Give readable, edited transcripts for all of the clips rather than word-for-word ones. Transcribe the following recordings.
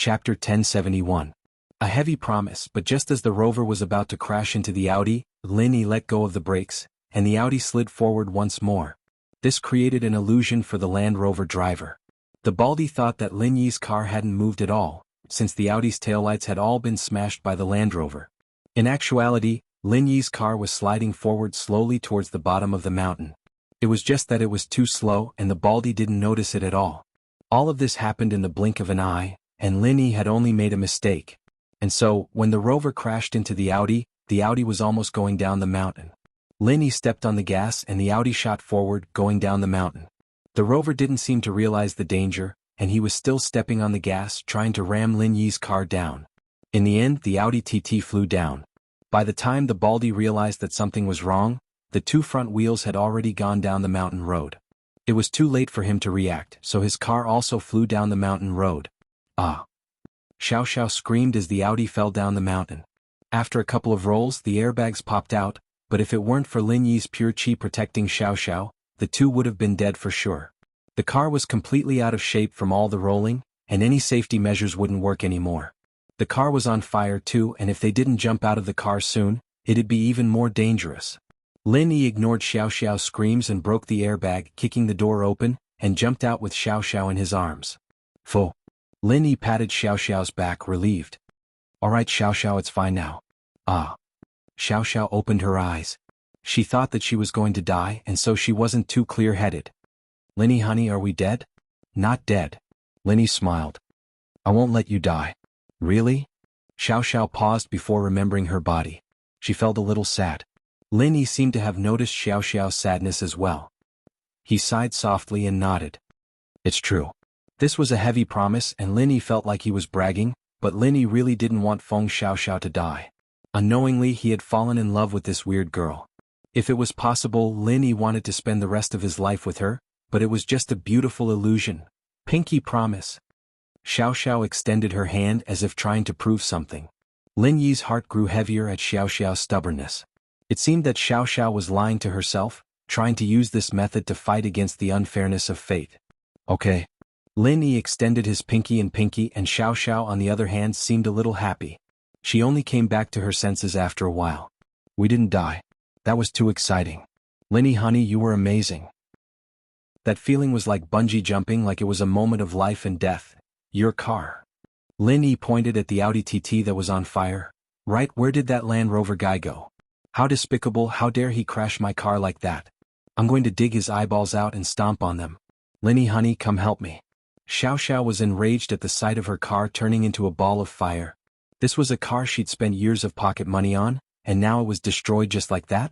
Chapter 1071. A heavy promise, but just as the rover was about to crash into the Audi, Linny let go of the brakes, and the Audi slid forward once more. This created an illusion for the Land Rover driver. The Baldy thought that Linny's car hadn't moved at all, since the Audi's taillights had all been smashed by the Land Rover. In actuality, Linny's car was sliding forward slowly towards the bottom of the mountain. It was just that it was too slow and the Baldy didn't notice it at all. All of this happened in the blink of an eye, and Linny had only made a mistake. And so, when the rover crashed into the Audi was almost going down the mountain. Linny stepped on the gas and the Audi shot forward, going down the mountain. The rover didn't seem to realize the danger, and he was still stepping on the gas, trying to ram Linny's car down. In the end, the Audi TT flew down. By the time the Baldy realized that something was wrong, the two front wheels had already gone down the mountain road. It was too late for him to react, so his car also flew down the mountain road. Ah! Xiao Xiao screamed as the Audi fell down the mountain. After a couple of rolls, the airbags popped out, but if it weren't for Linny's pure chi protecting Xiao Xiao, the two would have been dead for sure. The car was completely out of shape from all the rolling, and any safety measures wouldn't work anymore. The car was on fire too, and if they didn't jump out of the car soon, it'd be even more dangerous. Linny ignored Xiao Xiao's screams and broke the airbag, kicking the door open, and jumped out with Xiao Xiao in his arms. Pho! Linny patted Xiao Xiao's back, relieved. Alright Xiao Xiao, it's fine now. Ah! Xiao Xiao opened her eyes. She thought that she was going to die, and so she wasn't too clear-headed. Linny honey, are we dead? Not dead. Linny smiled. I won't let you die. Really? Xiao Xiao paused before remembering her body. She felt a little sad. Linny seemed to have noticed Xiao Xiao's sadness as well. He sighed softly and nodded. It's true. This was a heavy promise and Linny felt like he was bragging, but Linny really didn't want Feng Xiao Xiao to die. Unknowingly he had fallen in love with this weird girl. If it was possible, Linny wanted to spend the rest of his life with her, but it was just a beautiful illusion. Pinky promise. Xiao Xiao extended her hand as if trying to prove something. Lin Yi's heart grew heavier at Xiao Xiao's stubbornness. It seemed that Xiao Xiao was lying to herself, trying to use this method to fight against the unfairness of fate. Okay. Lin Yi extended his pinky, and Xiao Xiao on the other hand seemed a little happy. She only came back to her senses after a while. We didn't die. That was too exciting. Linny honey, you were amazing. That feeling was like bungee jumping, like it was a moment of life and death. Your car. Linny pointed at the Audi TT that was on fire. Right, where did that Land Rover guy go? How despicable, how dare he crash my car like that? I'm going to dig his eyeballs out and stomp on them. Linny honey, come help me. Xiao Xiao was enraged at the sight of her car turning into a ball of fire. This was a car she'd spent years of pocket money on, and now it was destroyed just like that?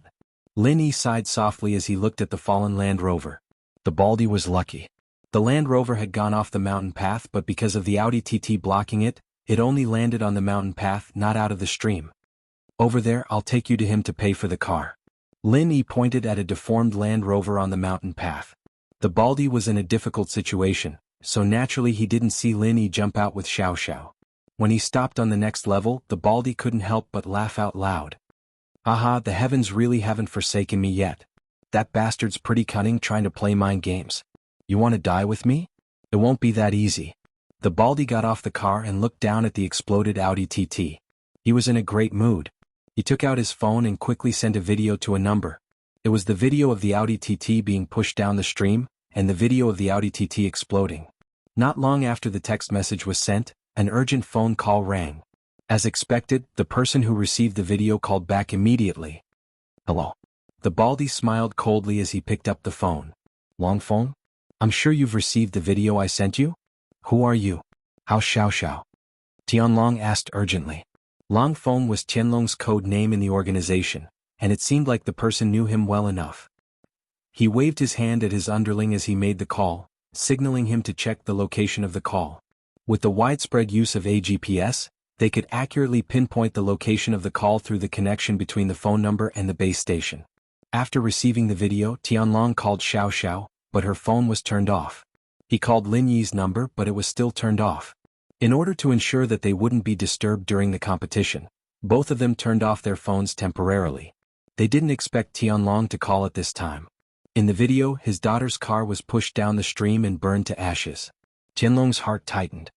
Linny sighed softly as he looked at the fallen Land Rover. The Baldy was lucky. The Land Rover had gone off the mountain path, but because of the Audi TT blocking it, it only landed on the mountain path, not out of the stream. Over there, I'll take you to him to pay for the car. Linny pointed at a deformed Land Rover on the mountain path. The Baldy was in a difficult situation, so naturally he didn't see Linny jump out with Xiao Xiao. When he stopped on the next level, the Baldy couldn't help but laugh out loud. Aha, the heavens really haven't forsaken me yet. That bastard's pretty cunning, trying to play mind games. You want to die with me? It won't be that easy. The Baldy got off the car and looked down at the exploded Audi TT. He was in a great mood. He took out his phone and quickly sent a video to a number. It was the video of the Audi TT being pushed down the stream, and the video of the Audi TT exploding. Not long after the text message was sent, an urgent phone call rang. As expected, the person who received the video called back immediately. Hello. The Baldy smiled coldly as he picked up the phone. Long phone? I'm sure you've received the video I sent you? Who are you? How's Xiao Xiao? Tianlong asked urgently. Long Feng was Tianlong's code name in the organization, and it seemed like the person knew him well enough. He waved his hand at his underling as he made the call, signaling him to check the location of the call. With the widespread use of AGPS, they could accurately pinpoint the location of the call through the connection between the phone number and the base station. After receiving the video, Tianlong called Xiao Xiao, but her phone was turned off. He called Lin Yi's number, but it was still turned off. In order to ensure that they wouldn't be disturbed during the competition, both of them turned off their phones temporarily. They didn't expect Tianlong to call at this time. In the video, his daughter's car was pushed down the stream and burned to ashes. Tianlong's heart tightened.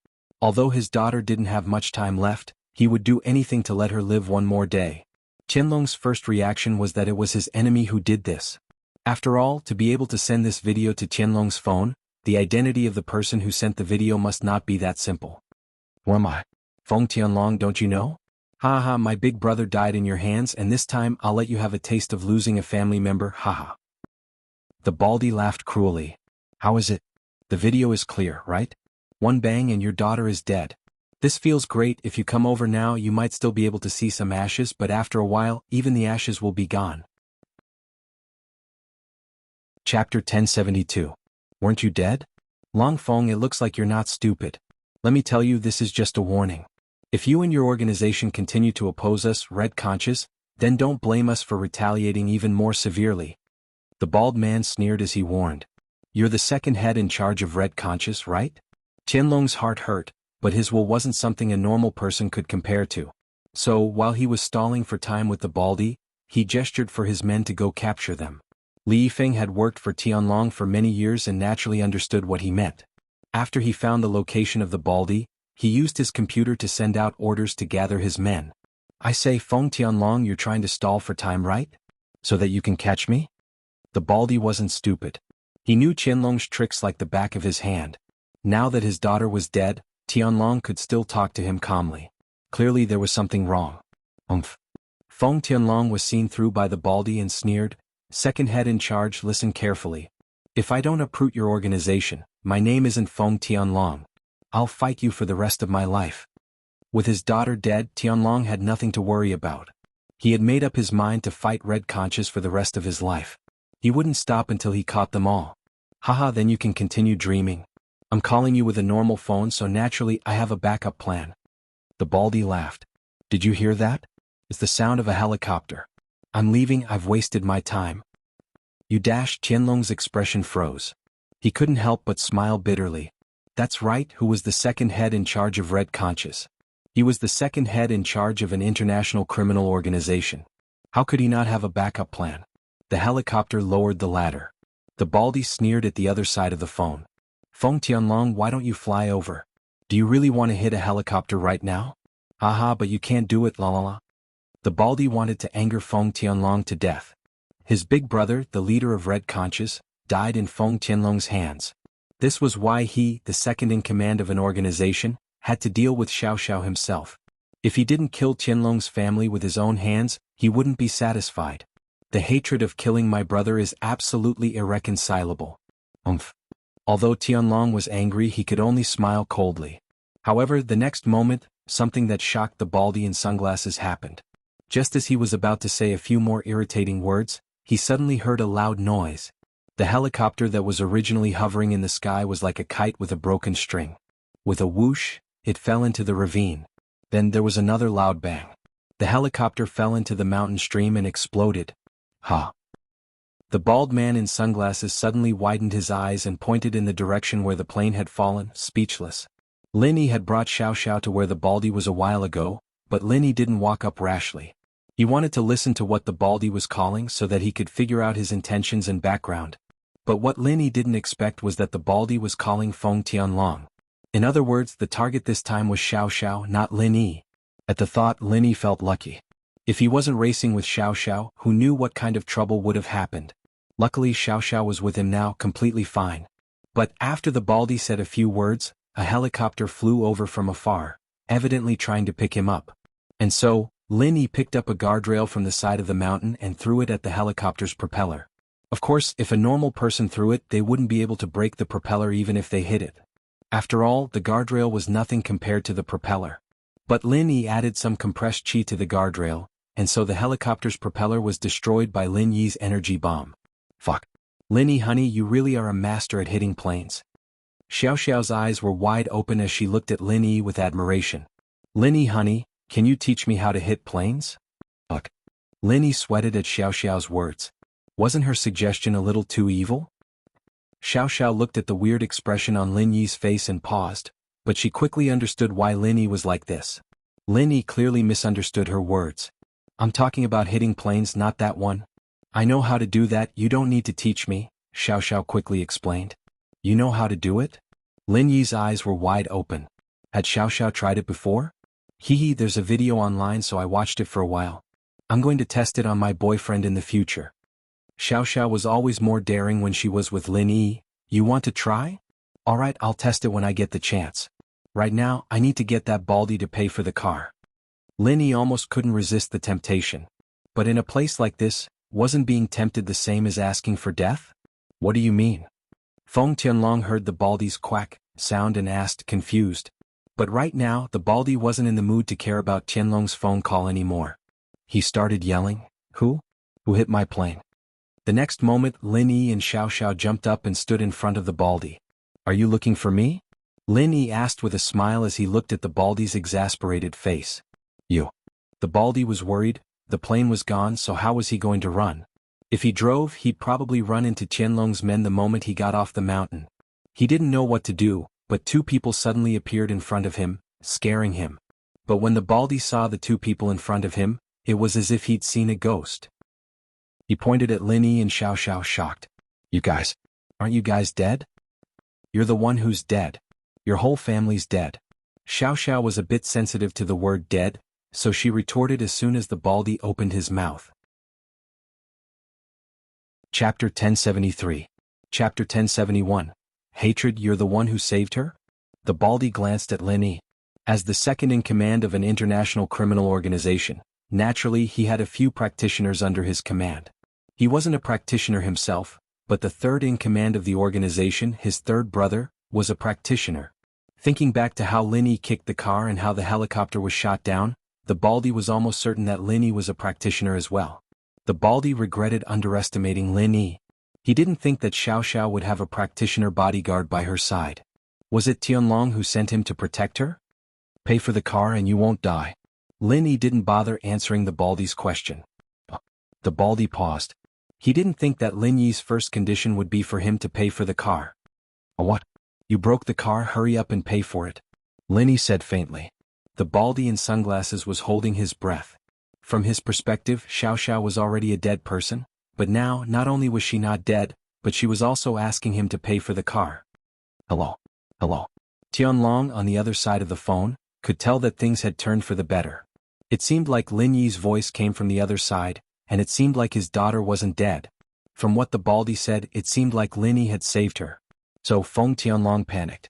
Although his daughter didn't have much time left, he would do anything to let her live one more day. Qianlong's first reaction was that it was his enemy who did this. After all, to be able to send this video to Qianlong's phone, the identity of the person who sent the video must not be that simple. Who am I? Feng Tianlong, don't you know? Haha, my big brother died in your hands, and this time I'll let you have a taste of losing a family member, haha. The Baldy laughed cruelly. How is it? The video is clear, right? One bang and your daughter is dead. This feels great. If you come over now, you might still be able to see some ashes, but after a while, even the ashes will be gone. Chapter 1072. Weren't you dead? Long Feng, it looks like you're not stupid. Let me tell you, this is just a warning. If you and your organization continue to oppose us, Red Conscious, then don't blame us for retaliating even more severely. The bald man sneered as he warned. You're the second head in charge of Red Conscious, right? Qianlong's heart hurt, but his will wasn't something a normal person could compare to. So, while he was stalling for time with the Baldy, he gestured for his men to go capture them. Li Feng had worked for Tianlong for many years and naturally understood what he meant. After he found the location of the Baldy, he used his computer to send out orders to gather his men. I say, Feng Tianlong, you're trying to stall for time, right? So that you can catch me? The Baldy wasn't stupid. He knew Qianlong's tricks like the back of his hand. Now that his daughter was dead, Tianlong could still talk to him calmly. Clearly there was something wrong. Feng Tianlong was seen through by the Baldy and sneered, Second head in charge, listen carefully. If I don't uproot your organization, my name isn't Feng Tianlong. I'll fight you for the rest of my life. With his daughter dead, Tianlong had nothing to worry about. He had made up his mind to fight Red Conscious for the rest of his life. He wouldn't stop until he caught them all. Haha, then you can continue dreaming. I'm calling you with a normal phone, so naturally I have a backup plan. The Baldy laughed. Did you hear that? It's the sound of a helicopter. I'm leaving, I've wasted my time. You dashed. Qianlong's expression froze. He couldn't help but smile bitterly. That's right, who was the second head in charge of Red Conscious? He was the second head in charge of an international criminal organization. How could he not have a backup plan? The helicopter lowered the ladder. The Baldy sneered at the other side of the phone. Feng Tianlong, why don't you fly over? Do you really want to hit a helicopter right now? Haha, but you can't do it, la la la. The Baldy wanted to anger Feng Tianlong to death. His big brother, the leader of Red Conscious, died in Feng Tianlong's hands. This was why he, the second in command of an organization, had to deal with Xiao Xiao himself. If he didn't kill Qianlong's family with his own hands, he wouldn't be satisfied. The hatred of killing my brother is absolutely irreconcilable. Although Tianlong was angry, he could only smile coldly. However, the next moment, something that shocked the Baldy in sunglasses happened. Just as he was about to say a few more irritating words, he suddenly heard a loud noise. The helicopter that was originally hovering in the sky was like a kite with a broken string. With a whoosh, it fell into the ravine. Then there was another loud bang. The helicopter fell into the mountain stream and exploded. Ha! The bald man in sunglasses suddenly widened his eyes and pointed in the direction where the plane had fallen, speechless. Lin Yi had brought Xiao Xiao to where the Baldy was a while ago, but Lin Yi didn't walk up rashly. He wanted to listen to what the Baldy was calling so that he could figure out his intentions and background. But what Lin Yi didn't expect was that the Baldy was calling Feng Tianlong. In other words, the target this time was Xiao Xiao, not Lin Yi. At the thought, Lin Yi felt lucky. If he wasn't racing with Xiao Xiao, who knew what kind of trouble would have happened? Luckily Xiao Xiao was with him now, completely fine. But after the Baldy said a few words, a helicopter flew over from afar, evidently trying to pick him up. And so, Lin Yi picked up a guardrail from the side of the mountain and threw it at the helicopter's propeller. Of course, if a normal person threw it, they wouldn't be able to break the propeller even if they hit it. After all, the guardrail was nothing compared to the propeller. But Lin Yi added some compressed chi to the guardrail, and so the helicopter's propeller was destroyed by Lin Yi's energy bomb. Fuck. Lin Yi, honey, you really are a master at hitting planes. Xiao Xiao's eyes were wide open as she looked at Lin Yi with admiration. Lin Yi, honey, can you teach me how to hit planes? Fuck. Lin Yi sweated at Xiao Xiao's words. Wasn't her suggestion a little too evil? Xiao Xiao looked at the weird expression on Lin Yi's face and paused, but she quickly understood why Lin Yi was like this. Lin Yi clearly misunderstood her words. I'm talking about hitting planes, not that one. I know how to do that, you don't need to teach me, Xiao Xiao quickly explained. You know how to do it? Lin Yi's eyes were wide open. Had Xiao Xiao tried it before? Hee, there's a video online so I watched it for a while. I'm going to test it on my boyfriend in the future. Xiao Xiao was always more daring when she was with Lin Yi. You want to try? Alright, I'll test it when I get the chance. Right now, I need to get that baldy to pay for the car. Lin Yi almost couldn't resist the temptation. But in a place like this, wasn't being tempted the same as asking for death? What do you mean? Feng Tianlong heard the baldy's quack sound and asked, confused. But right now, the baldy wasn't in the mood to care about Tianlong's phone call anymore. He started yelling, Who? Who hit my plane? The next moment, Lin Yi and Xiao Xiao jumped up and stood in front of the baldy. Are you looking for me? Lin Yi asked with a smile as he looked at the baldy's exasperated face. You. The baldy was worried. The plane was gone, so how was he going to run? If he drove, he'd probably run into Tianlong's men the moment he got off the mountain. He didn't know what to do, but two people suddenly appeared in front of him, scaring him. But when the baldy saw the two people in front of him, it was as if he'd seen a ghost. He pointed at Lin Yi and Xiao Xiao, shocked. You guys. Aren't you guys dead? You're the one who's dead. Your whole family's dead. Xiao Xiao was a bit sensitive to the word dead, so she retorted as soon as the baldy opened his mouth. Chapter 1073. Chapter 1071. Hatred, you're the one who saved her? The baldy glanced at Lin Yi. As the second in command of an international criminal organization, naturally he had a few practitioners under his command. He wasn't a practitioner himself, but the third in command of the organization, his third brother, was a practitioner. Thinking back to how Lin Yi kicked the car and how the helicopter was shot down, the baldy was almost certain that Lin Yi was a practitioner as well. The baldy regretted underestimating Lin Yi. He didn't think that Xiao Xiao would have a practitioner bodyguard by her side. Was it Tianlong who sent him to protect her? Pay for the car and you won't die. Lin Yi didn't bother answering the baldy's question. The baldy paused. He didn't think that Lin Yi's first condition would be for him to pay for the car. What? You broke the car, hurry up and pay for it. Lin Yi said faintly. The baldy in sunglasses was holding his breath. From his perspective, Xiao Xiao was already a dead person, but now, not only was she not dead, but she was also asking him to pay for the car. Hello. Hello. Tianlong, on the other side of the phone, could tell that things had turned for the better. It seemed like Lin Yi's voice came from the other side, and it seemed like his daughter wasn't dead. From what the baldy said, it seemed like Lin Yi had saved her. So Feng Tianlong panicked.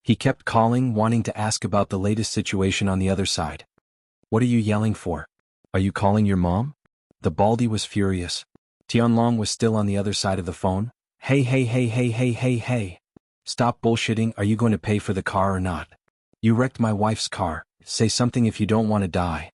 He kept calling, wanting to ask about the latest situation on the other side. What are you yelling for? Are you calling your mom? The baldy was furious. Tianlong was still on the other side of the phone. Hey. Stop bullshitting, are you going to pay for the car or not? You wrecked my wife's car, say something if you don't want to die.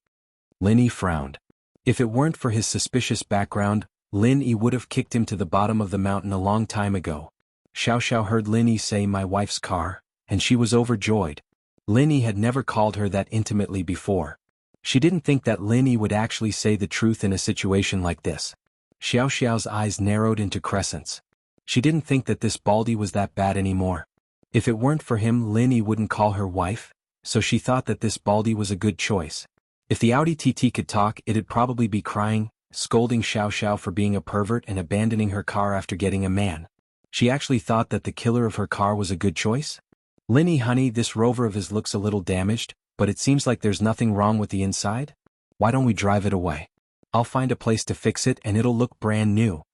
Lin Yi frowned. If it weren't for his suspicious background, Lin Yi would have kicked him to the bottom of the mountain a long time ago. Xiao Xiao heard Lin Yi say my wife's car, and she was overjoyed. Lin Yi had never called her that intimately before. She didn't think that Lin Yi would actually say the truth in a situation like this. Xiao Xiao's eyes narrowed into crescents. She didn't think that this baldy was that bad anymore. If it weren't for him, Lin Yi wouldn't call her wife, so she thought that this baldy was a good choice. If the Audi TT could talk, it'd probably be crying, scolding Xiao Xiao for being a pervert and abandoning her car after getting a man. She actually thought that the killer of her car was a good choice? Lin Yi, honey, this Rover of his looks a little damaged, but it seems like there's nothing wrong with the inside. Why don't we drive it away? I'll find a place to fix it and it'll look brand new.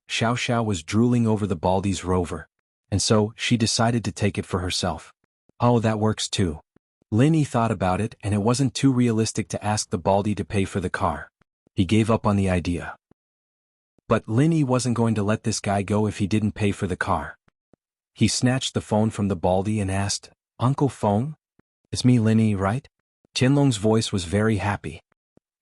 Xiao Xiao was drooling over the baldy's Rover. And so, she decided to take it for herself. Oh, that works too. Lin Yi thought about it and it wasn't too realistic to ask the baldy to pay for the car. He gave up on the idea. But Lin Yi wasn't going to let this guy go if he didn't pay for the car. He snatched the phone from the baldy and asked, Uncle Feng? It's me, Lin Yi, right? Tianlong's voice was very happy.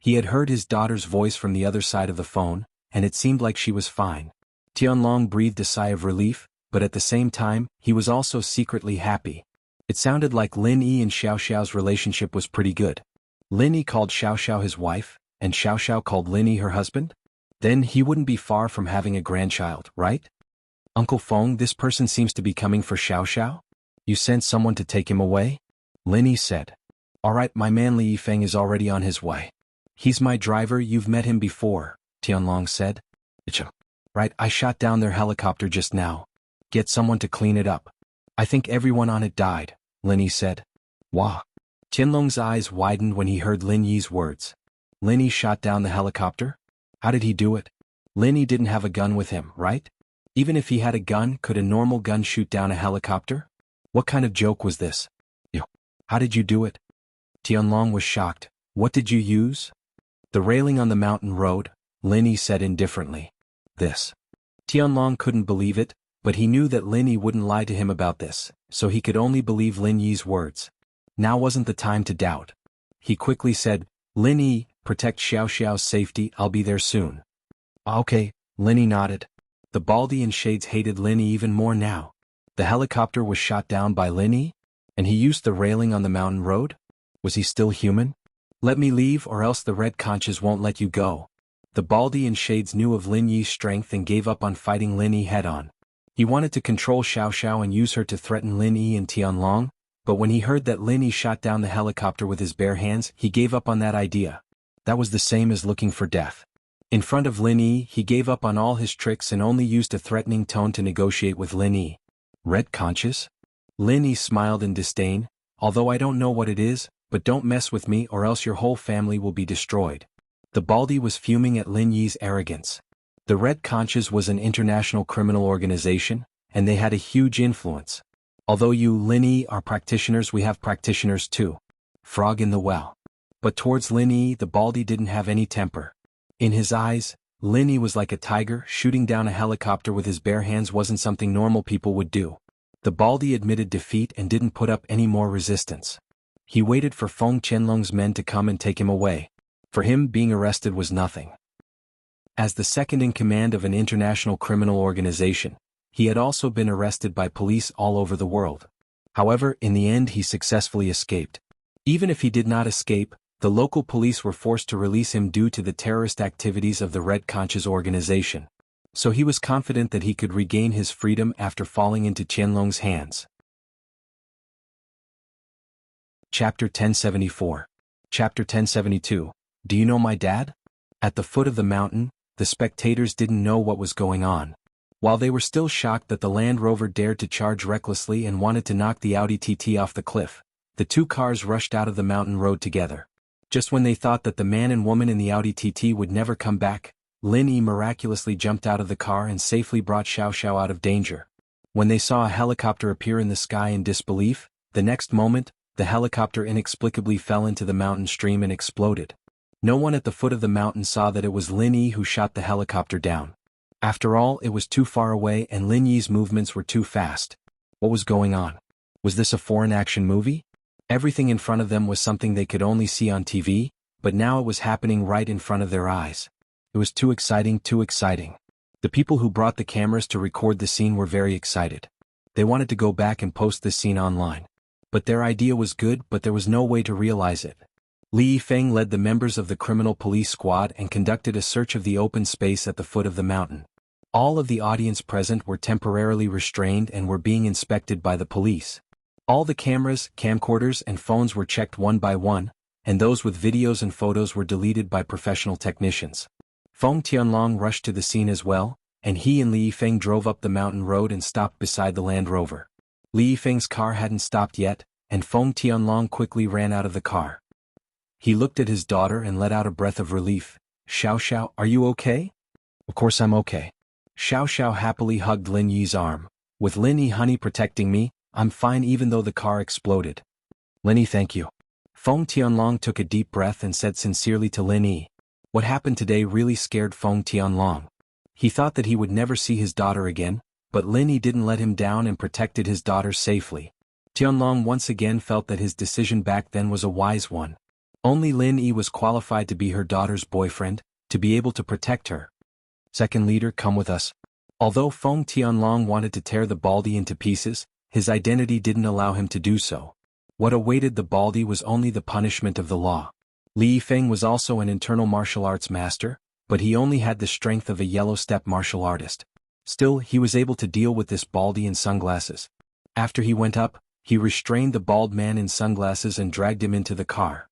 He had heard his daughter's voice from the other side of the phone, and it seemed like she was fine. Tianlong breathed a sigh of relief, but at the same time, he was also secretly happy. It sounded like Lin Yi and Xiao Xiao's relationship was pretty good. Lin Yi called Xiao Xiao his wife, and Xiao Xiao called Lin Yi her husband? Then he wouldn't be far from having a grandchild, right? Uncle Feng, this person seems to be coming for Xiao Xiao? You sent someone to take him away? Lin Yi said. Alright, my man Li Yifeng is already on his way. He's my driver, you've met him before, Tianlong said. Right, I shot down their helicopter just now. Get someone to clean it up. I think everyone on it died, Lin Yi said. Wah! Tianlong's eyes widened when he heard Lin Yi's words. Lin Yi shot down the helicopter? How did he do it? Lin Yi didn't have a gun with him, right? Even if he had a gun, could a normal gun shoot down a helicopter? What kind of joke was this? Yo, how did you do it? Tianlong was shocked. What did you use? The railing on the mountain road, Lin Yi said indifferently. This. Tianlong couldn't believe it, but he knew that Lin Yi wouldn't lie to him about this, so he could only believe Lin Yi's words. Now wasn't the time to doubt. He quickly said, Lin Yi, protect Xiao Xiao's safety, I'll be there soon. Okay, Lin Yi nodded. The Baldy and Shades hated Lin Yi even more now. The helicopter was shot down by Lin Yi? And he used the railing on the mountain road? Was he still human? Let me leave or else the red conches won't let you go. The Baldy and Shades knew of Lin Yi's strength and gave up on fighting Lin Yi head-on. He wanted to control Xiao Xiao and use her to threaten Lin Yi and Tianlong, but when he heard that Lin Yi shot down the helicopter with his bare hands, he gave up on that idea. That was the same as looking for death. In front of Lin Yi, he gave up on all his tricks and only used a threatening tone to negotiate with Lin Yi. Red conches? Lin Yi smiled in disdain, although I don't know what it is, but don't mess with me or else your whole family will be destroyed. The Baldy was fuming at Lin Yi's arrogance. The Red Conches was an international criminal organization, and they had a huge influence. Although you, Lin Yi, are practitioners, we have practitioners too. Frog in the well. But towards Lin Yi, the Baldy didn't have any temper. In his eyes, Lin Yi was like a tiger. Shooting down a helicopter with his bare hands wasn't something normal people would do. The Baldy admitted defeat and didn't put up any more resistance. He waited for Feng Qianlong's men to come and take him away. For him, being arrested was nothing. As the second-in-command of an international criminal organization, he had also been arrested by police all over the world. However, in the end he successfully escaped. Even if he did not escape, the local police were forced to release him due to the terrorist activities of the Red Conches organization. So he was confident that he could regain his freedom after falling into Qianlong's hands. Chapter 1074. Chapter 1072. Do you know my dad? At the foot of the mountain, the spectators didn't know what was going on. While they were still shocked that the Land Rover dared to charge recklessly and wanted to knock the Audi TT off the cliff, the two cars rushed out of the mountain road together. Just when they thought that the man and woman in the Audi TT would never come back, Lin Yi miraculously jumped out of the car and safely brought Xiao Xiao out of danger. When they saw a helicopter appear in the sky in disbelief, the next moment, the helicopter inexplicably fell into the mountain stream and exploded. No one at the foot of the mountain saw that it was Lin Yi who shot the helicopter down. After all, it was too far away and Lin Yi's movements were too fast. What was going on? Was this a foreign action movie? Everything in front of them was something they could only see on TV, but now it was happening right in front of their eyes. It was too exciting, too exciting. The people who brought the cameras to record the scene were very excited. They wanted to go back and post this scene online. But their idea was good, but there was no way to realize it. Li Yifeng led the members of the criminal police squad and conducted a search of the open space at the foot of the mountain. All of the audience present were temporarily restrained and were being inspected by the police. All the cameras, camcorders and phones were checked one by one, and those with videos and photos were deleted by professional technicians. Feng Tianlong rushed to the scene as well, and he and Li Yifeng drove up the mountain road and stopped beside the Land Rover. Li Yifeng's car hadn't stopped yet, and Feng Tianlong quickly ran out of the car. He looked at his daughter and let out a breath of relief. Xiao Xiao, are you okay? Of course I'm okay. Xiao Xiao happily hugged Lin Yi's arm. With Lin Yi honey protecting me, I'm fine even though the car exploded. Lin Yi, thank you. Feng Tianlong took a deep breath and said sincerely to Lin Yi. What happened today really scared Feng Tianlong. He thought that he would never see his daughter again, but Lin Yi didn't let him down and protected his daughter safely. Tianlong once again felt that his decision back then was a wise one. Only Lin Yi was qualified to be her daughter's boyfriend, to be able to protect her. Second leader, come with us. Although Feng Tianlong wanted to tear the Baldy into pieces, his identity didn't allow him to do so. What awaited the Baldy was only the punishment of the law. Li Yifeng was also an internal martial arts master, but he only had the strength of a yellow step martial artist. Still, he was able to deal with this Baldy in sunglasses. After he went up, he restrained the bald man in sunglasses and dragged him into the car.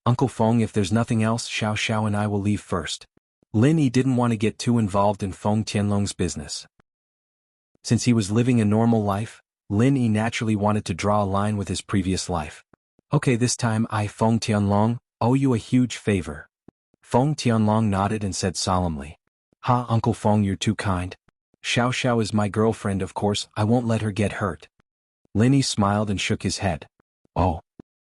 Uncle Feng, if there's nothing else, Xiao Xiao and I will leave first. Lin Yi didn't want to get too involved in Feng Tianlong's business. Since he was living a normal life, Lin Yi naturally wanted to draw a line with his previous life. Okay, this time I, Feng Tianlong, owe you a huge favor. Feng Tianlong nodded and said solemnly. Ha, Uncle Feng, you're too kind. Xiao Xiao is my girlfriend, of course, I won't let her get hurt. Linny smiled and shook his head. Oh.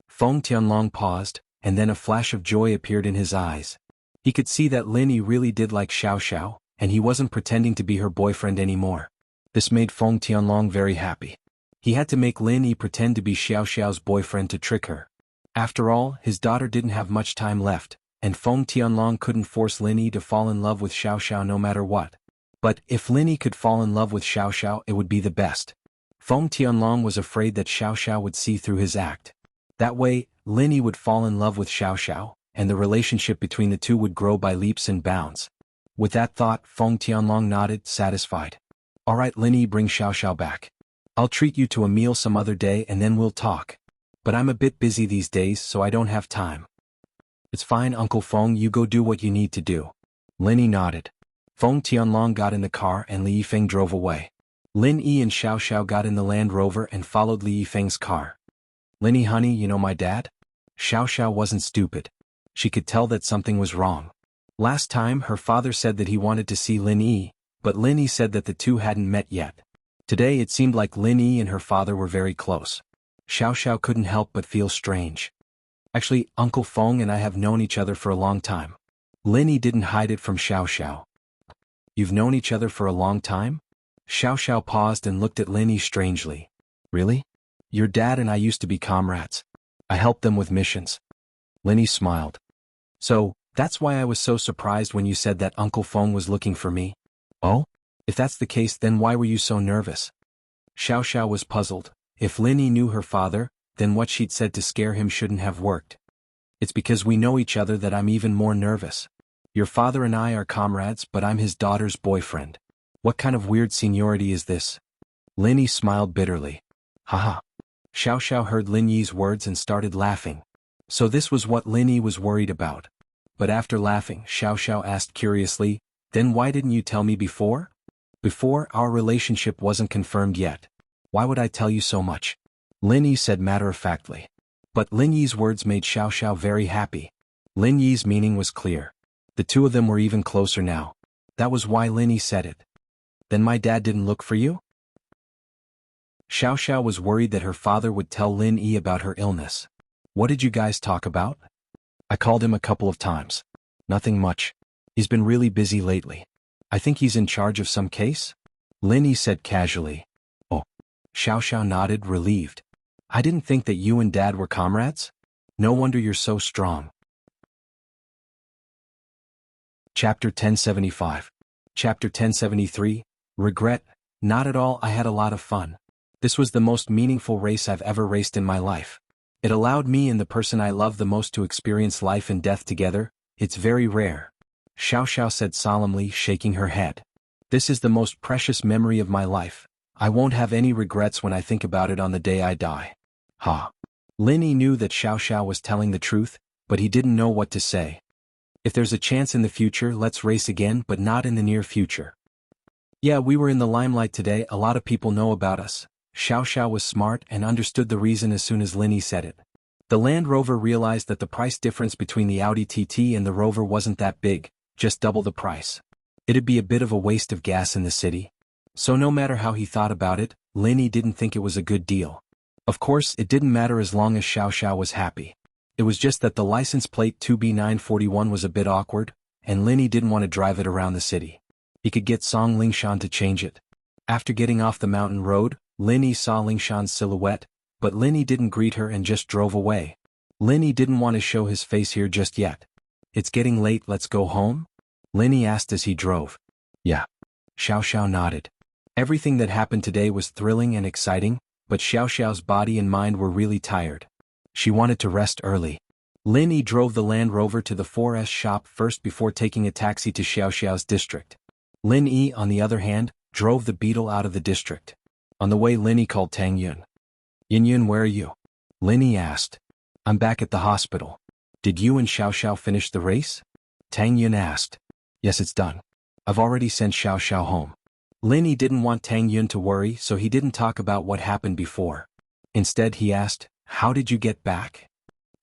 Feng Tianlong paused, and then a flash of joy appeared in his eyes. He could see that Linny really did like Xiao Xiao, and he wasn't pretending to be her boyfriend anymore. This made Feng Tianlong very happy. He had to make Linny pretend to be Xiao Xiao's boyfriend to trick her. After all, his daughter didn't have much time left, and Feng Tianlong couldn't force Linny to fall in love with Xiao Xiao no matter what. But if Linny could fall in love with Xiao Xiao, it would be the best. Feng Tianlong was afraid that Xiao Xiao would see through his act. That way, Linny would fall in love with Xiao Xiao, and the relationship between the two would grow by leaps and bounds. With that thought, Feng Tianlong nodded, satisfied. All right, Linny, bring Xiao Xiao back. I'll treat you to a meal some other day and then we'll talk. But I'm a bit busy these days, so I don't have time. It's fine, Uncle Feng, you go do what you need to do. Linny nodded. Feng Tianlong got in the car and Li Yifeng drove away. Lin Yi and Xiao Xiao got in the Land Rover and followed Li Yifeng's car. Linny, honey, you know my dad? Xiao Xiao wasn't stupid. She could tell that something was wrong. Last time, her father said that he wanted to see Lin Yi, but Lin Yi said that the two hadn't met yet. Today it seemed like Lin Yi and her father were very close. Xiao Xiao couldn't help but feel strange. Actually, Uncle Feng and I have known each other for a long time. Lin Yi didn't hide it from Xiao Xiao. You've known each other for a long time? Xiao Xiao paused and looked at Lin Yi strangely. Really? Your dad and I used to be comrades. I helped them with missions. Lin Yi smiled. So, that's why I was so surprised when you said that Uncle Feng was looking for me. Oh? If that's the case, then why were you so nervous? Xiao Xiao was puzzled. If Lin Yi knew her father, then what she'd said to scare him shouldn't have worked. It's because we know each other that I'm even more nervous. Your father and I are comrades, but I'm his daughter's boyfriend. What kind of weird seniority is this? Lin Yi smiled bitterly. Haha. Xiao Xiao heard Lin Yi's words and started laughing. So this was what Lin Yi was worried about. But after laughing, Xiao Xiao asked curiously, then why didn't you tell me before? Before, our relationship wasn't confirmed yet. Why would I tell you so much? Lin Yi said matter-of-factly. But Lin Yi's words made Xiao Xiao very happy. Lin Yi's meaning was clear. The two of them were even closer now. That was why Lin Yi said it. Then my dad didn't look for you? Xiao Xiao was worried that her father would tell Lin Yi about her illness. What did you guys talk about? I called him a couple of times. Nothing much. He's been really busy lately. I think he's in charge of some case? Lin Yi said casually. Oh. Xiao Xiao nodded, relieved. I didn't think that you and Dad were comrades? No wonder you're so strong. Chapter 1075. Chapter 1073. Regret? Not at all, I had a lot of fun. This was the most meaningful race I've ever raced in my life. It allowed me and the person I love the most to experience life and death together. It's very rare. Xiao Xiao said solemnly, shaking her head. This is the most precious memory of my life. I won't have any regrets when I think about it on the day I die. Ha. Lin Yi knew that Xiao Xiao was telling the truth, but he didn't know what to say. If there's a chance in the future, let's race again, but not in the near future. Yeah, we were in the limelight today, a lot of people know about us. Xiao Xiao was smart and understood the reason as soon as Lin Yi said it. The Land Rover realized that the price difference between the Audi TT and the Rover wasn't that big, just double the price. It'd be a bit of a waste of gas in the city. So no matter how he thought about it, Lin Yi didn't think it was a good deal. Of course, it didn't matter as long as Xiao Xiao was happy. It was just that the license plate 2B941 was a bit awkward, and Lin Yi didn't want to drive it around the city. He could get Song Lingshan to change it. After getting off the mountain road, Lin Yi saw Lingshan's silhouette, but Lin Yi didn't greet her and just drove away. Lin Yi didn't want to show his face here just yet. It's getting late, let's go home? Lin Yi asked as he drove. Yeah. Xiao Xiao nodded. Everything that happened today was thrilling and exciting, but Xiao Xiao's body and mind were really tired. She wanted to rest early. Lin Yi drove the Land Rover to the 4S shop first before taking a taxi to Xiao Xiao's district. Lin Yi, on the other hand, drove the Beetle out of the district. On the way, Lin Yi called Tang Yun. Yin Yun, where are you? Lin Yi asked. I'm back at the hospital. Did you and Xiao Xiao finish the race? Tang Yun asked. Yes, it's done. I've already sent Xiao Xiao home. Lin Yi didn't want Tang Yun to worry, so he didn't talk about what happened before. Instead, he asked, how did you get back?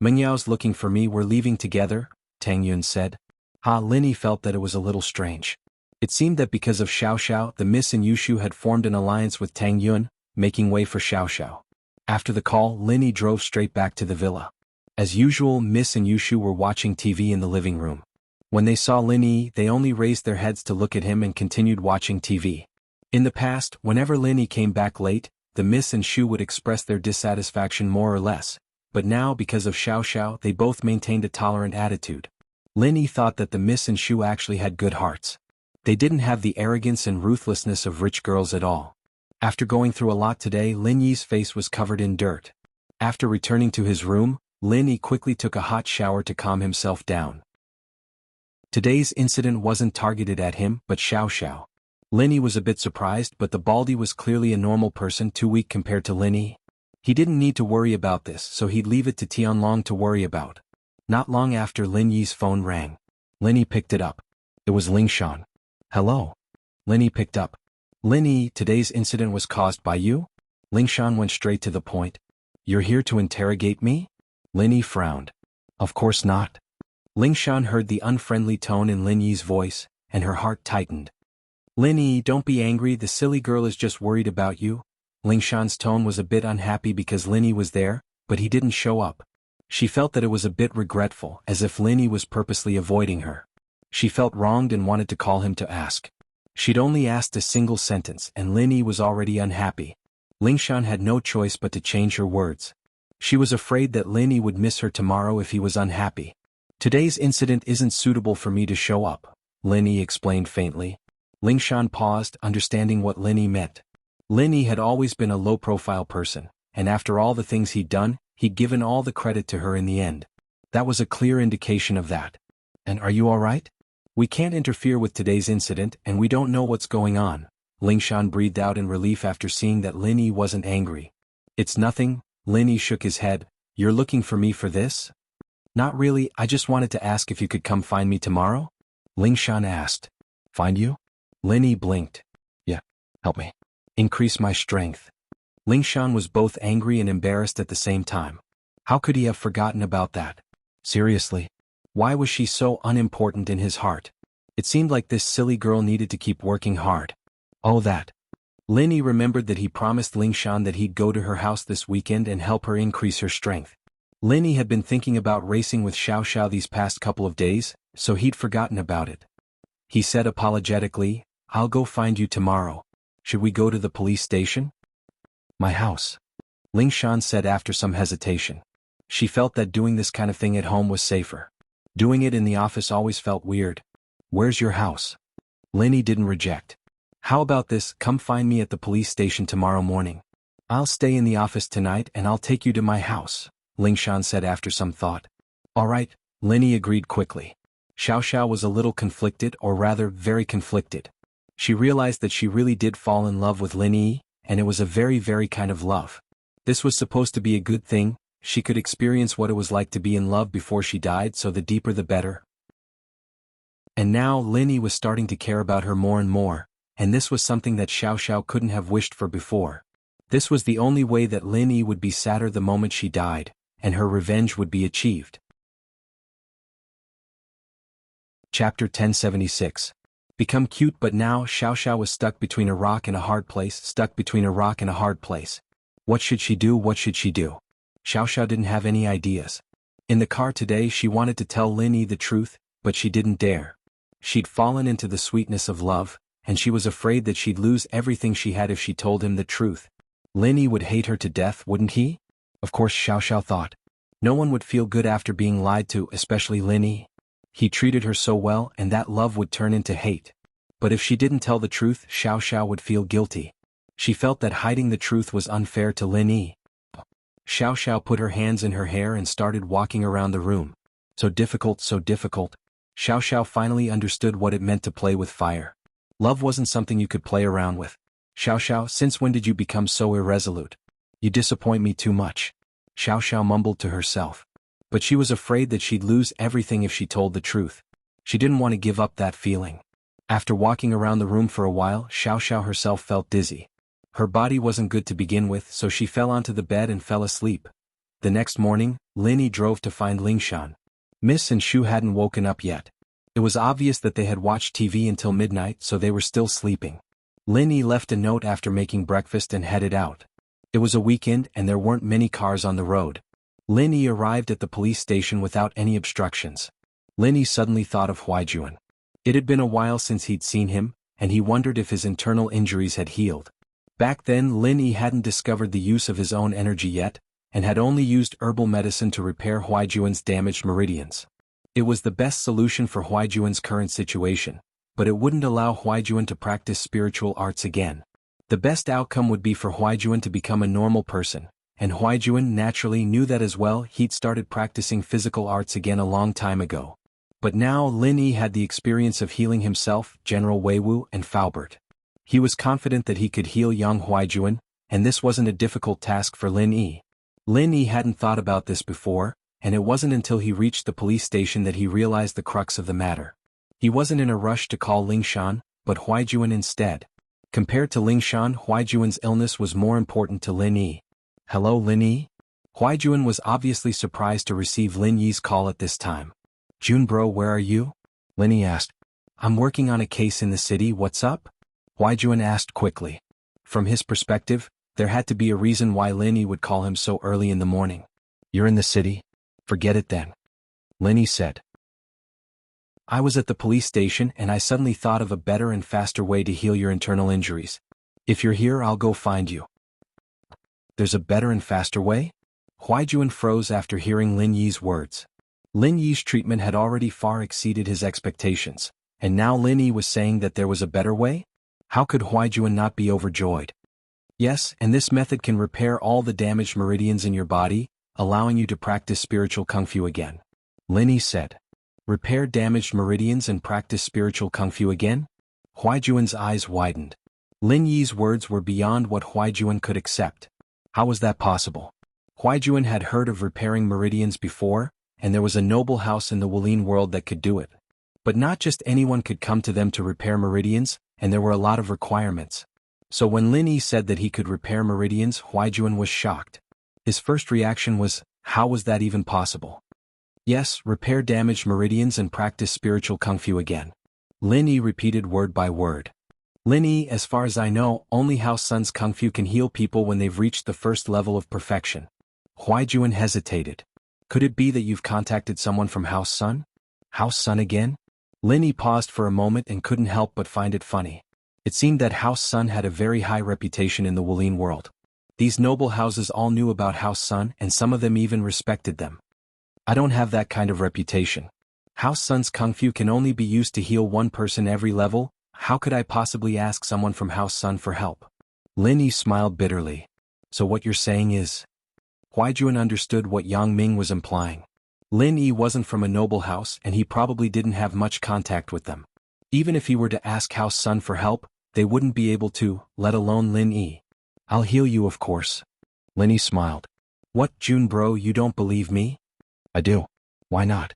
Mengyao's looking for me, we're leaving together, Tang Yun said. Lini felt that it was a little strange. It seemed that because of Xiao Xiao, the Miss and Yushu had formed an alliance with Tang Yun, making way for Xiao Xiao. After the call, Lini drove straight back to the villa. As usual, Miss and Yushu were watching TV in the living room. When they saw Lini, they only raised their heads to look at him and continued watching TV. In the past, whenever Lini came back late, the Miss and Shu would express their dissatisfaction more or less, but now because of Xiao Xiao they both maintained a tolerant attitude. Lini thought that the Miss and Shu actually had good hearts. They didn't have the arrogance and ruthlessness of rich girls at all. After going through a lot today, Lin Yi's face was covered in dirt. After returning to his room, Lin Yi quickly took a hot shower to calm himself down. Today's incident wasn't targeted at him, but Xiao Xiao. Lin Yi was a bit surprised, but the baldy was clearly a normal person, too weak compared to Lin Yi. He didn't need to worry about this, so he'd leave it to Tianlong to worry about. Not long after, Lin Yi's phone rang. Lin Yi picked it up. It was Lingshan. Hello. Lin Yi picked up. Lin Yi, today's incident was caused by you? Lingshan went straight to the point. You're here to interrogate me? Lin Yi frowned. Of course not. Lingshan heard the unfriendly tone in Lin Yi's voice, and her heart tightened. Lin Yi, don't be angry, the silly girl is just worried about you. Lingshan's tone was a bit unhappy because Lin Yi was there, but he didn't show up. She felt that it was a bit regretful, as if Lin Yi was purposely avoiding her. She felt wronged and wanted to call him to ask. She'd only asked a single sentence and Lin Yi was already unhappy. Lingshan had no choice but to change her words. She was afraid that Lin Yi would miss her tomorrow if he was unhappy. Today's incident isn't suitable for me to show up, Lin Yi explained faintly. Lingshan paused, understanding what Lin Yi meant. Lin Yi had always been a low-profile person, and after all the things he'd done, he'd given all the credit to her in the end. That was a clear indication of that. And are you all right? We can't interfere with today's incident and we don't know what's going on. Lingshan breathed out in relief after seeing that Lin Yi wasn't angry. It's nothing, Lin Yi shook his head. You're looking for me for this? Not really, I just wanted to ask if you could come find me tomorrow? Lingshan asked. Find you? Lin Yi blinked. Yeah, help me. Increase my strength. Lingshan was both angry and embarrassed at the same time. How could he have forgotten about that? Seriously? Why was she so unimportant in his heart? It seemed like this silly girl needed to keep working hard. Oh, that. Lin Yi remembered that he promised Lingshan that he'd go to her house this weekend and help her increase her strength. Lin Yi had been thinking about racing with Xiao Xiao these past couple of days, so he'd forgotten about it. He said apologetically, I'll go find you tomorrow. Should we go to the police station? My house. Lingshan said after some hesitation. She felt that doing this kind of thing at home was safer. Doing it in the office always felt weird. Where's your house? Lin Yi didn't reject. How about this, come find me at the police station tomorrow morning. I'll stay in the office tonight and I'll take you to my house, Lingshan said after some thought. All right, Lin Yi agreed quickly. Xiao Xiao was a little conflicted, or rather very conflicted. She realized that she really did fall in love with Lin Yi, and it was a very, very kind of love. This was supposed to be a good thing. She could experience what it was like to be in love before she died, so the deeper the better. And now Lin Yi was starting to care about her more and more, and this was something that Xiao Xiao couldn't have wished for before. This was the only way that Lin Yi would be sadder the moment she died, and her revenge would be achieved. Chapter 1076. Become cute. But now Xiao Xiao was stuck between a rock and a hard place, What should she do? What should she do? Xiao Xiao didn't have any ideas. In the car today she wanted to tell Lin Yi the truth, but she didn't dare. She'd fallen into the sweetness of love, and she was afraid that she'd lose everything she had if she told him the truth. Lin Yi would hate her to death, wouldn't he? Of course, Xiao Xiao thought. No one would feel good after being lied to, especially Lin Yi. He treated her so well, and that love would turn into hate. But if she didn't tell the truth, Xiao Xiao would feel guilty. She felt that hiding the truth was unfair to Lin Yi. Xiao Xiao put her hands in her hair and started walking around the room. So difficult, so difficult. Xiao Xiao finally understood what it meant to play with fire. Love wasn't something you could play around with. Xiao Xiao, since when did you become so irresolute? You disappoint me too much. Xiao Xiao mumbled to herself. But she was afraid that she'd lose everything if she told the truth. She didn't want to give up that feeling. After walking around the room for a while, Xiao Xiao herself felt dizzy. Her body wasn't good to begin with, so she fell onto the bed and fell asleep. The next morning, Lin Yi drove to find Lingshan. Miss and Shu hadn't woken up yet. It was obvious that they had watched TV until midnight, so they were still sleeping. Lin Yi left a note after making breakfast and headed out. It was a weekend and there weren't many cars on the road. Lin Yi arrived at the police station without any obstructions. Lin Yi suddenly thought of Huaijuan. It had been a while since he'd seen him, and he wondered if his internal injuries had healed. Back then Lin Yi hadn't discovered the use of his own energy yet, and had only used herbal medicine to repair Huaijuan's damaged meridians. It was the best solution for Huaijuan's current situation, but it wouldn't allow Huaijuan to practice spiritual arts again. The best outcome would be for Huaijuan to become a normal person, and Huaijuan naturally knew that as well. He'd started practicing physical arts again a long time ago. But now Lin Yi had the experience of healing himself, General Weiwu, and Faubert. He was confident that he could heal young Huaijuan, and this wasn't a difficult task for Lin Yi. Lin Yi hadn't thought about this before, and it wasn't until he reached the police station that he realized the crux of the matter. He wasn't in a rush to call Lingshan, but Huaijuan instead. Compared to Lingshan, Huaijuan's illness was more important to Lin Yi. "Hello, Lin Yi?" Huaijuan was obviously surprised to receive Lin Yi's call at this time. "Jun bro, where are you?" Lin Yi asked. "I'm working on a case in the city, what's up?" Huaijuan asked quickly. From his perspective, there had to be a reason why Lin Yi would call him so early in the morning. "You're in the city? Forget it then," Lin Yi said. "I was at the police station and I suddenly thought of a better and faster way to heal your internal injuries. If you're here, I'll go find you." "There's a better and faster way?" Huaijuan froze after hearing Lin Yi's words. Lin Yi's treatment had already far exceeded his expectations, and now Lin Yi was saying that there was a better way? How could Huaijuan not be overjoyed? "Yes, and this method can repair all the damaged meridians in your body, allowing you to practice spiritual kung fu again," Lin Yi said. "Repair damaged meridians and practice spiritual kung fu again?" Huaijuan's eyes widened. Lin Yi's words were beyond what Huaijuan could accept. How was that possible? Huaijuan had heard of repairing meridians before, and there was a noble house in the Wulin world that could do it. But not just anyone could come to them to repair meridians, and there were a lot of requirements. So when Lin Yi said that he could repair meridians, Huaijuan was shocked. His first reaction was, how was that even possible? "Yes, repair damaged meridians and practice spiritual kung fu again," Lin Yi repeated word by word. "Lin Yi, as far as I know, only House Sun's kung fu can heal people when they've reached the first level of perfection." Huaijuan hesitated. "Could it be that you've contacted someone from House Sun?" "House Sun again?" Lin Yi paused for a moment and couldn't help but find it funny. It seemed that House Sun had a very high reputation in the Wulin world. These noble houses all knew about House Sun and some of them even respected them. "I don't have that kind of reputation. House Sun's kung fu can only be used to heal one person every level. How could I possibly ask someone from House Sun for help?" Lin Yi smiled bitterly. "So what you're saying is..." Huaijuan understood what Yang Ming was implying. Lin Yi wasn't from a noble house and he probably didn't have much contact with them. Even if he were to ask House Sun for help, they wouldn't be able to, let alone Lin Yi. "I'll heal you, of course." Lin Yi smiled. "What, Jun bro, you don't believe me?" "I do. Why not?"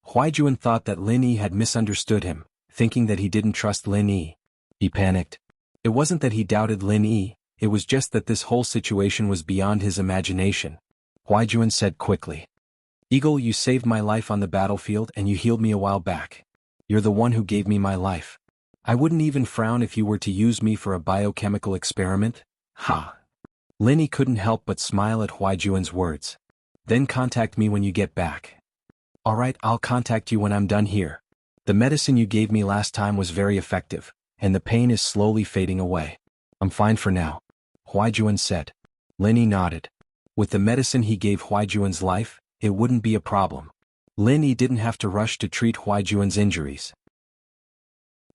Huaijuan thought that Lin Yi had misunderstood him, thinking that he didn't trust Lin Yi. He panicked. It wasn't that he doubted Lin Yi, it was just that this whole situation was beyond his imagination. Huaijuan said quickly. "Eagle, you saved my life on the battlefield and you healed me a while back. You're the one who gave me my life. I wouldn't even frown if you were to use me for a biochemical experiment." Ha! Lin Yi couldn't help but smile at Huaijuan's words. "Then contact me when you get back." "Alright, I'll contact you when I'm done here. The medicine you gave me last time was very effective, and the pain is slowly fading away. I'm fine for now," Huaijuan said. Lin Yi nodded. With the medicine he gave Huaijuan's life, it wouldn't be a problem. Lin Yi didn't have to rush to treat Huaijuan's injuries.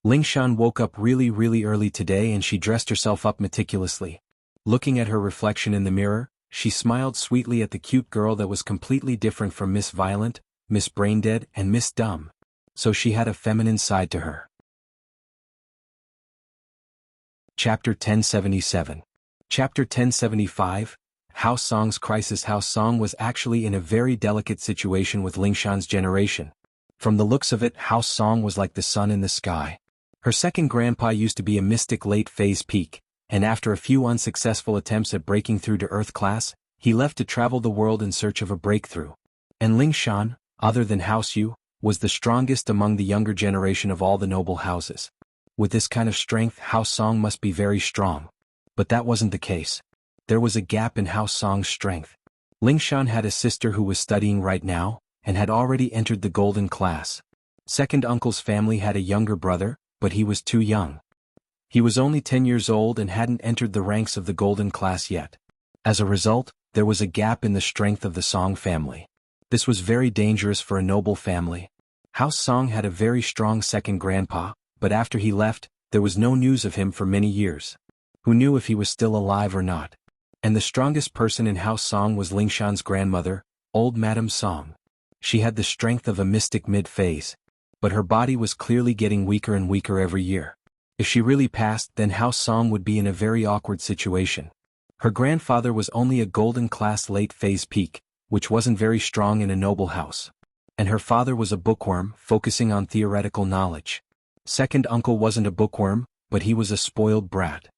Lingshan woke up really early today and she dressed herself up meticulously. Looking at her reflection in the mirror, she smiled sweetly at the cute girl that was completely different from Miss Violent, Miss Braindead, and Miss Dumb. So she had a feminine side to her. Chapter 1077. Chapter 1075. House Song's crisis. House Song was actually in a very delicate situation with Lingshan's generation. From the looks of it, House Song was like the sun in the sky. Her second grandpa used to be a mystic late-phase peak, and after a few unsuccessful attempts at breaking through to Earth class, He left to travel the world in search of a breakthrough. And Ling Shan, other than House Yu, was the strongest among the younger generation of all the noble houses. With this kind of strength, House Song must be very strong. But that wasn't the case. There was a gap in House Song's strength. Ling Shan had a sister who was studying right now, and had already entered the golden class. Second uncle's family had a younger brother, but he was too young. He was only 10 years old and hadn't entered the ranks of the golden class yet. As a result, there was a gap in the strength of the Song family. This was very dangerous for a noble family. House Song had a very strong second grandpa, but after he left, there was no news of him for many years. Who knew if he was still alive or not? And the strongest person in House Song was Ling Shan's grandmother, old Madame Song. She had the strength of a mystic mid-phase. But her body was clearly getting weaker and weaker every year. If she really passed, then House Song would be in a very awkward situation. Her grandfather was only a golden class late phase peak, which wasn't very strong in a noble house. And her father was a bookworm, focusing on theoretical knowledge. Second uncle wasn't a bookworm, but he was a spoiled brat.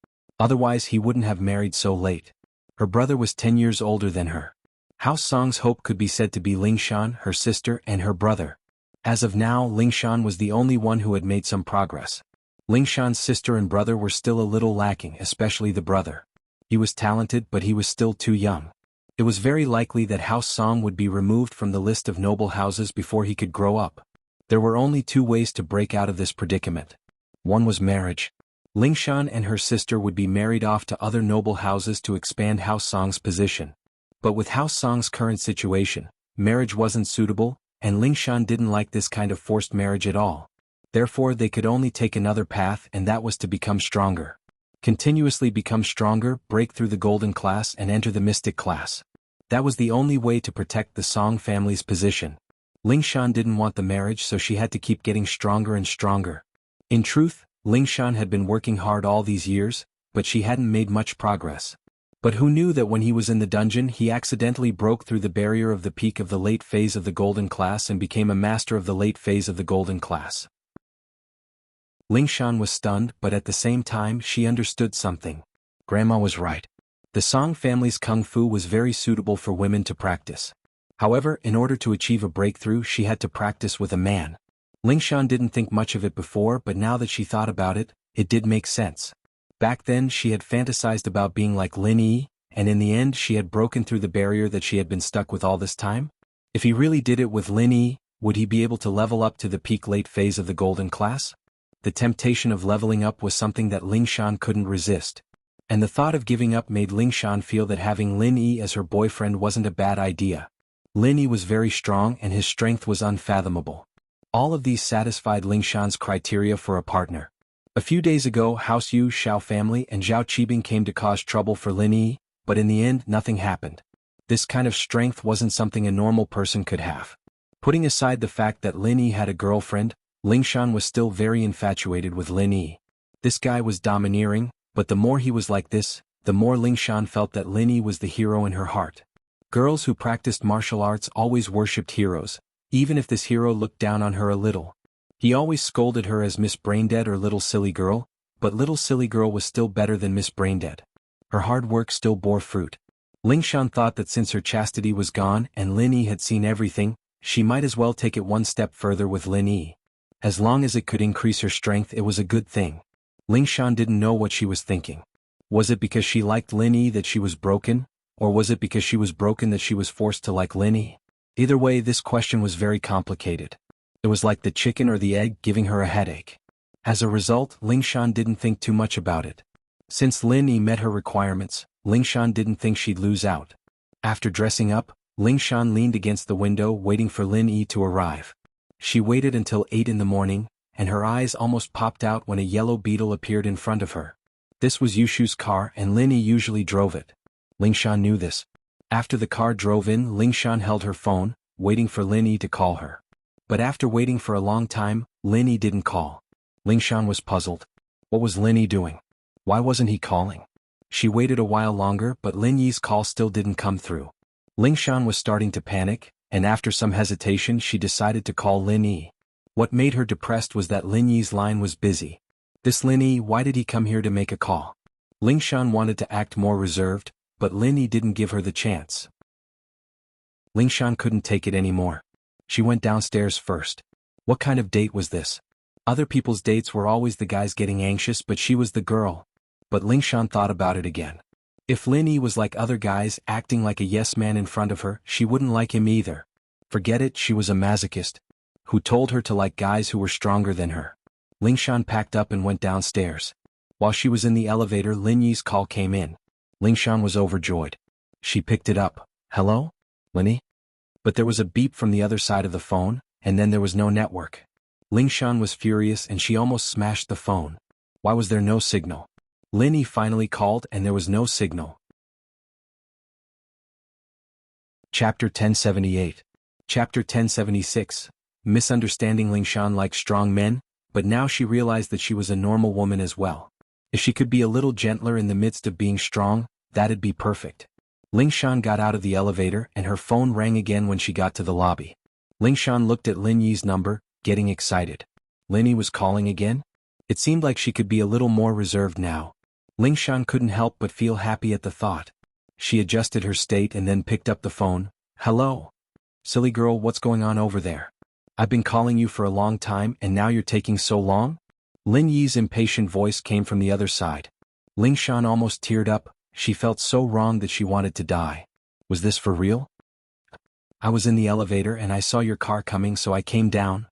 Otherwise he wouldn't have married so late. Her brother was 10 years older than her. House Song's hope could be said to be Ling Shan, her sister, and her brother. As of now, Ling Shan was the only one who had made some progress. Ling Shan's sister and brother were still a little lacking, especially the brother. He was talented, but he was still too young. It was very likely that House Song would be removed from the list of noble houses before he could grow up. There were only two ways to break out of this predicament. One was marriage. Ling Shan and her sister would be married off to other noble houses to expand House Song's position. But with House Song's current situation, marriage wasn't suitable, and Ling Shan didn't like this kind of forced marriage at all. Therefore they could only take another path, and that was to become stronger. Continuously become stronger, break through the golden class and enter the mystic class. That was the only way to protect the Song family's position. Ling Shan didn't want the marriage, so she had to keep getting stronger and stronger. In truth, Ling Shan had been working hard all these years, but she hadn't made much progress. But who knew that when he was in the dungeon he accidentally broke through the barrier of the peak of the late phase of the golden class and became a master of the late phase of the golden class. Ling Shan was stunned, but at the same time she understood something. Grandma was right. The Song family's kung fu was very suitable for women to practice. However, in order to achieve a breakthrough she had to practice with a man. Ling Shan didn't think much of it before, but now that she thought about it, it did make sense. Back then she had fantasized about being like Lin Yi, and in the end she had broken through the barrier that she had been stuck with all this time. If he really did it with Lin Yi, would he be able to level up to the peak late phase of the golden class? The temptation of leveling up was something that Ling Shan couldn't resist. And the thought of giving up made Ling Shan feel that having Lin Yi as her boyfriend wasn't a bad idea. Lin Yi was very strong and his strength was unfathomable. All of these satisfied Ling Shan's criteria for a partner. A few days ago House Yu Xiao family and Zhao Qibing came to cause trouble for Lin Yi, but in the end nothing happened. This kind of strength wasn't something a normal person could have. Putting aside the fact that Lin Yi had a girlfriend, Ling Shan was still very infatuated with Lin Yi. This guy was domineering, but the more he was like this, the more Ling Shan felt that Lin Yi was the hero in her heart. Girls who practiced martial arts always worshipped heroes, even if this hero looked down on her a little. He always scolded her as Miss Braindead or Little Silly Girl, but Little Silly Girl was still better than Miss Braindead. Her hard work still bore fruit. Ling Shan thought that since her chastity was gone and Lin Yi had seen everything, she might as well take it one step further with Lin Yi. As long as it could increase her strength it was a good thing. Ling Shan didn't know what she was thinking. Was it because she liked Lin Yi that she was broken, or was it because she was broken that she was forced to like Lin Yi? Either way, this question was very complicated. It was like the chicken or the egg giving her a headache. As a result, Ling Shan didn't think too much about it. Since Lin Yi met her requirements, Ling Shan didn't think she'd lose out. After dressing up, Ling Shan leaned against the window waiting for Lin Yi to arrive. She waited until 8 in the morning, and her eyes almost popped out when a yellow beetle appeared in front of her. This was Yushu's car and Lin Yi usually drove it. Ling Shan knew this. After the car drove in, Ling Shan held her phone, waiting for Lin Yi to call her. But after waiting for a long time, Lin Yi didn't call. Ling Shan was puzzled. What was Lin Yi doing? Why wasn't he calling? She waited a while longer, but Lin Yi's call still didn't come through. Ling Shan was starting to panic, and after some hesitation she decided to call Lin Yi. What made her depressed was that Lin Yi's line was busy. This Lin Yi, why did he come here to make a call? Ling Shan wanted to act more reserved, but Lin Yi didn't give her the chance. Lingshan couldn't take it anymore. She went downstairs first. What kind of date was this? Other people's dates were always the guys getting anxious, but she was the girl. But Lingshan thought about it again. If Lin Yi was like other guys, acting like a yes man in front of her, she wouldn't like him either. Forget it, she was a masochist. Who told her to like guys who were stronger than her? Lingshan packed up and went downstairs. While she was in the elevator, Lin Yi's call came in. Lingshan was overjoyed. She picked it up. Hello? Lin Yi? But there was a beep from the other side of the phone, and then there was no network. Lingshan was furious and she almost smashed the phone. Why was there no signal? Lin Yi finally called and there was no signal. Chapter 1078. Chapter 1076. Misunderstanding. Lingshan liked strong men, but now she realized that she was a normal woman as well. If she could be a little gentler in the midst of being strong, that'd be perfect. Lingshan got out of the elevator and her phone rang again when she got to the lobby. Lingshan looked at Lin Yi's number, getting excited. Lin Yi was calling again? It seemed like she could be a little more reserved now. Lingshan couldn't help but feel happy at the thought. She adjusted her state and then picked up the phone. Hello? Silly girl, what's going on over there? I've been calling you for a long time and now you're taking so long? Lin Yi's impatient voice came from the other side. Lingshan almost teared up. She felt so wrong that she wanted to die. Was this for real? I was in the elevator and I saw your car coming, so I came down.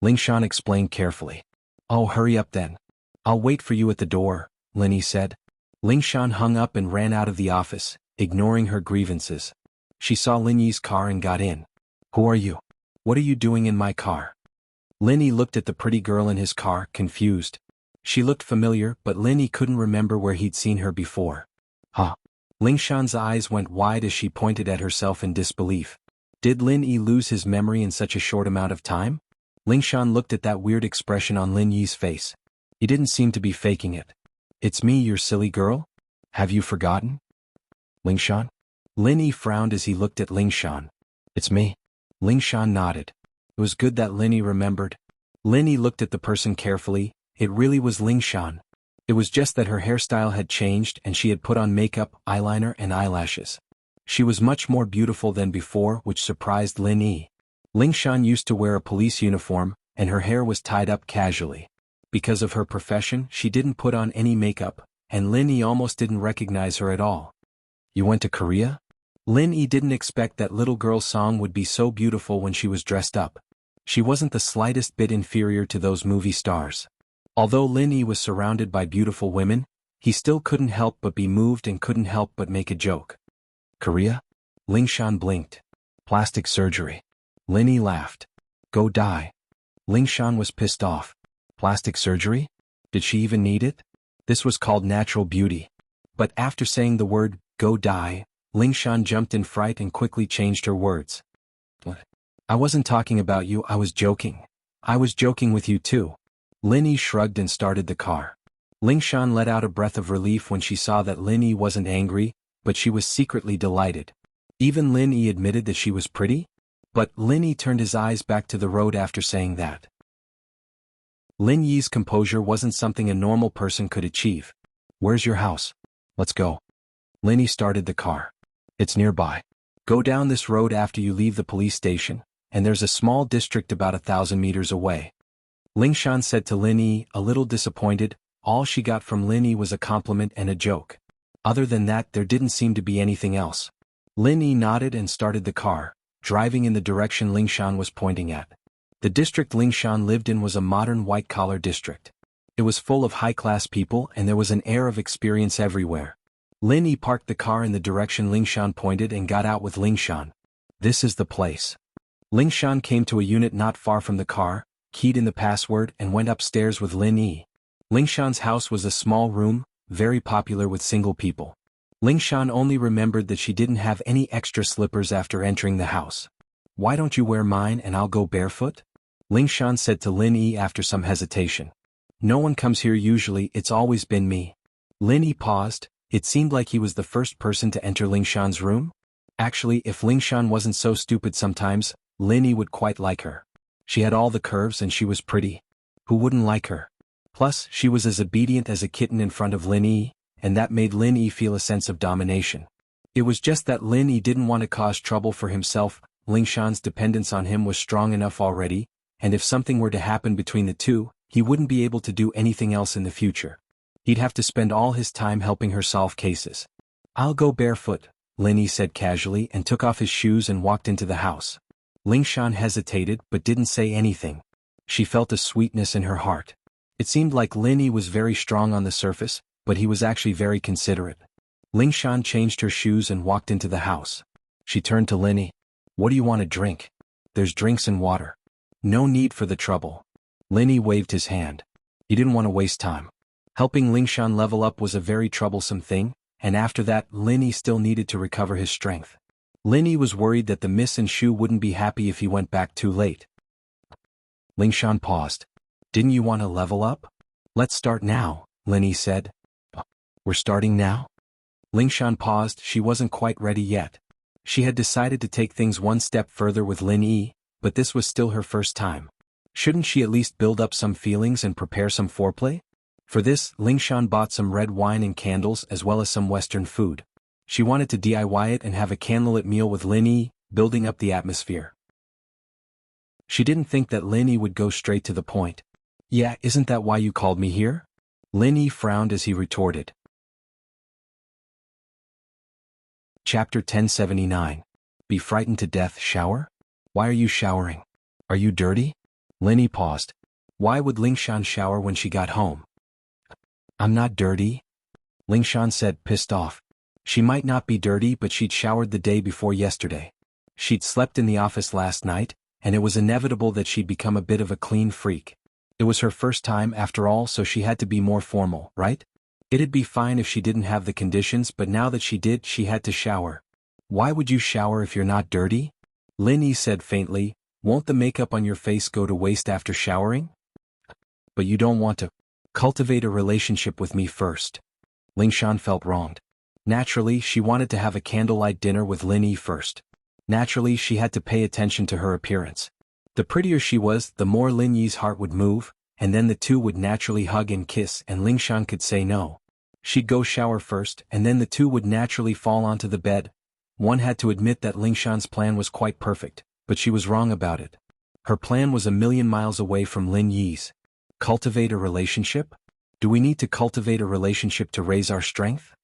Lingshan explained carefully. Oh, hurry up then. I'll wait for you at the door, Lin Yi said. Lingshan hung up and ran out of the office, ignoring her grievances. She saw Lin Yi's car and got in. Who are you? What are you doing in my car? Lin Yi looked at the pretty girl in his car, confused. She looked familiar, but Lin Yi couldn't remember where he'd seen her before. Huh? Lingshan's eyes went wide as she pointed at herself in disbelief. Did Lin Yi lose his memory in such a short amount of time? Lingshan looked at that weird expression on Lin Yi's face. He didn't seem to be faking it. It's me, you silly girl? Have you forgotten? Lingshan? Lin Yi frowned as he looked at Lingshan. It's me. Lingshan nodded. It was good that Lin Yi remembered. Lin Yi looked at the person carefully. It really was Lingshan. It was just that her hairstyle had changed and she had put on makeup, eyeliner and eyelashes. She was much more beautiful than before, which surprised Lin Yi. Lingshan used to wear a police uniform, and her hair was tied up casually. Because of her profession, she didn't put on any makeup, and Lin Yi almost didn't recognize her at all. You went to Korea? Lin Yi didn't expect that little girl Song would be so beautiful when she was dressed up. She wasn't the slightest bit inferior to those movie stars. Although Lin Yi was surrounded by beautiful women, he still couldn't help but be moved and couldn't help but make a joke. Korea? Lingshan blinked. Plastic surgery. Lin Yi laughed. Go die. Lingshan was pissed off. Plastic surgery? Did she even need it? This was called natural beauty. But after saying the word, go die, Lingshan jumped in fright and quickly changed her words. What? I wasn't talking about you, I was joking. I was joking with you too. Lin Yi shrugged and started the car. Lingshan let out a breath of relief when she saw that Lin Yi wasn't angry, but she was secretly delighted. Even Lin Yi admitted that she was pretty? But Lin Yi turned his eyes back to the road after saying that. Lin Yi's composure wasn't something a normal person could achieve. Where's your house? Let's go. Lin Yi started the car. It's nearby. Go down this road after you leave the police station, and there's a small district about 1,000 meters away. Lingshan said to Lin Yi, a little disappointed. All she got from Lin Yi was a compliment and a joke. Other than that, there didn't seem to be anything else. Lin Yi nodded and started the car, driving in the direction Lingshan was pointing at. The district Lingshan lived in was a modern white-collar district. It was full of high-class people and there was an air of experience everywhere. Lin Yi parked the car in the direction Lingshan pointed and got out with Lingshan. This is the place. Lingshan came to a unit not far from the car, keyed in the password and went upstairs with Lin Yi. Lingshan's house was a small room, very popular with single people. Lingshan only remembered that she didn't have any extra slippers after entering the house. Why don't you wear mine and I'll go barefoot? Lingshan said to Lin Yi after some hesitation. No one comes here usually, it's always been me. Lin Yi paused. It seemed like he was the first person to enter Lingshan's room. Actually, if Lingshan wasn't so stupid sometimes, Lin Yi would quite like her. She had all the curves and she was pretty. Who wouldn't like her? Plus, she was as obedient as a kitten in front of Lin Yi, and that made Lin Yi feel a sense of domination. It was just that Lin Yi didn't want to cause trouble for himself. Lingshan's dependence on him was strong enough already, and if something were to happen between the two, he wouldn't be able to do anything else in the future. He'd have to spend all his time helping her solve cases. "I'll go barefoot," Lin Yi said casually and took off his shoes and walked into the house. Lingshan hesitated but didn't say anything. She felt a sweetness in her heart. It seemed like Lin Yi was very strong on the surface, but he was actually very considerate. Lingshan changed her shoes and walked into the house. She turned to Lin Yi. "What do you want to drink? There's drinks and water. No need for the trouble." Lin Yi waved his hand. He didn't want to waste time. Helping Lingshan level up was a very troublesome thing, and after that Lin Yi still needed to recover his strength. Lin Yi was worried that the Miss and Shu wouldn't be happy if he went back too late. Lingshan paused. "Didn't you want to level up?" "Let's start now," Lin Yi said. "We're starting now?" Lingshan paused. She wasn't quite ready yet. She had decided to take things one step further with Lin Yi, but this was still her first time. Shouldn't she at least build up some feelings and prepare some foreplay? For this, Lingshan bought some red wine and candles as well as some Western food. She wanted to DIY it and have a candlelit meal with Lin Yi, building up the atmosphere. She didn't think that Lin Yi would go straight to the point. "Yeah, isn't that why you called me here?" Lin Yi frowned as he retorted. Chapter 1079. Be frightened to death. Shower? Why are you showering? Are you dirty? Lin Yi paused. Why would Lingshan shower when she got home? "I'm not dirty," Lingshan said, pissed off. She might not be dirty, but she'd showered the day before yesterday. She'd slept in the office last night, and it was inevitable that she'd become a bit of a clean freak. It was her first time after all, so she had to be more formal, right? It'd be fine if she didn't have the conditions, but now that she did, she had to shower. "Why would you shower if you're not dirty?" Lin Yi said faintly. "Won't the makeup on your face go to waste after showering?" "But you don't want to cultivate a relationship with me first." Lingshan felt wronged. Naturally, she wanted to have a candlelight dinner with Lin Yi first. Naturally, she had to pay attention to her appearance. The prettier she was, the more Lin Yi's heart would move, and then the two would naturally hug and kiss, and Lingshan could say no. She'd go shower first, and then the two would naturally fall onto the bed. One had to admit that Lingshan's plan was quite perfect, but she was wrong about it. Her plan was a million miles away from Lin Yi's. Cultivate a relationship? Do we need to cultivate a relationship to raise our strength?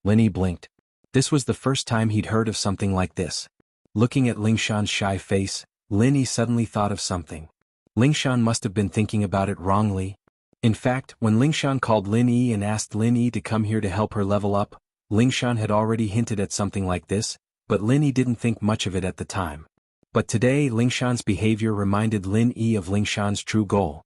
Lin Yi blinked. This was the first time he'd heard of something like this. Looking at Lingshan's shy face, Lin Yi suddenly thought of something. Lingshan must have been thinking about it wrongly. In fact, when Lingshan called Lin Yi and asked Lin Yi to come here to help her level up, Lingshan had already hinted at something like this, but Lin Yi didn't think much of it at the time. But today Lingshan's behavior reminded Lin Yi of Lingshan's true goal.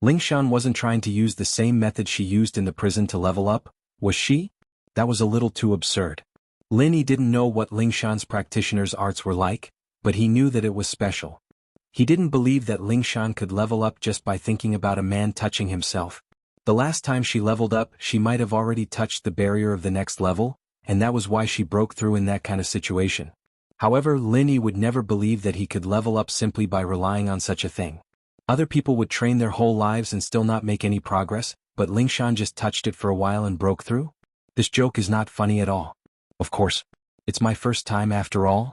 Lingshan wasn't trying to use the same method she used in the prison to level up, was she? That was a little too absurd. Lin Yi didn't know what Lingshan's practitioner's arts were like, but he knew that it was special. He didn't believe that Lingshan could level up just by thinking about a man touching himself. The last time she leveled up, she might have already touched the barrier of the next level, and that was why she broke through in that kind of situation. However, Lin Yi would never believe that he could level up simply by relying on such a thing. Other people would train their whole lives and still not make any progress, but Lingshan just touched it for a while and broke through? This joke is not funny at all. Of course. It's my first time after all.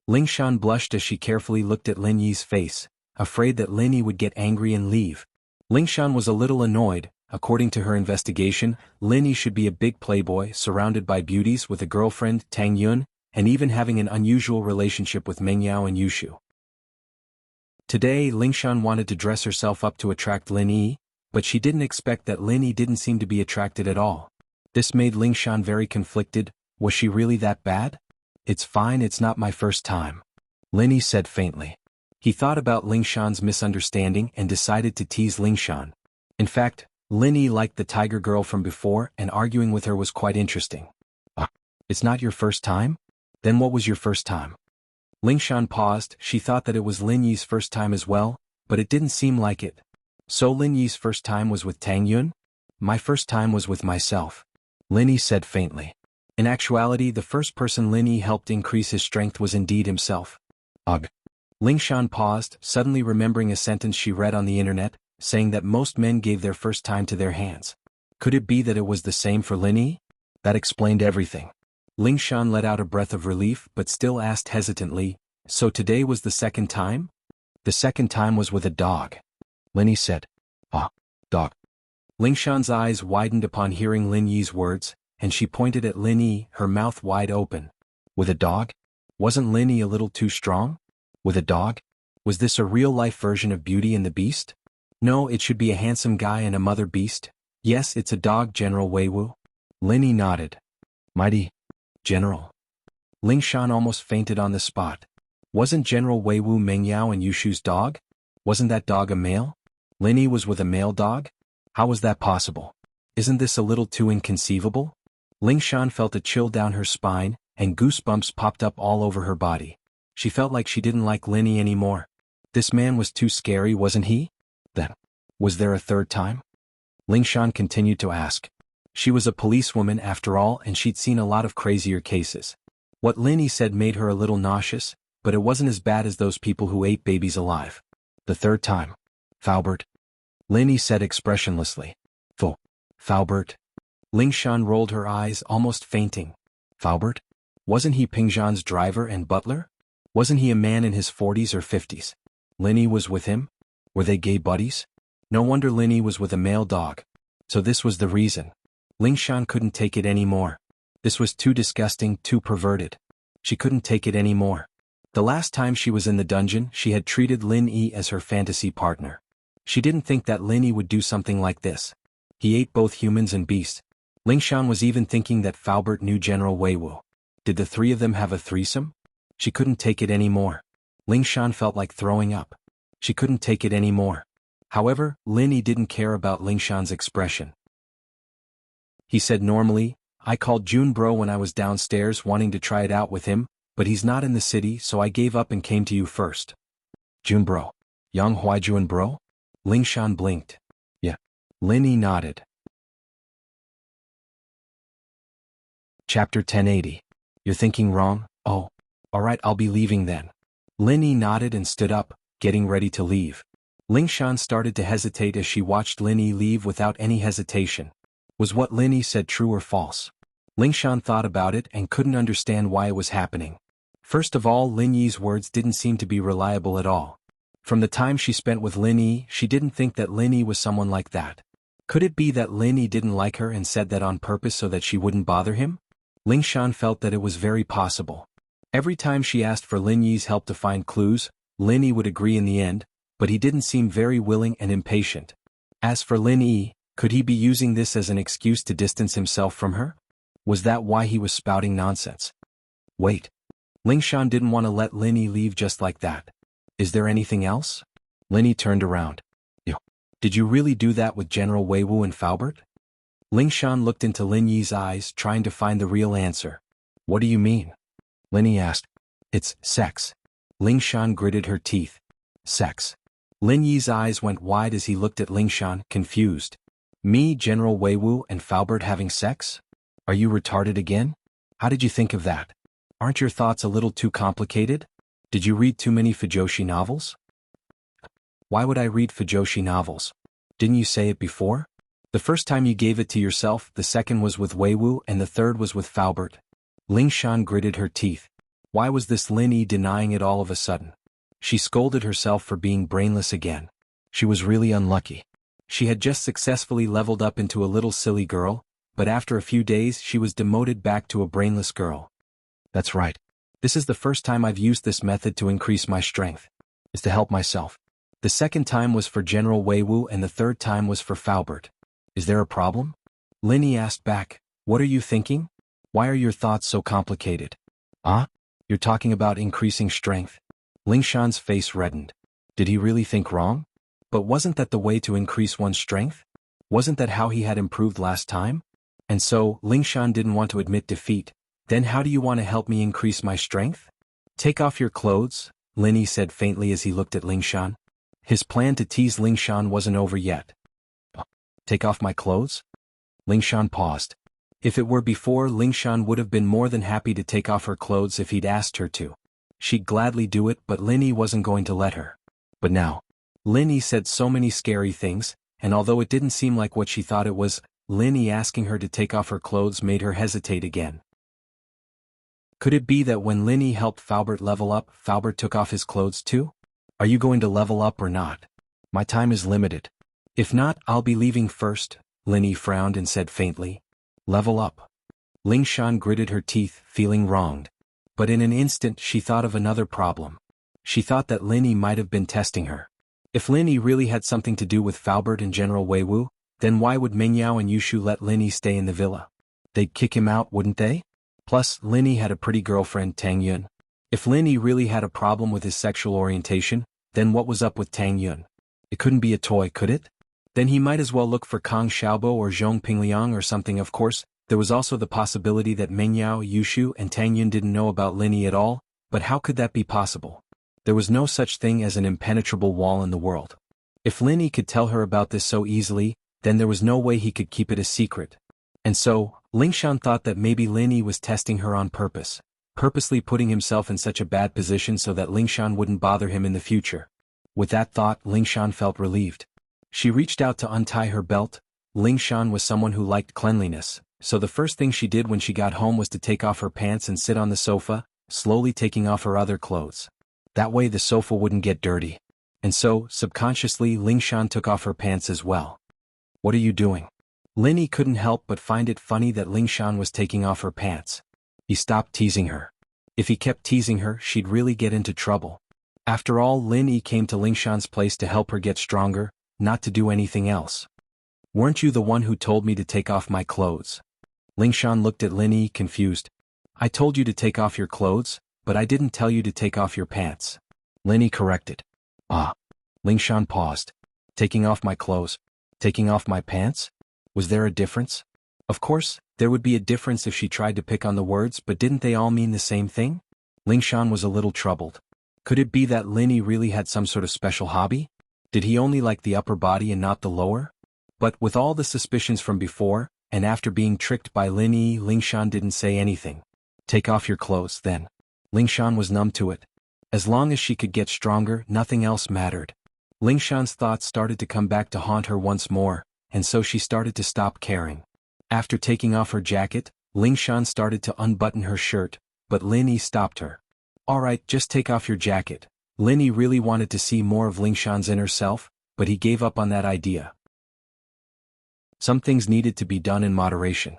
Lingshan blushed as she carefully looked at Lin Yi's face, afraid that Lin Yi would get angry and leave. Lingshan was a little annoyed. According to her investigation, Lin Yi should be a big playboy, surrounded by beauties, with a girlfriend, Tang Yun, and even having an unusual relationship with Meng Yao and Yushu. Today, Lingshan wanted to dress herself up to attract Lin Yi, but she didn't expect that Lin Yi didn't seem to be attracted at all. This made Lingshan very conflicted. Was she really that bad? "It's fine, it's not my first time," Lin Yi said faintly. He thought about Lingshan's misunderstanding and decided to tease Lingshan. In fact, Lin Yi liked the tiger girl from before, and arguing with her was quite interesting. It's not your first time? Then what was your first time? Lingshan paused. She thought that it was Lin Yi's first time as well, but it didn't seem like it. So Lin Yi's first time was with Tang Yun? My first time was with myself, Lin Yi said faintly. In actuality, the first person Lin Yi helped increase his strength was indeed himself. Ugh. Lingshan paused, suddenly remembering a sentence she read on the internet, saying that most men gave their first time to their hands. Could it be that it was the same for Lin Yi? That explained everything. Lingshan let out a breath of relief but still asked hesitantly, "So today was the second time?" "The second time was with a dog," Linny said. "Ah, dog." Lingshan's eyes widened upon hearing Lin Yi's words, and she pointed at Lin Yi, her mouth wide open. "With a dog? Wasn't Lin Yi a little too strong? With a dog? Was this a real-life version of Beauty and the Beast? No, it should be a handsome guy and a mother beast. Yes, it's a dog, General Weiwu." Lin Yi nodded. "Mighty General." Lingshan almost fainted on the spot. Wasn't General Weiwu Mengyao and Yushu's dog? Wasn't that dog a male? Lin Yi was with a male dog? How was that possible? Isn't this a little too inconceivable? Lingshan felt a chill down her spine, and goosebumps popped up all over her body. She felt like she didn't like Lin Yi anymore. This man was too scary, wasn't he? Then, was there a third time? Lingshan continued to ask. She was a policewoman after all, and she'd seen a lot of crazier cases. What Lin Yi said made her a little nauseous, but it wasn't as bad as those people who ate babies alive. "The third time. Faubert?" Lin Yi said expressionlessly. Faubert?" Lingshan rolled her eyes, almost fainting. "Faubert? Wasn't he Pingzhan's driver and butler? Wasn't he a man in his 40s or 50s? Lin Yi was with him? Were they gay buddies? No wonder Lin Yi was with a male dog. So this was the reason. Lingshan couldn't take it anymore. This was too disgusting, too perverted. She couldn't take it anymore. The last time she was in the dungeon, she had treated Lin Yi as her fantasy partner. She didn't think that Lin Yi would do something like this. He ate both humans and beasts. Lingshan was even thinking that Faubert knew General Weiwu. Did the three of them have a threesome? She couldn't take it anymore. Lingshan felt like throwing up. She couldn't take it anymore. However, Lin Yi didn't care about Lingshan's expression. He said normally, "I called Jun Bro when I was downstairs wanting to try it out with him, but he's not in the city, so I gave up and came to you first." "Jun Bro? Yang Huaijun Bro?" Lingshan blinked. "Yeah." Lin Yi nodded. Chapter 1080. "You're thinking wrong? Oh. Alright, I'll be leaving then." Lin Yi nodded and stood up, getting ready to leave. Lingshan started to hesitate as she watched Lin Yi leave without any hesitation. Was what Lin Yi said true or false? Lingshan thought about it and couldn't understand why it was happening. First of all, Lin Yi's words didn't seem to be reliable at all. From the time she spent with Lin Yi, she didn't think that Lin Yi was someone like that. Could it be that Lin Yi didn't like her and said that on purpose so that she wouldn't bother him? Lingshan felt that it was very possible. Every time she asked for Lin Yi's help to find clues, Lin Yi would agree in the end, but he didn't seem very willing and impatient. As for Lin Yi, could he be using this as an excuse to distance himself from her? Was that why he was spouting nonsense? Wait. Lingshan didn't want to let Lin Yi leave just like that. Is there anything else? Lin Yi turned around. Yo. Did you really do that with General Weiwu and Faubert? Lingshan looked into Lin Yi's eyes, trying to find the real answer. What do you mean? Lin Yi asked. It's sex. Lingshan gritted her teeth. Sex. Lin Yi's eyes went wide as he looked at Lingshan, confused. Me, General Weiwu, and Faubert having sex? Are you retarded again? How did you think of that? Aren't your thoughts a little too complicated? Did you read too many Fujoshi novels? Why would I read Fujoshi novels? Didn't you say it before? The first time you gave it to yourself, the second was with Weiwu, and the third was with Faubert. Lingshan gritted her teeth. Why was this Lin Yi denying it all of a sudden? She scolded herself for being brainless again. She was really unlucky. She had just successfully leveled up into a little silly girl, but after a few days she was demoted back to a brainless girl. That's right. This is the first time I've used this method to increase my strength. Is to help myself. The second time was for General Weiwu and the third time was for Faubert. Is there a problem? Lin Yi asked back. What are you thinking? Why are your thoughts so complicated? Ah? You're talking about increasing strength? Lingshan's face reddened. Did he really think wrong? But wasn't that the way to increase one's strength? Wasn't that how he had improved last time? And so, Lingshan didn't want to admit defeat. Then how do you want to help me increase my strength? Take off your clothes, Lin Yi said faintly as he looked at Lingshan. His plan to tease Lingshan wasn't over yet. Take off my clothes? Lingshan paused. If it were before, Lingshan would have been more than happy to take off her clothes if he'd asked her to. She'd gladly do it, but Lin Yi wasn't going to let her. But now, Lin Yi said so many scary things, and although it didn't seem like what she thought it was, Lin Yi asking her to take off her clothes made her hesitate again. Could it be that when Linny helped Faubert level up, Faubert took off his clothes too? Are you going to level up or not? My time is limited. If not, I'll be leaving first, Linny frowned and said faintly. Level up. Lingshan gritted her teeth, feeling wronged. But in an instant she thought of another problem. She thought that Linny might have been testing her. If Linny really had something to do with Faubert and General Weiwu, then why would Mengyao and Yushu let Linny stay in the villa? They'd kick him out, wouldn't they? Plus, Linny had a pretty girlfriend, Tang Yun. If Linny really had a problem with his sexual orientation, then what was up with Tang Yun? It couldn't be a toy, could it? Then he might as well look for Kang Xiaobo or Zhong Pingliang or something. Of course, there was also the possibility that Mengyao, Yushu and Tang Yun didn't know about Linny at all, but how could that be possible? There was no such thing as an impenetrable wall in the world. If Linny could tell her about this so easily, then there was no way he could keep it a secret. And so, Lingshan thought that maybe Linny was testing her on purpose, purposely putting himself in such a bad position so that Lingshan wouldn't bother him in the future. With that thought, Lingshan felt relieved. She reached out to untie her belt. Lingshan was someone who liked cleanliness, so the first thing she did when she got home was to take off her pants and sit on the sofa, slowly taking off her other clothes. That way the sofa wouldn't get dirty. And so, subconsciously, Lingshan took off her pants as well. What are you doing? Linny couldn't help but find it funny that Lingshan was taking off her pants. He stopped teasing her. If he kept teasing her, she'd really get into trouble. After all, Linny came to Lingshan's place to help her get stronger, not to do anything else. Weren't you the one who told me to take off my clothes? Lingshan looked at Linny, confused. I told you to take off your clothes, but I didn't tell you to take off your pants. Linny corrected. Ah. Lingshan paused. Taking off my clothes? Taking off my pants? Was there a difference? Of course, there would be a difference if she tried to pick on the words, but didn't they all mean the same thing? Lingshan was a little troubled. Could it be that Linny really had some sort of special hobby? Did he only like the upper body and not the lower? But with all the suspicions from before, and after being tricked by Linny, Lingshan didn't say anything. Take off your clothes, then. Lingshan was numb to it. As long as she could get stronger, nothing else mattered. Lingshan's thoughts started to come back to haunt her once more, and so she started to stop caring. After taking off her jacket, Lingshan started to unbutton her shirt, but Linny stopped her. Alright, just take off your jacket. Linny really wanted to see more of Lingshan's inner self, but he gave up on that idea. Some things needed to be done in moderation.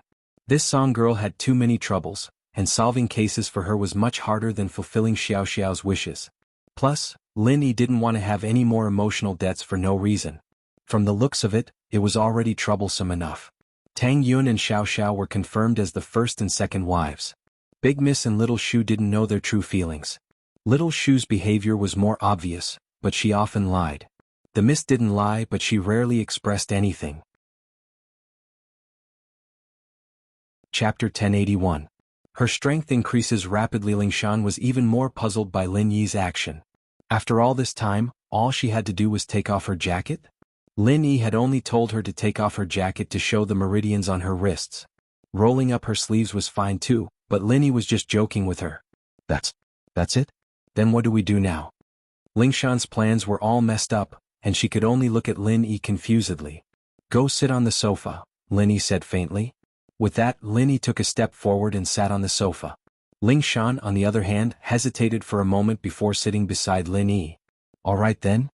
This song girl had too many troubles, and solving cases for her was much harder than fulfilling Xiao Xiao's wishes. Plus, Linny didn't want to have any more emotional debts for no reason. From the looks of it, it was already troublesome enough. Tang Yun and Xiao Xiao were confirmed as the first and second wives. Big Miss and Little Shu didn't know their true feelings. Little Shu's behavior was more obvious, but she often lied. The Miss didn't lie, but she rarely expressed anything. Chapter 1081. Her strength increases rapidly. Lingshan was even more puzzled by Lin Yi's action. After all this time, all she had to do was take off her jacket? Lin Yi had only told her to take off her jacket to show the meridians on her wrists. Rolling up her sleeves was fine too, but Lin Yi was just joking with her. That's it? Then what do we do now? Lingshan's plans were all messed up, and she could only look at Lin Yi confusedly. Go sit on the sofa, Lin Yi said faintly. With that, Lin Yi took a step forward and sat on the sofa. Lingshan, on the other hand, hesitated for a moment before sitting beside Lin Yi. All right then?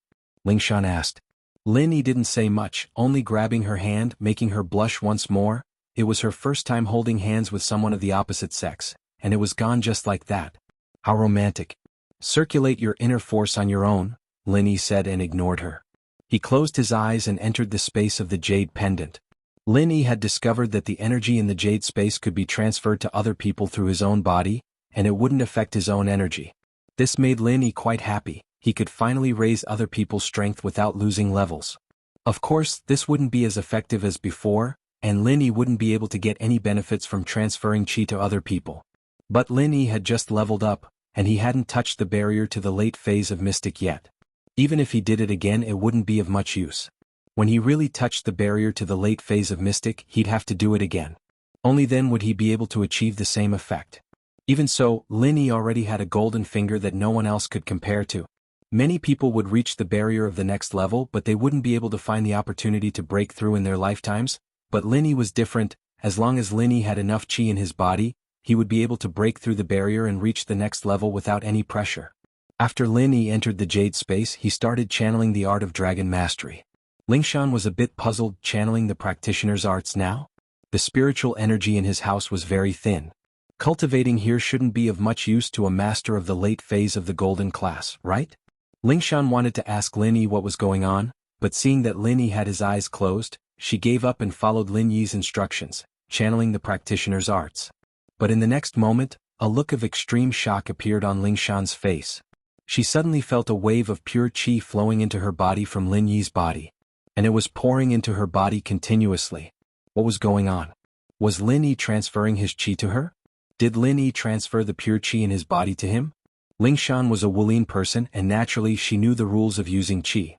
Lingshan asked. Lin Yi didn't say much, only grabbing her hand, making her blush once more. It was her first time holding hands with someone of the opposite sex, and it was gone just like that. How romantic. Circulate your inner force on your own, Lin Yi said and ignored her. He closed his eyes and entered the space of the jade pendant. Lin Yi had discovered that the energy in the jade space could be transferred to other people through his own body, and it wouldn't affect his own energy. This made Lin Yi quite happy. He could finally raise other people's strength without losing levels. Of course, this wouldn't be as effective as before, and Lin Yi wouldn't be able to get any benefits from transferring chi to other people. But Lin Yi had just leveled up, and he hadn't touched the barrier to the late phase of mystic yet. Even if he did it again, it wouldn't be of much use. When he really touched the barrier to the late phase of mystic, he'd have to do it again. Only then would he be able to achieve the same effect. Even so, Lin Yi already had a golden finger that no one else could compare to. Many people would reach the barrier of the next level, but they wouldn't be able to find the opportunity to break through in their lifetimes. But Lin Yi was different. As long as Lin Yi had enough chi in his body, he would be able to break through the barrier and reach the next level without any pressure. After Lin Yi entered the Jade Space, he started channeling the art of dragon mastery. Lingshan was a bit puzzled, channeling the practitioner's arts now? The spiritual energy in his house was very thin. Cultivating here shouldn't be of much use to a master of the late phase of the golden class, right? Lingshan wanted to ask Lin Yi what was going on, but seeing that Lin Yi had his eyes closed, she gave up and followed Lin Yi's instructions, channeling the practitioner's arts. But in the next moment, a look of extreme shock appeared on Lingshan's face. She suddenly felt a wave of pure qi flowing into her body from Lin Yi's body. And it was pouring into her body continuously. What was going on? Was Lin Yi transferring his qi to her? Did Lin Yi transfer the pure qi in his body to him? Lingshan was a Wulian person and naturally she knew the rules of using qi.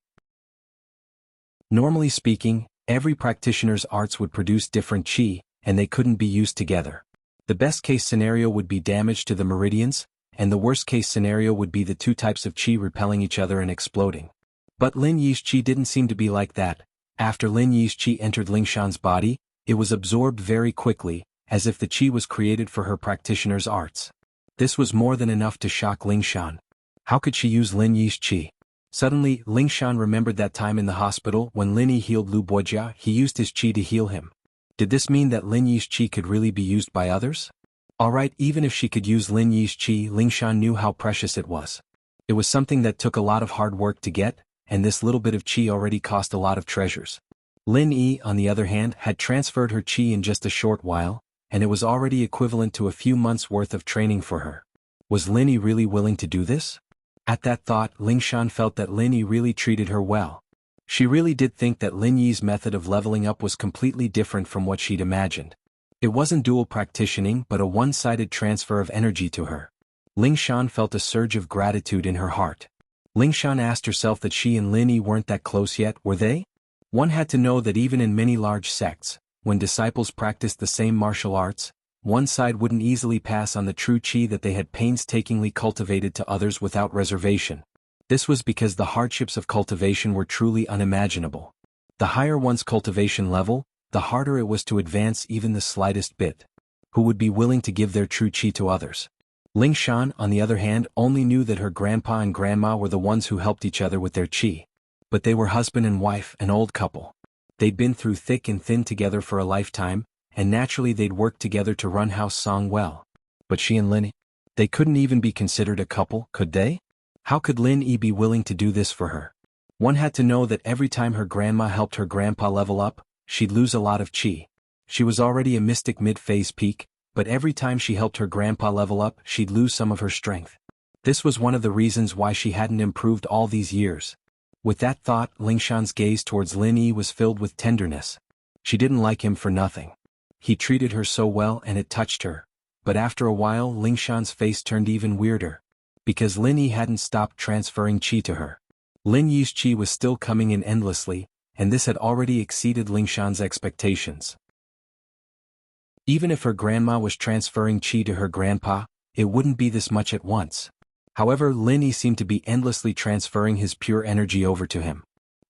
Normally speaking, every practitioner's arts would produce different qi, and they couldn't be used together. The best case scenario would be damage to the meridians, and the worst case scenario would be the two types of qi repelling each other and exploding. But Lin Yi's qi didn't seem to be like that. After Lin Yi's qi entered Lingshan's body, it was absorbed very quickly, as if the qi was created for her practitioner's arts. This was more than enough to shock Lingshan. How could she use Lin Yi's qi? Suddenly, Lingshan remembered that time in the hospital when Lin Yi healed Lu Boijia. He used his qi to heal him. Did this mean that Lin Yi's qi could really be used by others? Alright, even if she could use Lin Yi's qi, Lingshan knew how precious it was. It was something that took a lot of hard work to get, and this little bit of qi already cost a lot of treasures. Lin Yi, on the other hand, had transferred her qi in just a short while, and it was already equivalent to a few months' worth of training for her. Was Lin Yi really willing to do this? At that thought, Lingshan felt that Lin Yi really treated her well. She really did think that Lin Yi's method of leveling up was completely different from what she'd imagined. It wasn't dual practicing but a one-sided transfer of energy to her. Lingshan felt a surge of gratitude in her heart. Lingshan asked herself that she and Lin Yi weren't that close yet, were they? One had to know that even in many large sects, when disciples practiced the same martial arts, one side wouldn't easily pass on the true qi that they had painstakingly cultivated to others without reservation. This was because the hardships of cultivation were truly unimaginable. The higher one's cultivation level, the harder it was to advance even the slightest bit. Who would be willing to give their true qi to others? Lingshan, on the other hand, only knew that her grandpa and grandma were the ones who helped each other with their qi. But they were husband and wife, an old couple. They'd been through thick and thin together for a lifetime, and naturally they'd worked together to run House Song well. But she and Lin Yi, they couldn't even be considered a couple, could they? How could Lin Yi be willing to do this for her? One had to know that every time her grandma helped her grandpa level up, she'd lose a lot of qi. She was already a mystic mid-phase peak, but every time she helped her grandpa level up, she'd lose some of her strength. This was one of the reasons why she hadn't improved all these years. With that thought, Lingshan's gaze towards Lin Yi was filled with tenderness. She didn't like him for nothing. He treated her so well and it touched her. But after a while, Lingshan's face turned even weirder. Because Lin Yi hadn't stopped transferring qi to her. Lin Yi's qi was still coming in endlessly, and this had already exceeded Lingshan's expectations. Even if her grandma was transferring qi to her grandpa, it wouldn't be this much at once. However, Lin Yi seemed to be endlessly transferring his pure energy over to him.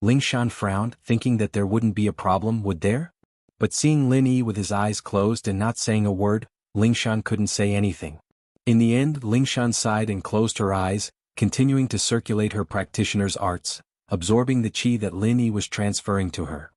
Lingshan frowned, thinking that there wouldn't be a problem, would there? But seeing Lin Yi with his eyes closed and not saying a word, Lingshan couldn't say anything. In the end, Lingshan sighed and closed her eyes, continuing to circulate her practitioner's arts, absorbing the qi that Lin Yi was transferring to her.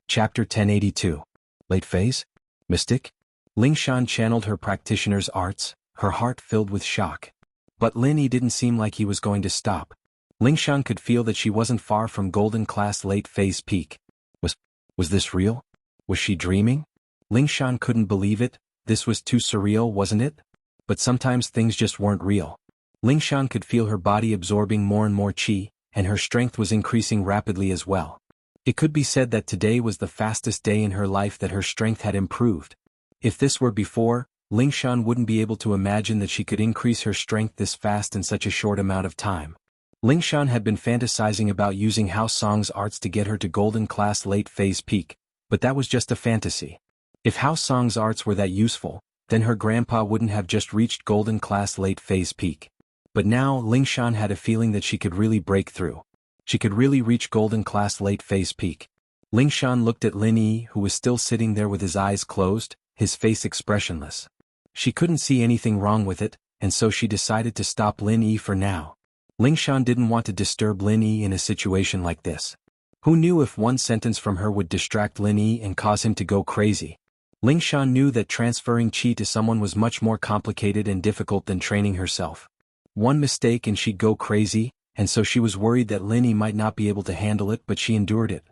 Chapter 1082. Late Phase? Mystic? Lingshan channeled her practitioner's arts, her heart filled with shock. But Lin Yi didn't seem like he was going to stop. Lingshan could feel that she wasn't far from golden class late phase peak. Was this real? Was she dreaming? Lingshan couldn't believe it. This was too surreal, wasn't it? But sometimes things just weren't real. Lingshan could feel her body absorbing more and more qi, and her strength was increasing rapidly as well. It could be said that today was the fastest day in her life that her strength had improved. If this were before, Lingshan wouldn't be able to imagine that she could increase her strength this fast in such a short amount of time. Lingshan had been fantasizing about using House Song's arts to get her to golden class late phase peak, but that was just a fantasy. If House Song's arts were that useful, then her grandpa wouldn't have just reached golden class late phase peak. But now, Lingshan had a feeling that she could really break through. She could really reach golden class late phase peak. Lingshan looked at Lin Yi, who was still sitting there with his eyes closed, his face expressionless. She couldn't see anything wrong with it, and so she decided to stop Lin Yi for now. Lingshan didn't want to disturb Lin Yi in a situation like this. Who knew if one sentence from her would distract Lin Yi and cause him to go crazy? Lingshan knew that transferring qi to someone was much more complicated and difficult than training herself. One mistake and she'd go crazy, and so she was worried that Lin Yi might not be able to handle it, but she endured it.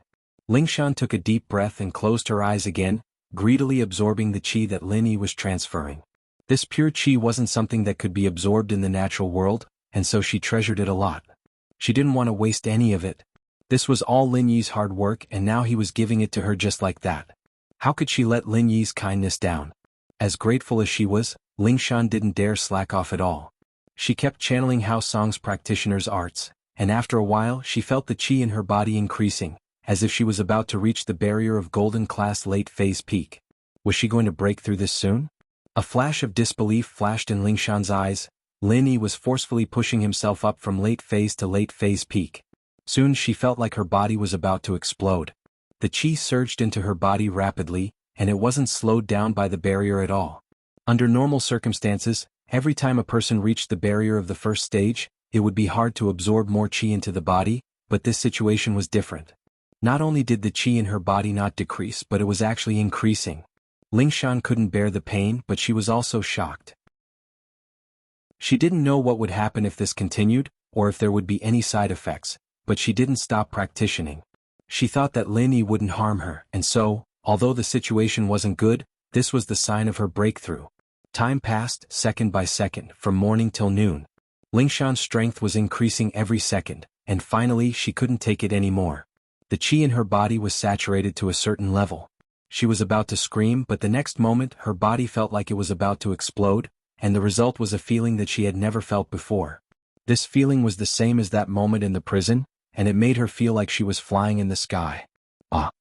Lingshan took a deep breath and closed her eyes again, greedily absorbing the qi that Lin Yi was transferring. This pure qi wasn't something that could be absorbed in the natural world, and so she treasured it a lot. She didn't want to waste any of it. This was all Lin Yi's hard work, and now he was giving it to her just like that. How could she let Lin Yi's kindness down? As grateful as she was, Lingshan didn't dare slack off at all. She kept channeling Hao Song's practitioner's arts, and after a while she felt the qi in her body increasing, as if she was about to reach the barrier of golden class late phase peak. Was she going to break through this soon? A flash of disbelief flashed in Lingshan's eyes. Lin Yi was forcefully pushing himself up from late phase to late phase peak. Soon she felt like her body was about to explode. The qi surged into her body rapidly, and it wasn't slowed down by the barrier at all. Under normal circumstances, every time a person reached the barrier of the first stage, it would be hard to absorb more qi into the body, but this situation was different. Not only did the qi in her body not decrease, but it was actually increasing. Lingshan couldn't bear the pain, but she was also shocked. She didn't know what would happen if this continued, or if there would be any side effects, but she didn't stop practicing. She thought that Lin Yi wouldn't harm her, and so, although the situation wasn't good, this was the sign of her breakthrough. Time passed, second by second, from morning till noon. Lingshan's strength was increasing every second, and finally she couldn't take it anymore. The qi in her body was saturated to a certain level. She was about to scream, but the next moment her body felt like it was about to explode, and the result was a feeling that she had never felt before. This feeling was the same as that moment in the prison, and it made her feel like she was flying in the sky. Ah!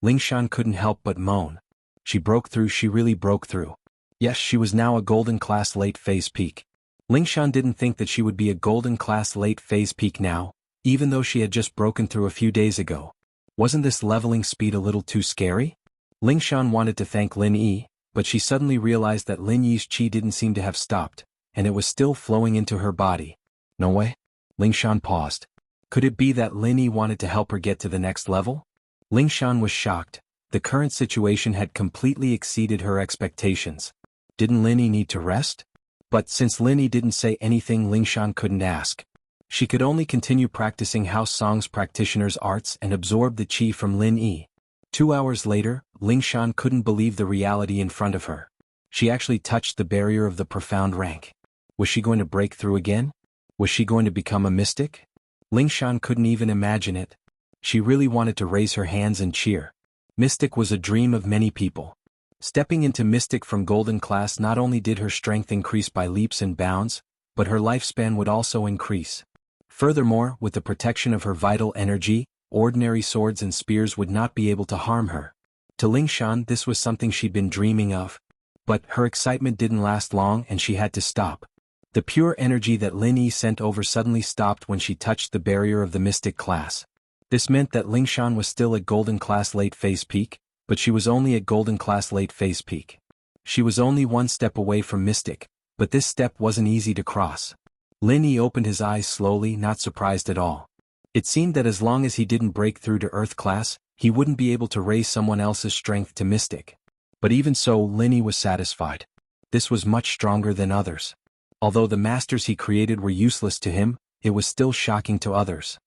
Lingshan couldn't help but moan. She broke through, she really broke through. Yes, she was now a golden class late phase peak. Lingshan didn't think that she would be a golden class late phase peak now, even though she had just broken through a few days ago. Wasn't this leveling speed a little too scary? Lingshan wanted to thank Lin Yi, but she suddenly realized that Lin Yi's qi didn't seem to have stopped, and it was still flowing into her body. No way? Lingshan paused. Could it be that Lin Yi wanted to help her get to the next level? Lingshan was shocked. The current situation had completely exceeded her expectations. Didn't Lin Yi need to rest? But since Lin Yi didn't say anything, Lingshan couldn't ask. She could only continue practicing Hao Song's practitioner's arts and absorb the qi from Lin Yi. 2 hours later, Lingshan couldn't believe the reality in front of her. She actually touched the barrier of the profound rank. Was she going to break through again? Was she going to become a mystic? Lingshan couldn't even imagine it. She really wanted to raise her hands and cheer. Mystic was a dream of many people. Stepping into Mystic from Golden Class not only did her strength increase by leaps and bounds, but her lifespan would also increase. Furthermore, with the protection of her vital energy, ordinary swords and spears would not be able to harm her. To Lingshan, this was something she'd been dreaming of. But her excitement didn't last long and she had to stop. The pure energy that Lin Yi sent over suddenly stopped when she touched the barrier of the Mystic class. This meant that Lingshan was still at Golden Class Late Phase Peak, but she was only at Golden Class Late Phase Peak. She was only one step away from Mystic, but this step wasn't easy to cross. Lin Yi opened his eyes slowly, not surprised at all. It seemed that as long as he didn't break through to Earth Class, he wouldn't be able to raise someone else's strength to Mystic. But even so, Lin Yi was satisfied. This was much stronger than others. Although the masters he created were useless to him, it was still shocking to others.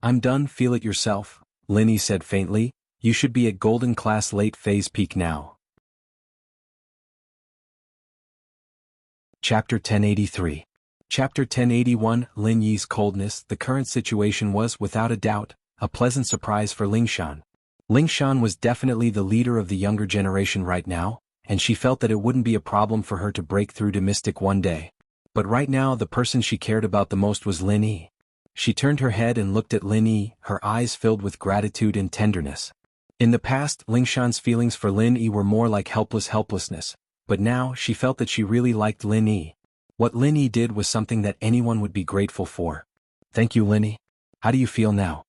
"I'm done, feel it yourself," Lin Yi said faintly. "You should be at Golden Class Late Phase Peak now." Chapter 1083. Chapter 1081. Lin Yi's coldness. The current situation was, without a doubt, a pleasant surprise for Lingshan. Lingshan was definitely the leader of the younger generation right now, and she felt that it wouldn't be a problem for her to break through to Mystic one day. But right now the person she cared about the most was Lin Yi. She turned her head and looked at Lin Yi, her eyes filled with gratitude and tenderness. In the past, Lingshan's feelings for Lin Yi were more like helplessness, but now she felt that she really liked Lin Yi. What Lin Yi did was something that anyone would be grateful for. "Thank you, Lin Yi. How do you feel now?"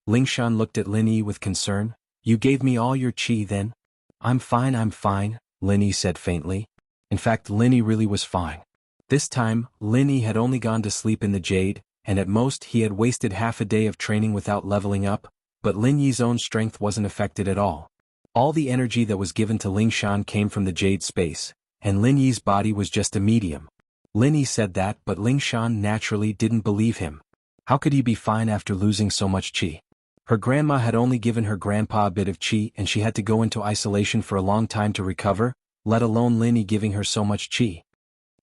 Lingshan looked at Lin Yi with concern. You gave me all your qi then? I'm fine, Lin Yi said faintly. In fact, Lin Yi really was fine. This time, Lin Yi had only gone to sleep in the jade, and at most he had wasted half a day of training without leveling up, but Lin Yi's own strength wasn't affected at all. All the energy that was given to Ling Shan came from the jade space, and Lin Yi's body was just a medium. Lin Yi said that, but Ling Shan naturally didn't believe him. How could he be fine after losing so much qi? Her grandma had only given her grandpa a bit of qi and she had to go into isolation for a long time to recover, let alone Lin Yi giving her so much qi.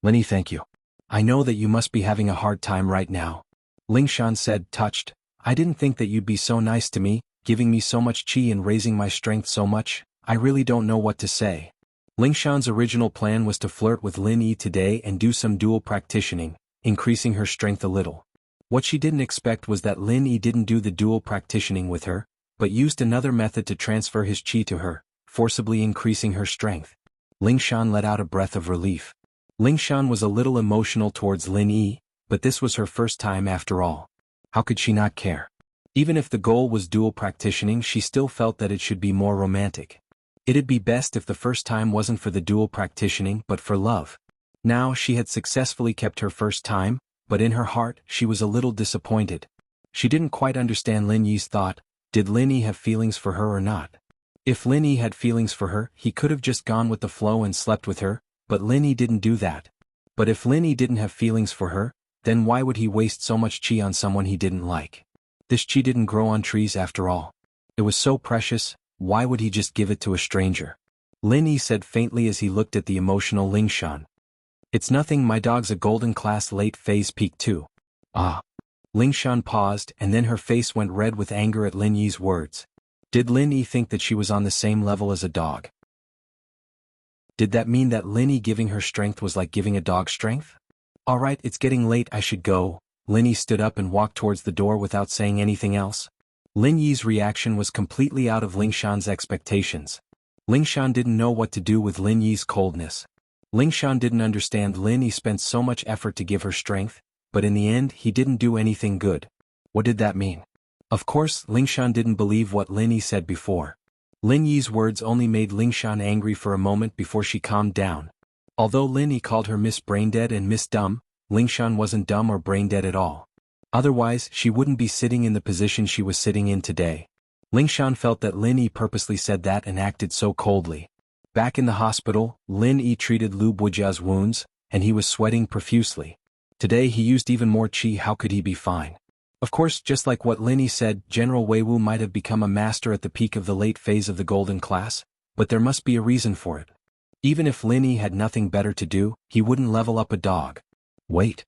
Lin Yi, thank you. I know that you must be having a hard time right now. Ling Shan said, touched. I didn't think that you'd be so nice to me, giving me so much qi and raising my strength so much. I really don't know what to say. Ling Shan's original plan was to flirt with Lin Yi today and do some dual practitioning, increasing her strength a little. What she didn't expect was that Lin Yi didn't do the dual practitioning with her, but used another method to transfer his qi to her, forcibly increasing her strength. Ling Shan let out a breath of relief. Ling Shan was a little emotional towards Lin Yi, but this was her first time after all. How could she not care? Even if the goal was dual practitioning, she still felt that it should be more romantic. It'd be best if the first time wasn't for the dual practitioning but for love. Now she had successfully kept her first time, but in her heart she was a little disappointed. She didn't quite understand Lin Yi's thought. Did Lin Yi have feelings for her or not? If Lin Yi had feelings for her, he could have just gone with the flow and slept with her, but Lin Yi didn't do that. But if Lin Yi didn't have feelings for her, then why would he waste so much qi on someone he didn't like? This qi didn't grow on trees after all. It was so precious, why would he just give it to a stranger? Lin Yi said faintly as he looked at the emotional Ling Shan. It's nothing, my dog's a golden class late phase peak too. Ah. Ling Shan paused and then her face went red with anger at Lin Yi's words. Did Lin Yi think that she was on the same level as a dog? Did that mean that Lin Yi giving her strength was like giving a dog strength? Alright, it's getting late, I should go. Lin Yi stood up and walked towards the door without saying anything else. Lin Yi's reaction was completely out of Ling Shan's expectations. Ling Shan didn't know what to do with Lin Yi's coldness. Ling Shan didn't understand Lin Yi spent so much effort to give her strength, but in the end he didn't do anything good. What did that mean? Of course, Ling Shan didn't believe what Lin Yi said before. Lin Yi's words only made Ling Shan angry for a moment before she calmed down. Although Lin Yi called her Miss Braindead and Miss Dumb, Ling Shan wasn't dumb or braindead at all. Otherwise, she wouldn't be sitting in the position she was sitting in today. Ling Shan felt that Lin Yi purposely said that and acted so coldly. Back in the hospital, Lin Yi treated Lu Bujia's wounds, and he was sweating profusely. Today he used even more qi. How could he be fine? Of course, just like what Lin Yi said, General Wei Wu might have become a master at the peak of the late phase of the golden class, but there must be a reason for it. Even if Lin Yi had nothing better to do, he wouldn't level up a dog. Wait.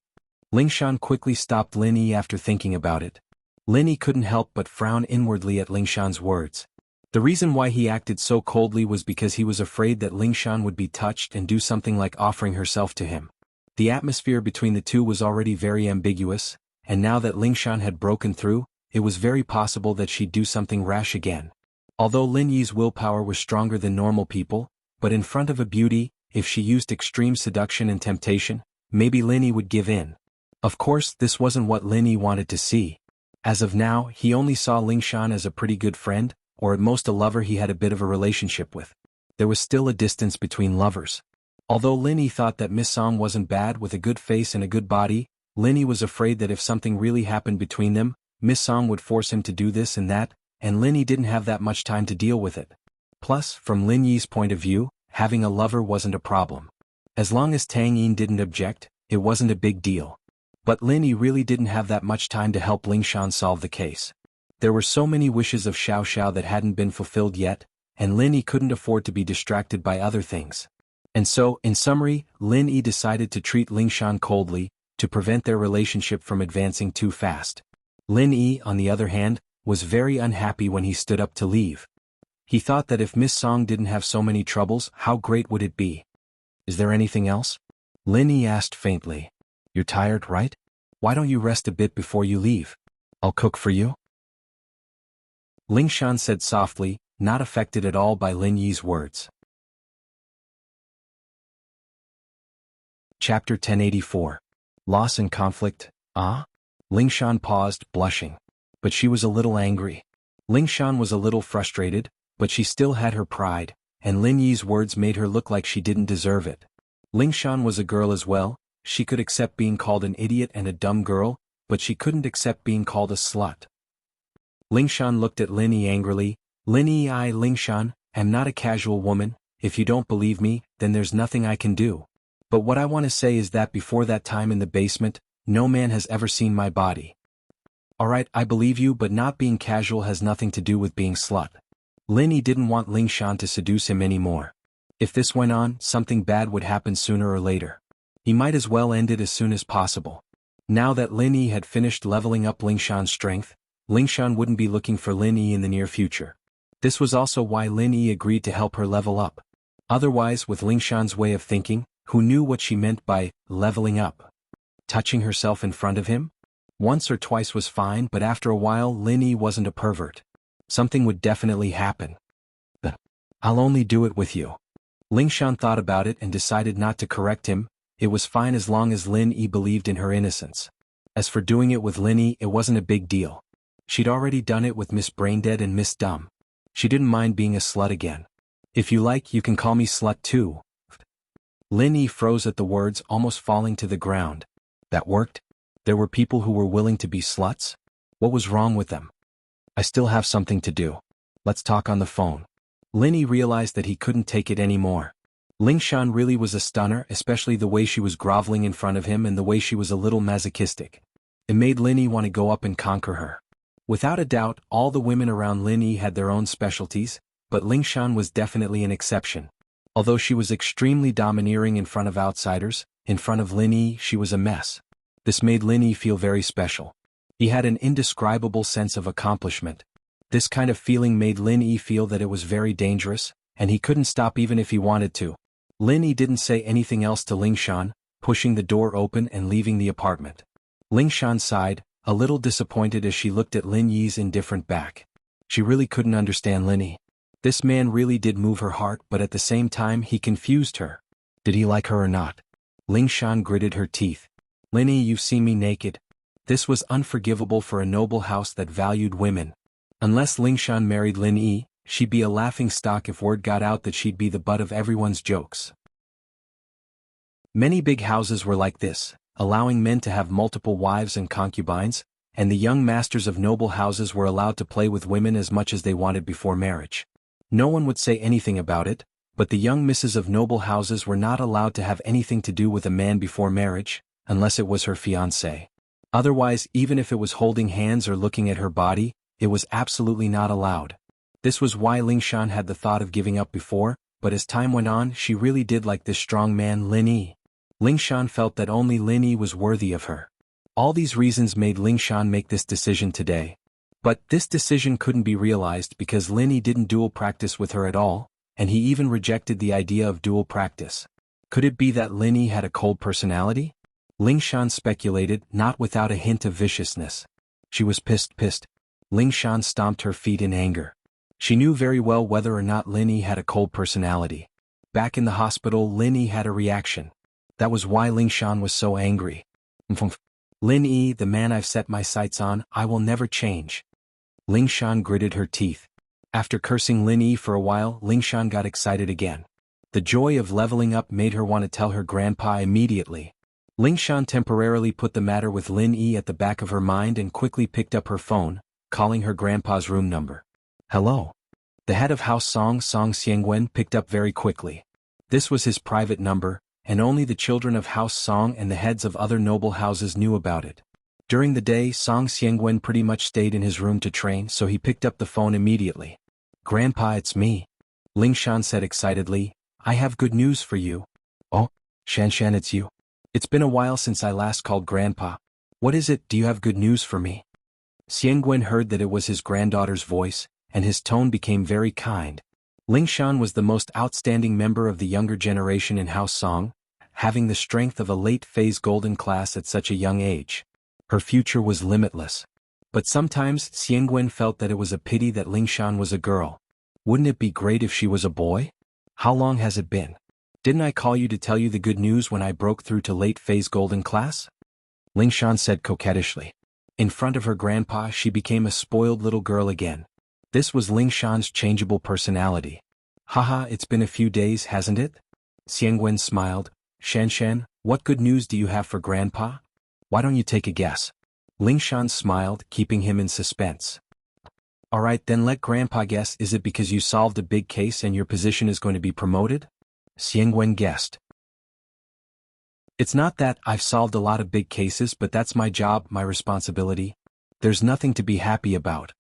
Ling Shan quickly stopped Lin Yi after thinking about it. Lin Yi couldn't help but frown inwardly at Ling Shan's words. The reason why he acted so coldly was because he was afraid that Ling Shan would be touched and do something like offering herself to him. The atmosphere between the two was already very ambiguous, and now that Ling Shan had broken through, it was very possible that she'd do something rash again. Although Lin Yi's willpower was stronger than normal people, but in front of a beauty, if she used extreme seduction and temptation, maybe Lin Yi would give in. Of course, this wasn't what Lin Yi wanted to see. As of now, he only saw Ling Shan as a pretty good friend, or at most a lover he had a bit of a relationship with. There was still a distance between lovers. Although Lin Yi thought that Miss Song wasn't bad with a good face and a good body, Lin Yi was afraid that if something really happened between them, Miss Song would force him to do this and that, and Lin Yi didn't have that much time to deal with it. Plus, from Lin Yi's point of view, having a lover wasn't a problem. As long as Tang Yin didn't object, it wasn't a big deal. But Lin Yi really didn't have that much time to help Ling Shan solve the case. There were so many wishes of Xiao Xiao that hadn't been fulfilled yet, and Lin Yi couldn't afford to be distracted by other things. And so, in summary, Lin Yi decided to treat Ling Shan coldly, to prevent their relationship from advancing too fast. Lin Yi, on the other hand, was very unhappy when he stood up to leave. He thought that if Miss Song didn't have so many troubles, how great would it be? Is there anything else? Lin Yi asked faintly. You're tired, right? Why don't you rest a bit before you leave? I'll cook for you. Ling Shan said softly, not affected at all by Lin Yi's words. Chapter 1084. Loss and Conflict. Ah? Ling Shan paused, blushing. But she was a little angry. Ling Shan was a little frustrated, but she still had her pride, and Lin Yi's words made her look like she didn't deserve it. Ling Shan was a girl as well. She could accept being called an idiot and a dumb girl, but she couldn't accept being called a slut. Ling Shan looked at Lin Yi angrily. Lin Yi, I, Ling Shan, am not a casual woman. If you don't believe me, then there's nothing I can do. But what I want to say is that before that time in the basement, no man has ever seen my body. Alright, I believe you, but not being casual has nothing to do with being slut. Lin Yi didn't want Ling Shan to seduce him anymore. If this went on, something bad would happen sooner or later. He might as well end it as soon as possible. Now that Lin Yi had finished leveling up Ling Shan's strength, Ling Shan wouldn't be looking for Lin Yi in the near future. This was also why Lin Yi agreed to help her level up. Otherwise, with Ling Shan's way of thinking, who knew what she meant by leveling up? Touching herself in front of him? Once or twice was fine, but after a while Lin Yi wasn't a pervert. Something would definitely happen. I'll only do it with you. Ling Shan thought about it and decided not to correct him. It was fine as long as Lin Yi believed in her innocence. As for doing it with Lin Yi, it wasn't a big deal. She'd already done it with Miss Braindead and Miss Dumb. She didn't mind being a slut again. If you like, you can call me slut too. Lin Yi froze at the words, almost falling to the ground. That worked? There were people who were willing to be sluts? What was wrong with them? I still have something to do. Let's talk on the phone. Lin Yi realized that he couldn't take it anymore. Ling Shan really was a stunner, especially the way she was groveling in front of him and the way she was a little masochistic. It made Lin Yi want to go up and conquer her. Without a doubt, all the women around Lin Yi had their own specialties, but Ling Shan was definitely an exception. Although she was extremely domineering in front of outsiders, in front of Lin Yi she was a mess. This made Lin Yi feel very special. He had an indescribable sense of accomplishment. This kind of feeling made Lin Yi feel that it was very dangerous, and he couldn't stop even if he wanted to. Lin Yi didn't say anything else to Ling Shan, pushing the door open and leaving the apartment. Ling Shan sighed, a little disappointed as she looked at Lin Yi's indifferent back. She really couldn't understand Lin Yi. This man really did move her heart, but at the same time he confused her. Did he like her or not? Ling Shan gritted her teeth. Lin Yi, you've seen me naked. This was unforgivable for a noble house that valued women. Unless Ling Shan married Lin Yi, she'd be a laughingstock if word got out that she'd be the butt of everyone's jokes. Many big houses were like this, allowing men to have multiple wives and concubines, and the young masters of noble houses were allowed to play with women as much as they wanted before marriage. No one would say anything about it, but the young misses of noble houses were not allowed to have anything to do with a man before marriage, unless it was her fiancé. Otherwise, even if it was holding hands or looking at her body, it was absolutely not allowed. This was why Ling Shan had the thought of giving up before, but as time went on she really did like this strong man Lin Yi. Ling Shan felt that only Lin Yi was worthy of her. All these reasons made Ling Shan make this decision today. But this decision couldn't be realized because Lin Yi didn't dual practice with her at all, and he even rejected the idea of dual practice. Could it be that Lin Yi had a cold personality? Ling Shan speculated, not without a hint of viciousness. She was pissed. Ling Shan stomped her feet in anger. She knew very well whether or not Lin Yi had a cold personality. Back in the hospital, Lin Yi had a reaction. That was why Ling Shan was so angry. Lin Yi, the man I've set my sights on, I will never change. Ling Shan gritted her teeth. After cursing Lin Yi for a while, Ling Shan got excited again. The joy of leveling up made her want to tell her grandpa immediately. Ling Shan temporarily put the matter with Lin Yi at the back of her mind and quickly picked up her phone, calling her grandpa's room number. Hello. The head of House Song Xiangwen picked up very quickly. This was his private number, and only the children of House Song and the heads of other noble houses knew about it. During the day, Song Xiangwen pretty much stayed in his room to train, so he picked up the phone immediately. Grandpa, it's me. Ling Shan said excitedly, I have good news for you. Oh, Shan, it's you. It's been a while since I last called Grandpa. What is it, do you have good news for me? Xiangwen heard that it was his granddaughter's voice, and his tone became very kind. Ling Shan was the most outstanding member of the younger generation in House Song, having the strength of a late-phase golden class at such a young age. Her future was limitless. But sometimes Xiangwen felt that it was a pity that Ling Shan was a girl. Wouldn't it be great if she was a boy? How long has it been? Didn't I call you to tell you the good news when I broke through to late-phase golden class? Ling Shan said coquettishly. In front of her grandpa she became a spoiled little girl again. This was Ling Shan's changeable personality. Haha, it's been a few days, hasn't it? Xiangwen smiled. Shan, what good news do you have for Grandpa? Why don't you take a guess? Ling Shan smiled, keeping him in suspense. Alright, then let Grandpa guess. Is it because you solved a big case and your position is going to be promoted? Xiangwen guessed. It's not that. I've solved a lot of big cases, but that's my job, my responsibility. There's nothing to be happy about.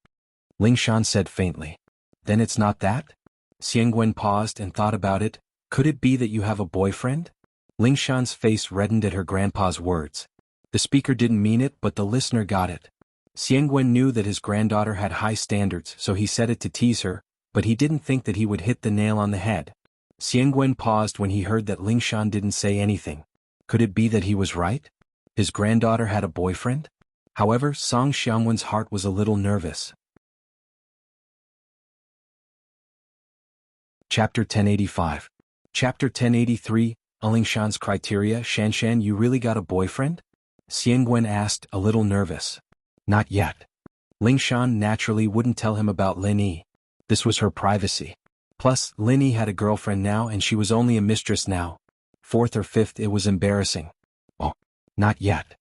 Ling Shan said faintly. Then it's not that? Xiangwen paused and thought about it. Could it be that you have a boyfriend? Ling Shan's face reddened at her grandpa's words. The speaker didn't mean it, but the listener got it. Xiangwen knew that his granddaughter had high standards, so he said it to tease her, but he didn't think that he would hit the nail on the head. Xiangwen paused when he heard that Ling Shan didn't say anything. Could it be that he was right? His granddaughter had a boyfriend? However, Song Xiangwen's heart was a little nervous. Chapter 1085. Chapter 1083, Ling Shan's criteria. Shan, you really got a boyfriend? Xiangwen asked, a little nervous. Not yet. Ling Shan naturally wouldn't tell him about Lin Yi. This was her privacy. Plus, Lin Yi had a girlfriend now and she was only a mistress now. Fourth or fifth, it was embarrassing. Oh, not yet.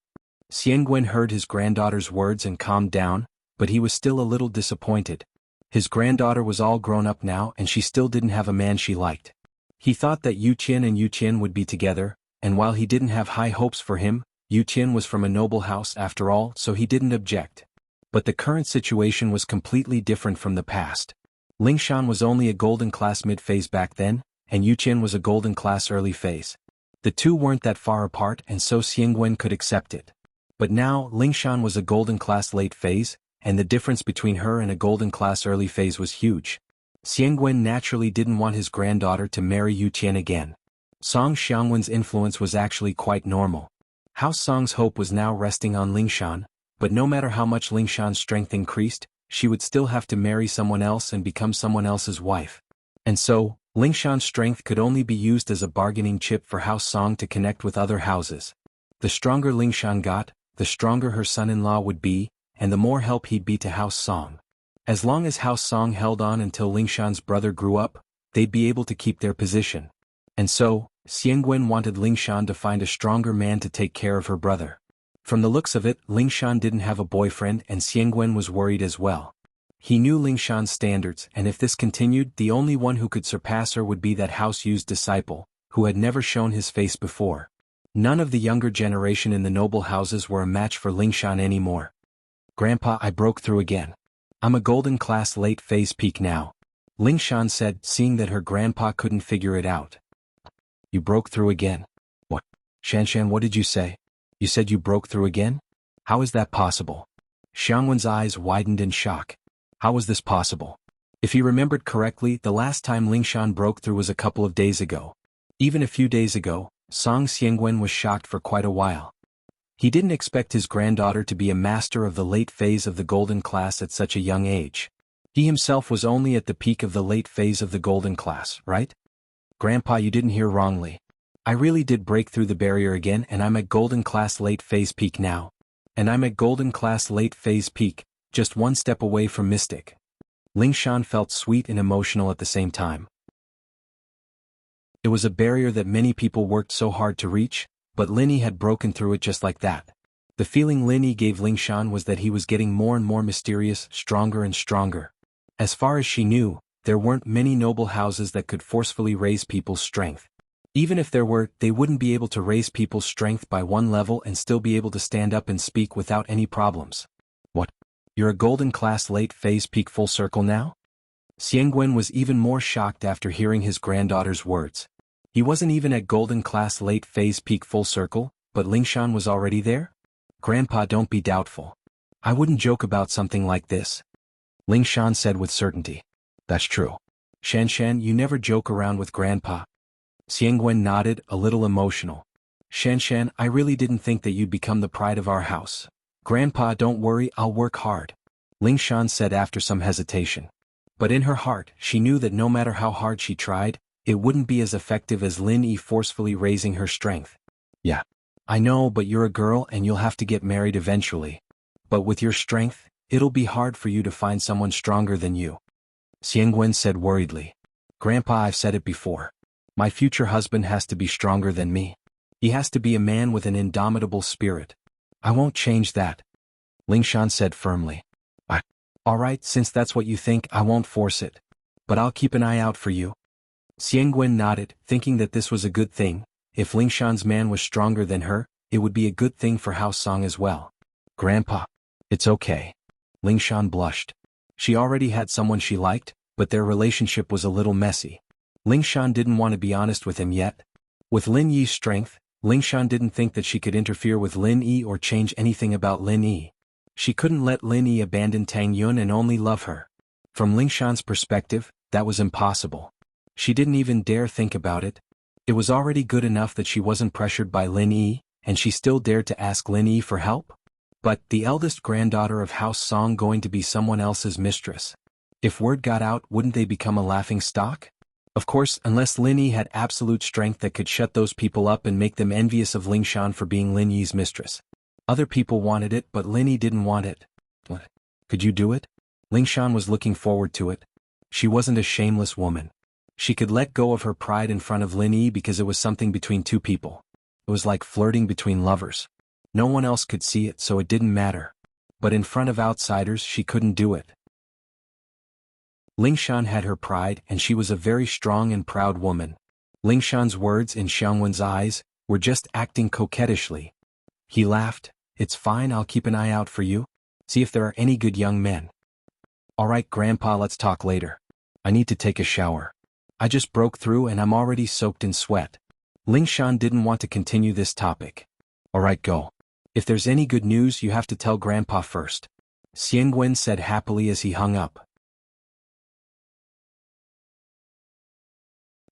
Xiangwen heard his granddaughter's words and calmed down, but he was still a little disappointed. His granddaughter was all grown up now and she still didn't have a man she liked. He thought that Yu Qian and Yu Qian would be together, and while he didn't have high hopes for him, Yu Qian was from a noble house after all, so he didn't object. But the current situation was completely different from the past. Ling Shan was only a golden class mid-phase back then, and Yu Qian was a golden class early phase. The two weren't that far apart and so Xiangwen could accept it. But now, Ling Shan was a golden class late phase, and the difference between her and a golden class early phase was huge. Xiangwen naturally didn't want his granddaughter to marry Yu Qian again. Song Xiangwen's influence was actually quite normal. House Song's hope was now resting on Ling Shan, but no matter how much Ling Shan's strength increased, she would still have to marry someone else and become someone else's wife. And so, Ling Shan's strength could only be used as a bargaining chip for House Song to connect with other houses. The stronger Ling Shan got, the stronger her son-in-law would be, and the more help he'd be to House Song. As long as House Song held on until Ling Shan's brother grew up, they'd be able to keep their position. And so, Xiangwen wanted Ling Shan to find a stronger man to take care of her brother. From the looks of it, Ling Shan didn't have a boyfriend and Xiangwen was worried as well. He knew Ling Shan's standards, and if this continued, the only one who could surpass her would be that House Yu's disciple, who had never shown his face before. None of the younger generation in the noble houses were a match for Ling Shan anymore. Grandpa, I broke through again. I'm a golden class late phase peak now. Ling Shan said, seeing that her grandpa couldn't figure it out. You broke through again. What? Shan, what did you say? You said you broke through again? How is that possible? Xiangwen's eyes widened in shock. How was this possible? If he remembered correctly, the last time Ling Shan broke through was a couple of days ago. Even a few days ago, Song Xiangwen was shocked for quite a while. He didn't expect his granddaughter to be a master of the late phase of the golden class at such a young age. He himself was only at the peak of the late phase of the golden class, right? Grandpa, you didn't hear wrongly. I really did break through the barrier again and I'm at golden class late phase peak now. And I'm at golden class late phase peak, just one step away from mystic. Ling Shan felt sweet and emotional at the same time. It was a barrier that many people worked so hard to reach, but Lin Yi had broken through it just like that. The feeling Lin Yi gave Ling Shan was that he was getting more and more mysterious, stronger and stronger. As far as she knew, there weren't many noble houses that could forcefully raise people's strength. Even if there were, they wouldn't be able to raise people's strength by one level and still be able to stand up and speak without any problems. What? You're a golden class late phase peak full circle now? Xiangwen was even more shocked after hearing his granddaughter's words. He wasn't even at golden class late phase peak full circle, but Ling Shan was already there? Grandpa, don't be doubtful. I wouldn't joke about something like this. Ling Shan said with certainty. That's true. Shan, you never joke around with Grandpa. Xiangwen nodded, a little emotional. Shan, I really didn't think that you'd become the pride of our house. Grandpa, don't worry, I'll work hard. Ling Shan said after some hesitation. But in her heart, she knew that no matter how hard she tried, it wouldn't be as effective as Lin Yi forcefully raising her strength. Yeah. I know, but you're a girl and you'll have to get married eventually. But with your strength, It'll be hard for you to find someone stronger than you. Xiangwen said worriedly. Grandpa, I've said it before. My future husband has to be stronger than me. He has to be a man with an indomitable spirit. I won't change that. Lingshan said firmly. Alright, since that's what you think, I won't force it. But I'll keep an eye out for you. Xiangwen nodded, thinking that this was a good thing. If Lingshan's man was stronger than her, it would be a good thing for House Song as well. Grandpa. It's okay. Lingshan blushed. She already had someone she liked, but their relationship was a little messy. Lingshan didn't want to be honest with him yet. With Lin Yi's strength, Lingshan didn't think that she could interfere with Lin Yi or change anything about Lin Yi. She couldn't let Lin Yi abandon Tang Yun and only love her. From Lingshan's perspective, that was impossible. She didn't even dare think about it. It was already good enough that she wasn't pressured by Lin Yi, and she still dared to ask Lin Yi for help? But the eldest granddaughter of House Song going to be someone else's mistress. If word got out, wouldn't they become a laughing stock? Of course, unless Lin Yi had absolute strength that could shut those people up and make them envious of Lingshan for being Lin Yi's mistress. Other people wanted it, but Lin Yi didn't want it. What? Could you do it? Lingshan was looking forward to it. She wasn't a shameless woman. She could let go of her pride in front of Lin Yi because it was something between two people. It was like flirting between lovers. No one else could see it, so it didn't matter. But in front of outsiders, she couldn't do it. Lingshan had her pride, and she was a very strong and proud woman. Lingshan's words in Xiangwen's eyes were just acting coquettishly. He laughed. It's fine, I'll keep an eye out for you. See if there are any good young men. Alright, Grandpa, let's talk later. I need to take a shower. I just broke through and I'm already soaked in sweat. Lingshan didn't want to continue this topic. Alright, go. If there's any good news, you have to tell Grandpa first. Xiangwen said happily as he hung up.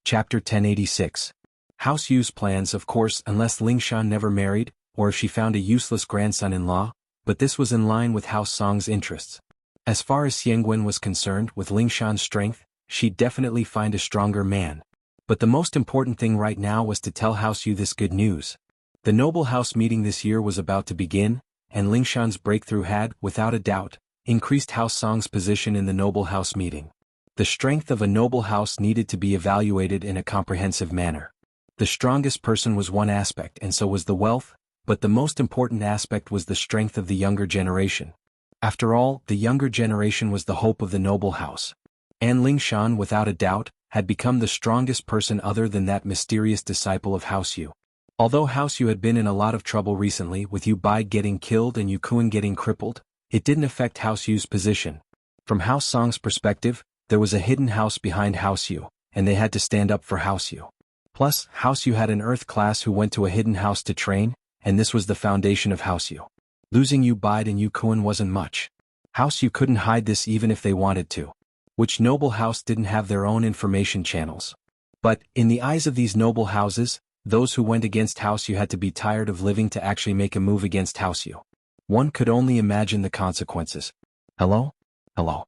Chapter 1086. House Yu's plans, of course, unless Lingshan never married, or if she found a useless grandson-in-law, but this was in line with House Song's interests. As far as Xiangwen was concerned, with Lingshan's strength, she'd definitely find a stronger man. But the most important thing right now was to tell House Yu this good news. The Noble House meeting this year was about to begin, and Lingshan's breakthrough had, without a doubt, increased House Song's position in the Noble House meeting. The strength of a noble house needed to be evaluated in a comprehensive manner. The strongest person was one aspect, and so was the wealth, but the most important aspect was the strength of the younger generation. After all, the younger generation was the hope of the noble house. And Lingshan, without a doubt, had become the strongest person other than that mysterious disciple of House Yu. Although House Yu had been in a lot of trouble recently, with Yu Bai getting killed and Yu Kuan getting crippled, it didn't affect House Yu's position. From House Song's perspective, there was a hidden house behind House Yu, and they had to stand up for House Yu. Plus, House Yu had an Earth class who went to a hidden house to train, and this was the foundation of House Yu. Losing Yu Bai and Yu Kuan wasn't much. House Yu couldn't hide this even if they wanted to. Which noble house didn't have their own information channels? But, in the eyes of these noble houses, those who went against House Yu had to be tired of living to actually make a move against House Yu. One could only imagine the consequences. Hello? Hello.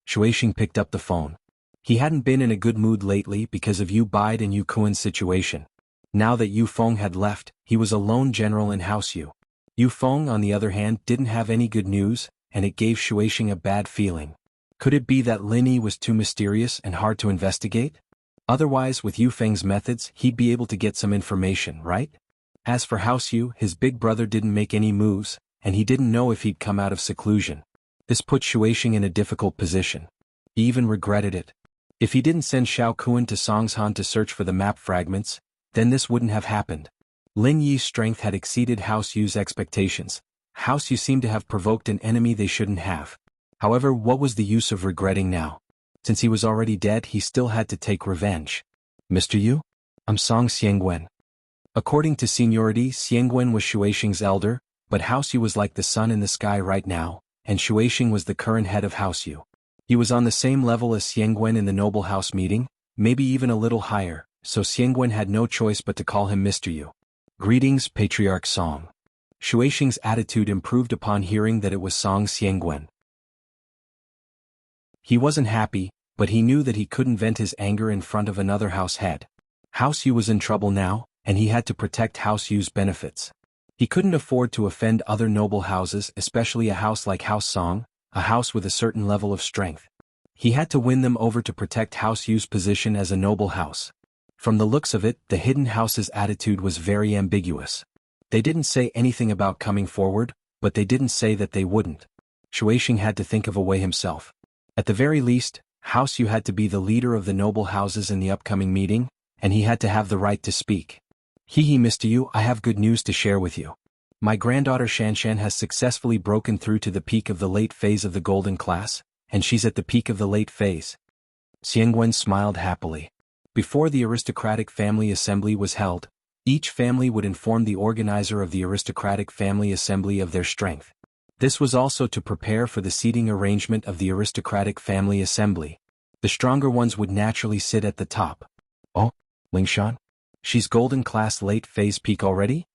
Shueishing picked up the phone. He hadn't been in a good mood lately because of Yu Bai and Yu Kuan's situation. Now that Yu Feng had left, he was a lone general in House Yu. Yu Feng, on the other hand, didn't have any good news, and it gave Shueishing a bad feeling. Could it be that Lin Yi was too mysterious and hard to investigate? Otherwise, with Yu Feng's methods, he'd be able to get some information, right? As for House Yu, his big brother didn't make any moves, and he didn't know if he'd come out of seclusion. This put Shueishing in a difficult position. He even regretted it. If he didn't send Xiao Kuan to Songshan to search for the map fragments, then this wouldn't have happened. Lin Yi's strength had exceeded House Yu's expectations. House Yu seemed to have provoked an enemy they shouldn't have. However, what was the use of regretting now? Since he was already dead, he still had to take revenge. Mr. Yu? I'm Song Xiangwen. According to seniority, Xiangwen was Shueishing's elder, but House Yu was like the sun in the sky right now, and Shueishing was the current head of House Yu. He was on the same level as Xiangwen in the Noble House meeting, maybe even a little higher, so Xiangwen had no choice but to call him Mr. Yu. Greetings, Patriarch Song. Shueishing's attitude improved upon hearing that it was Song Xiangwen. He wasn't happy, but he knew that he couldn't vent his anger in front of another house head. House Yu was in trouble now, and he had to protect House Yu's benefits. He couldn't afford to offend other noble houses, especially a house like House Song, a house with a certain level of strength. He had to win them over to protect House Yu's position as a noble house. From the looks of it, the hidden house's attitude was very ambiguous. They didn't say anything about coming forward, but they didn't say that they wouldn't. Shueising had to think of a way himself. At the very least, House Yu had to be the leader of the noble houses in the upcoming meeting, and he had to have the right to speak. Mr. Yu, I have good news to share with you. My granddaughter Shanshan has successfully broken through to the peak of the late phase of the golden class, and she's at the peak of the late phase. Xiangwen smiled happily. Before the aristocratic family assembly was held, each family would inform the organizer of the aristocratic family assembly of their strength. This was also to prepare for the seating arrangement of the aristocratic family assembly. The stronger ones would naturally sit at the top. Oh, Lingshan? She's golden class late phase peak already?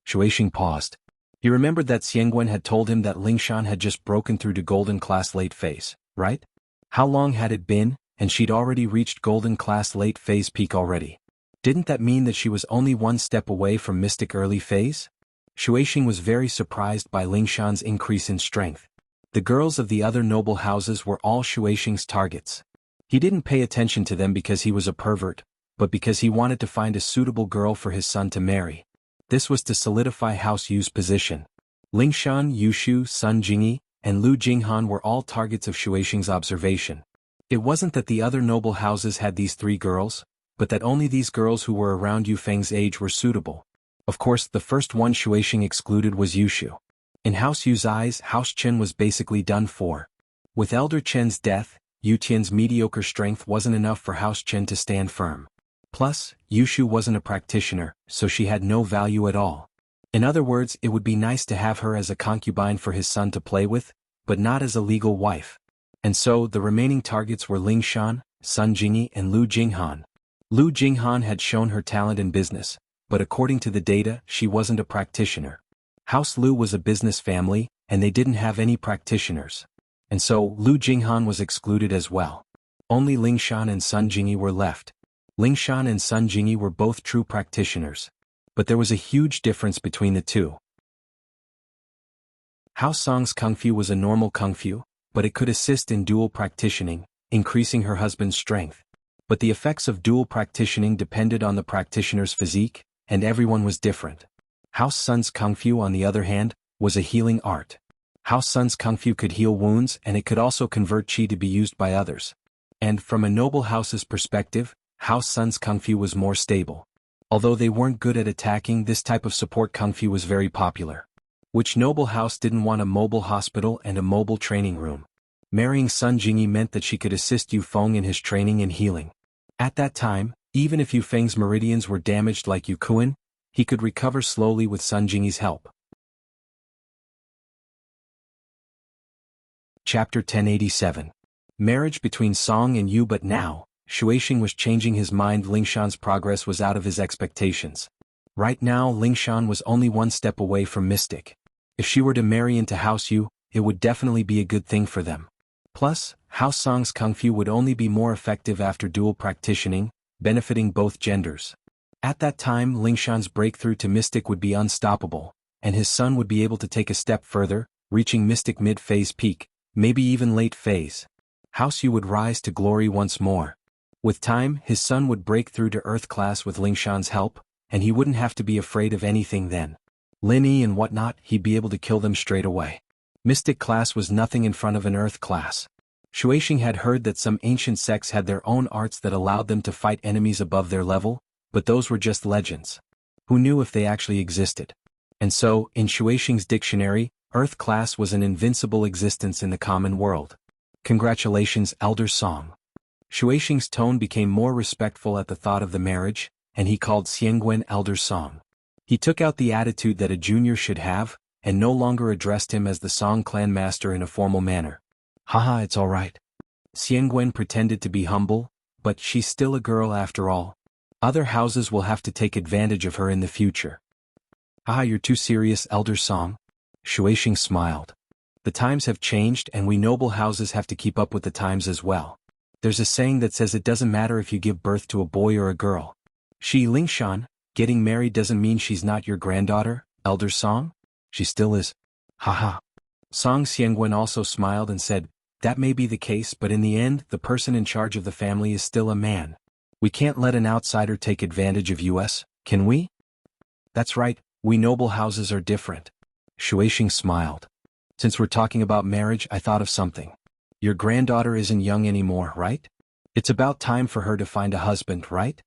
Shueising paused. He remembered that Xiangwen had told him that Lingshan had just broken through to golden class late phase, right? How long had it been, and she'd already reached golden class late phase peak already? Didn't that mean that she was only one step away from mystic early phase? Shueising was very surprised by Lingshan's increase in strength. The girls of the other noble houses were all Shueising's targets. He didn't pay attention to them because he was a pervert, but because he wanted to find a suitable girl for his son to marry. This was to solidify House Yu's position. Lingshan, Yushu, Sun Jingyi, and Lu Jinghan were all targets of Shueising's observation. It wasn't that the other noble houses had these three girls, but that only these girls who were around Yu Feng's age were suitable. Of course, the first one Shueising excluded was Yushu. In House Yu's eyes, House Chen was basically done for. With Elder Chen's death, Yu Tian's mediocre strength wasn't enough for House Chen to stand firm. Plus, Yushu wasn't a practitioner, so she had no value at all. In other words, it would be nice to have her as a concubine for his son to play with, but not as a legal wife. And so, the remaining targets were Lingshan, Sun Jingyi, and Lu Jinghan. Lu Jinghan had shown her talent in business, but according to the data, she wasn't a practitioner. House Lu was a business family, and they didn't have any practitioners. And so, Lu Jinghan was excluded as well. Only Lingshan and Sun Jingyi were left. Lingshan and Sun Jingyi were both true practitioners. But there was a huge difference between the two. House Song's Kung Fu was a normal Kung Fu, but it could assist in dual practitioning, increasing her husband's strength. But the effects of dual practitioning depended on the practitioner's physique, and everyone was different. House Sun's Kung Fu, on the other hand, was a healing art. House Sun's Kung Fu could heal wounds, and it could also convert Qi to be used by others. And from a noble house's perspective, House Sun's Kung Fu was more stable. Although they weren't good at attacking, this type of support Kung Fu was very popular. Which noble house didn't want a mobile hospital and a mobile training room? Marrying Sun Jingyi meant that she could assist Yu Feng in his training and healing. At that time, even if Yu Feng's meridians were damaged like Yu Kuan, he could recover slowly with Sun Jingyi's help. Chapter 1087. Marriage between Song and Yu. But now, Shueising was changing his mind. Lingshan's progress was out of his expectations. Right now, Lingshan was only one step away from mystic. If she were to marry into House Yu, it would definitely be a good thing for them. Plus, House Song's Kung Fu would only be more effective after dual practitioning, benefiting both genders. At that time, Lingshan's breakthrough to mystic would be unstoppable, and his son would be able to take a step further, reaching mystic mid-phase peak, maybe even late phase. House Yu would rise to glory once more. With time, his son would break through to Earth class with Lingshan's help, and he wouldn't have to be afraid of anything then. Lin Yi and whatnot, he'd be able to kill them straight away. Mystic class was nothing in front of an Earth class. Shueising had heard that some ancient sects had their own arts that allowed them to fight enemies above their level, but those were just legends. Who knew if they actually existed? And so, in Shueising's dictionary, Earth class was an invincible existence in the common world. Congratulations, Elder Song. Shueising's tone became more respectful at the thought of the marriage, and he called Xiangwen Elder Song. He took out the attitude that a junior should have, and no longer addressed him as the Song clan master in a formal manner. Haha, it's all right. Xiangwen pretended to be humble, but she's still a girl after all. Other houses will have to take advantage of her in the future. Ah, you're too serious, Elder Song. Shueising smiled. The times have changed, and we noble houses have to keep up with the times as well. There's a saying that says it doesn't matter if you give birth to a boy or a girl. She Lingshan, getting married doesn't mean she's not your granddaughter, Elder Song? She still is. Haha. Song Xiangwen also smiled and said, that may be the case, but in the end, the person in charge of the family is still a man. We can't let an outsider take advantage of us, can we? That's right, we noble houses are different. Shueishing smiled. Since we're talking about marriage, I thought of something. Your granddaughter isn't young anymore, right? It's about time for her to find a husband, right?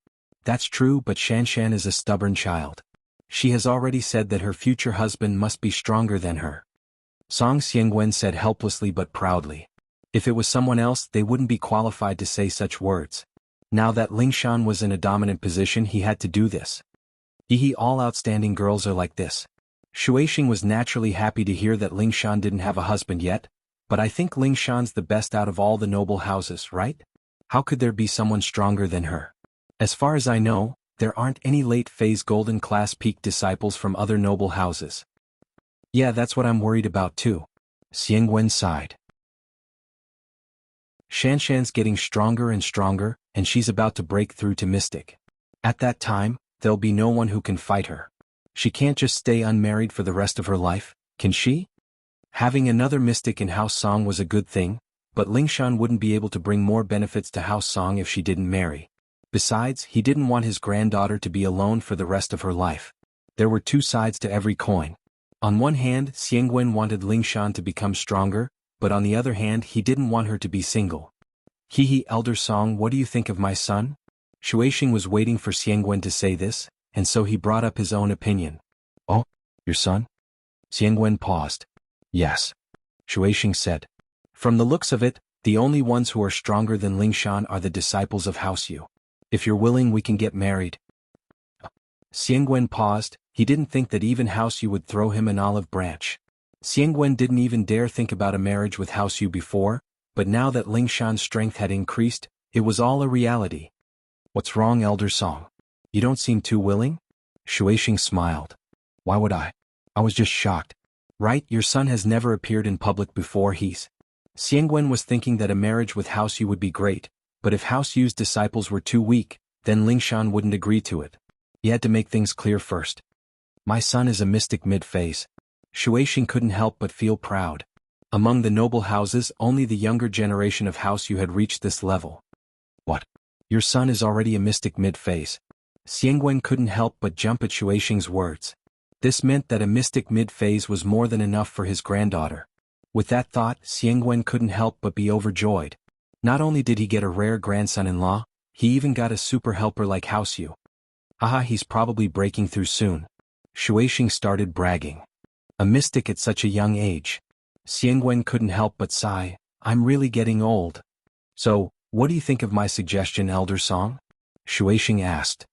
That's true, but Shanshan is a stubborn child. She has already said that her future husband must be stronger than her. Song Xiangwen said helplessly but proudly. If it was someone else, they wouldn't be qualified to say such words. Now that Lingshan was in a dominant position, he had to do this. All outstanding girls are like this. Shueishing was naturally happy to hear that Lingshan didn't have a husband yet, but I think Lingshan's the best out of all the noble houses, right? How could there be someone stronger than her? As far as I know, there aren't any late-phase golden class peak disciples from other noble houses. Yeah, that's what I'm worried about too. Xiangwen sighed. Shanshan's getting stronger and stronger, and she's about to break through to Mystic. At that time, there'll be no one who can fight her. She can't just stay unmarried for the rest of her life, can she? Having another Mystic in House Song was a good thing, but Lingshan wouldn't be able to bring more benefits to House Song if she didn't marry. Besides, he didn't want his granddaughter to be alone for the rest of her life. There were two sides to every coin. On one hand, Xiangwen wanted Lingshan to become stronger, but on the other hand he didn't want her to be single. Elder Song, what do you think of my son? Shueishing was waiting for Xiangwen to say this, and so he brought up his own opinion. Oh, your son? Xiangwen paused. Yes. Shueishing said. From the looks of it, the only ones who are stronger than Lingshan are the disciples of House Yu. If you're willing, we can get married. Xiangwen paused. He didn't think that even House Yu would throw him an olive branch. Xiangwen didn't even dare think about a marriage with House Yu before, but now that Lingshan's strength had increased, it was all a reality. What's wrong, Elder Song? You don't seem too willing? Shueishing smiled. Why would I? I was just shocked. Right, your son has never appeared in public before. Xiangwen was thinking that a marriage with House Yu would be great, but if House Yu's disciples were too weak, then Lingshan wouldn't agree to it. He had to make things clear first. My son is a mystic mid-phase. Shueishing couldn't help but feel proud. Among the noble houses, only the younger generation of House Yu had reached this level. What? Your son is already a mystic mid-phase. Xiangwen couldn't help but jump at Shueishing's words. This meant that a mystic mid-phase was more than enough for his granddaughter. With that thought, Xiangwen couldn't help but be overjoyed. Not only did he get a rare grandson-in-law, he even got a super helper like House Yu. Haha, he's probably breaking through soon. Shueishing started bragging. A mystic at such a young age. Xiangwen couldn't help but sigh. I'm really getting old. So, what do you think of my suggestion, Elder Song? Shueishing asked.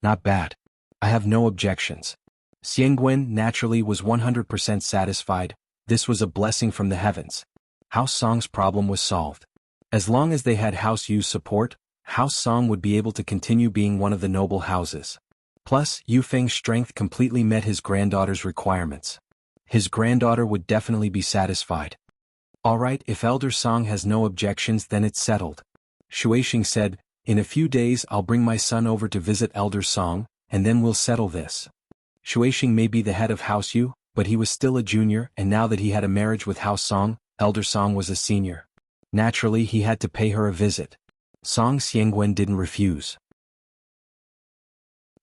Not bad. I have no objections. Xiangwen naturally was 100% satisfied. This was a blessing from the heavens. House Song's problem was solved. As long as they had House Yu's support, House Song would be able to continue being one of the noble houses. Plus, Yu Feng's strength completely met his granddaughter's requirements. His granddaughter would definitely be satisfied. Alright, if Elder Song has no objections, then it's settled. Shueishing said, in a few days I'll bring my son over to visit Elder Song, and then we'll settle this. Shueishing may be the head of House Yu, but he was still a junior, and now that he had a marriage with House Song, Elder Song was a senior. Naturally, he had to pay her a visit. Song Xiangwen didn't refuse.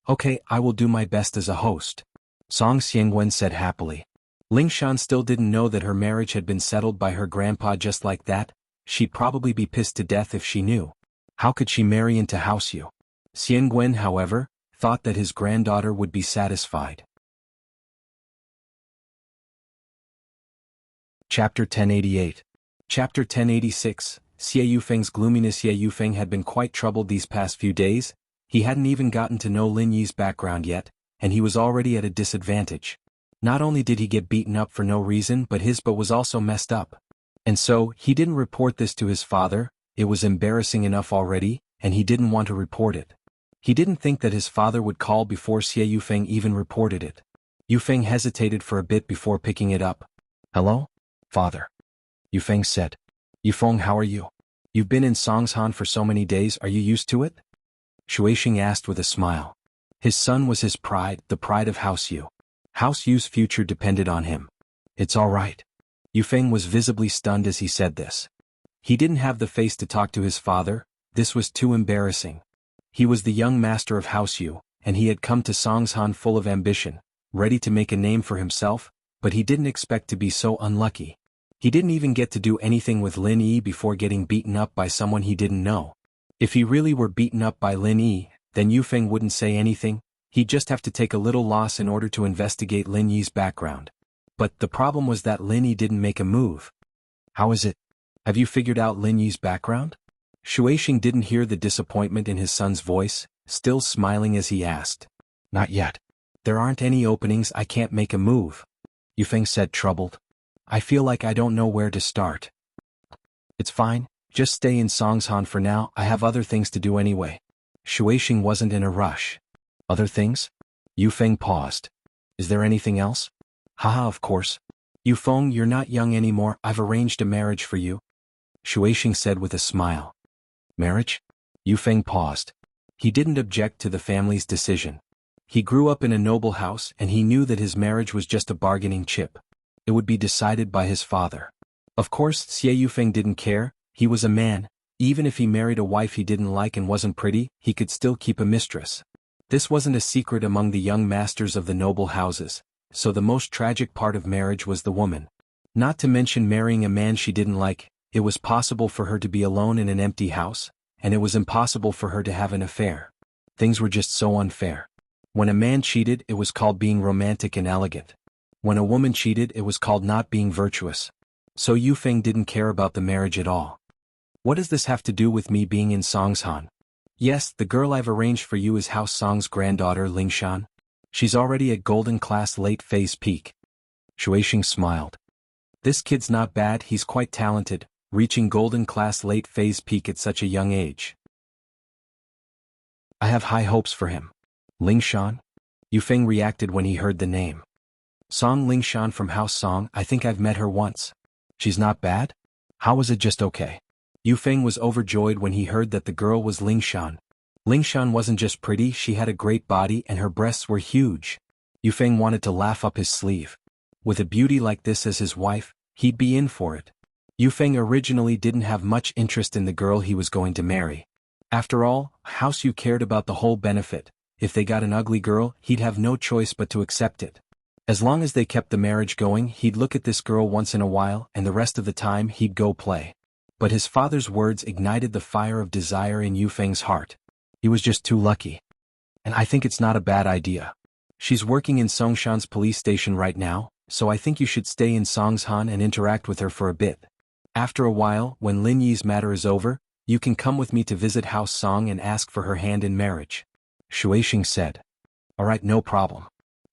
Okay, I will do my best as a host. Song Xiangwen said happily. Lingshan still didn't know that her marriage had been settled by her grandpa just like that. She'd probably be pissed to death if she knew. How could she marry into House Yu? Xiangwen, however, thought that his granddaughter would be satisfied. Chapter 1088. Chapter 1086. Xie Yufeng's gloominess. Xie Yufeng had been quite troubled these past few days. He hadn't even gotten to know Lin Yi's background yet, and he was already at a disadvantage. Not only did he get beaten up for no reason, but his butt was also messed up. And so, he didn't report this to his father. It was embarrassing enough already, and he didn't want to report it. He didn't think that his father would call before Xie Yufeng even reported it. Yufeng hesitated for a bit before picking it up. Hello? Father. Yufeng said. Yufeng, how are you? You've been in Songshan for so many days, are you used to it? Shueishing asked with a smile. His son was his pride, the pride of House Yu. House Yu's future depended on him. It's all right. Yufeng was visibly stunned as he said this. He didn't have the face to talk to his father, this was too embarrassing. He was the young master of House Yu, and he had come to Songshan full of ambition, ready to make a name for himself, but he didn't expect to be so unlucky. He didn't even get to do anything with Lin Yi before getting beaten up by someone he didn't know. If he really were beaten up by Lin Yi, then Yufeng wouldn't say anything, he'd just have to take a little loss in order to investigate Lin Yi's background. But the problem was that Lin Yi didn't make a move. How is it? Have you figured out Lin Yi's background? Shueishing didn't hear the disappointment in his son's voice, still smiling as he asked. Not yet. There aren't any openings, I can't make a move. Yufeng said, troubled. I feel like I don't know where to start. It's fine, just stay in Songshan for now, I have other things to do anyway. Shueishing wasn't in a rush. Other things? Yufeng paused. Is there anything else? Haha, of course. Yufeng, you're not young anymore, I've arranged a marriage for you. Shueishing said with a smile. Marriage? Yufeng paused. He didn't object to the family's decision. He grew up in a noble house and he knew that his marriage was just a bargaining chip. It would be decided by his father. Of course, Xie Yufeng didn't care, he was a man, even if he married a wife he didn't like and wasn't pretty, he could still keep a mistress. This wasn't a secret among the young masters of the noble houses, so the most tragic part of marriage was the woman. Not to mention marrying a man she didn't like, it was possible for her to be alone in an empty house, and it was impossible for her to have an affair. Things were just so unfair. When a man cheated, it was called being romantic and elegant. When a woman cheated, it was called not being virtuous. So Yufeng didn't care about the marriage at all. What does this have to do with me being in Songshan? Yes, the girl I've arranged for you is House Song's granddaughter Lingshan. She's already at Golden Class late phase peak. Shueishing smiled. This kid's not bad, he's quite talented, reaching Golden Class late phase peak at such a young age. I have high hopes for him. Lingshan? Yufeng reacted when he heard the name. Song Lingshan from House Song, I think I've met her once. She's not bad? How was it just okay? Yufeng was overjoyed when he heard that the girl was Lingshan. Lingshan wasn't just pretty, she had a great body and her breasts were huge. Yufeng wanted to laugh up his sleeve. With a beauty like this as his wife, he'd be in for it. Yufeng originally didn't have much interest in the girl he was going to marry. After all, House Yu cared about the whole benefit. If they got an ugly girl, he'd have no choice but to accept it. As long as they kept the marriage going, he'd look at this girl once in a while and the rest of the time he'd go play. But his father's words ignited the fire of desire in Yufeng's heart. He was just too lucky. And I think it's not a bad idea. She's working in Songshan's police station right now, so I think you should stay in Songshan and interact with her for a bit. After a while, when Lin Yi's matter is over, you can come with me to visit House Song and ask for her hand in marriage. Shueishing said. Alright, no problem.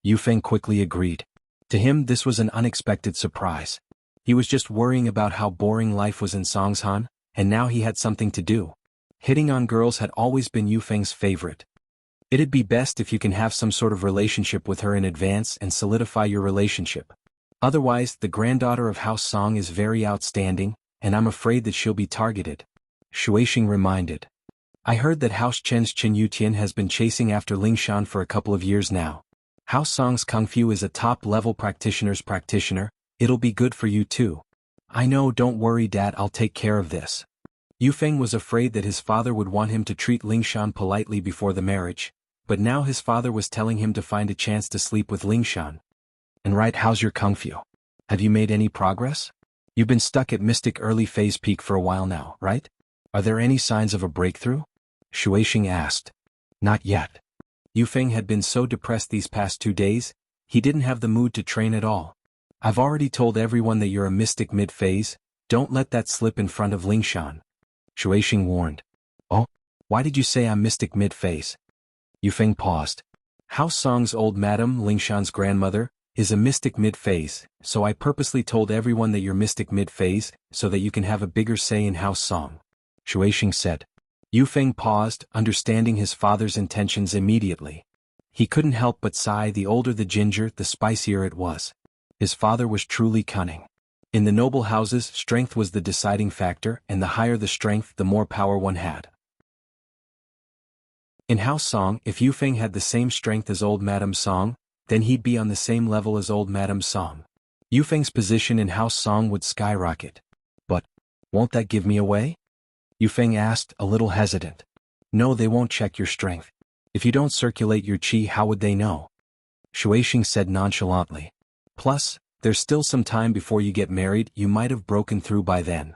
Yufeng quickly agreed. To him this was an unexpected surprise. He was just worrying about how boring life was in Songshan, and now he had something to do. Hitting on girls had always been Yufeng's favorite. It'd be best if you can have some sort of relationship with her in advance and solidify your relationship. Otherwise, the granddaughter of House Song is very outstanding, and I'm afraid that she'll be targeted. Shueishing reminded. I heard that House Chen's Chen Yutian has been chasing after Lingshan for a couple of years now. House Song's Kung Fu is a top-level practitioner's practitioner, it'll be good for you too. I know, don't worry Dad, I'll take care of this. Yufeng was afraid that his father would want him to treat Lingshan politely before the marriage, but now his father was telling him to find a chance to sleep with Lingshan. And right, how's your Kung Fu? Have you made any progress? You've been stuck at Mystic early phase peak for a while now, right? Are there any signs of a breakthrough? Shueishing asked. Not yet. Yufeng had been so depressed these past 2 days, he didn't have the mood to train at all. I've already told everyone that you're a mystic mid-phase, don't let that slip in front of Lingshan. Shueishing warned. Oh? Why did you say I'm mystic mid-phase? Yufeng paused. House Song's old madam, Lingshan's grandmother, is a mystic mid-phase, so I purposely told everyone that you're mystic mid-phase, so that you can have a bigger say in House Song. Shueishing said. Yufeng paused, understanding his father's intentions immediately. He couldn't help but sigh. The older the ginger, the spicier it was. His father was truly cunning. In the noble houses, strength was the deciding factor, and the higher the strength, the more power one had. In House Song, if Yufeng had the same strength as old Madame Song, then he'd be on the same level as old Madame Song. Yufeng's position in House Song would skyrocket. But, won't that give me away? Yufeng asked, a little hesitant. No, they won't check your strength. If you don't circulate your qi, how would they know? Shueishing said nonchalantly. Plus, there's still some time before you get married, you might have broken through by then.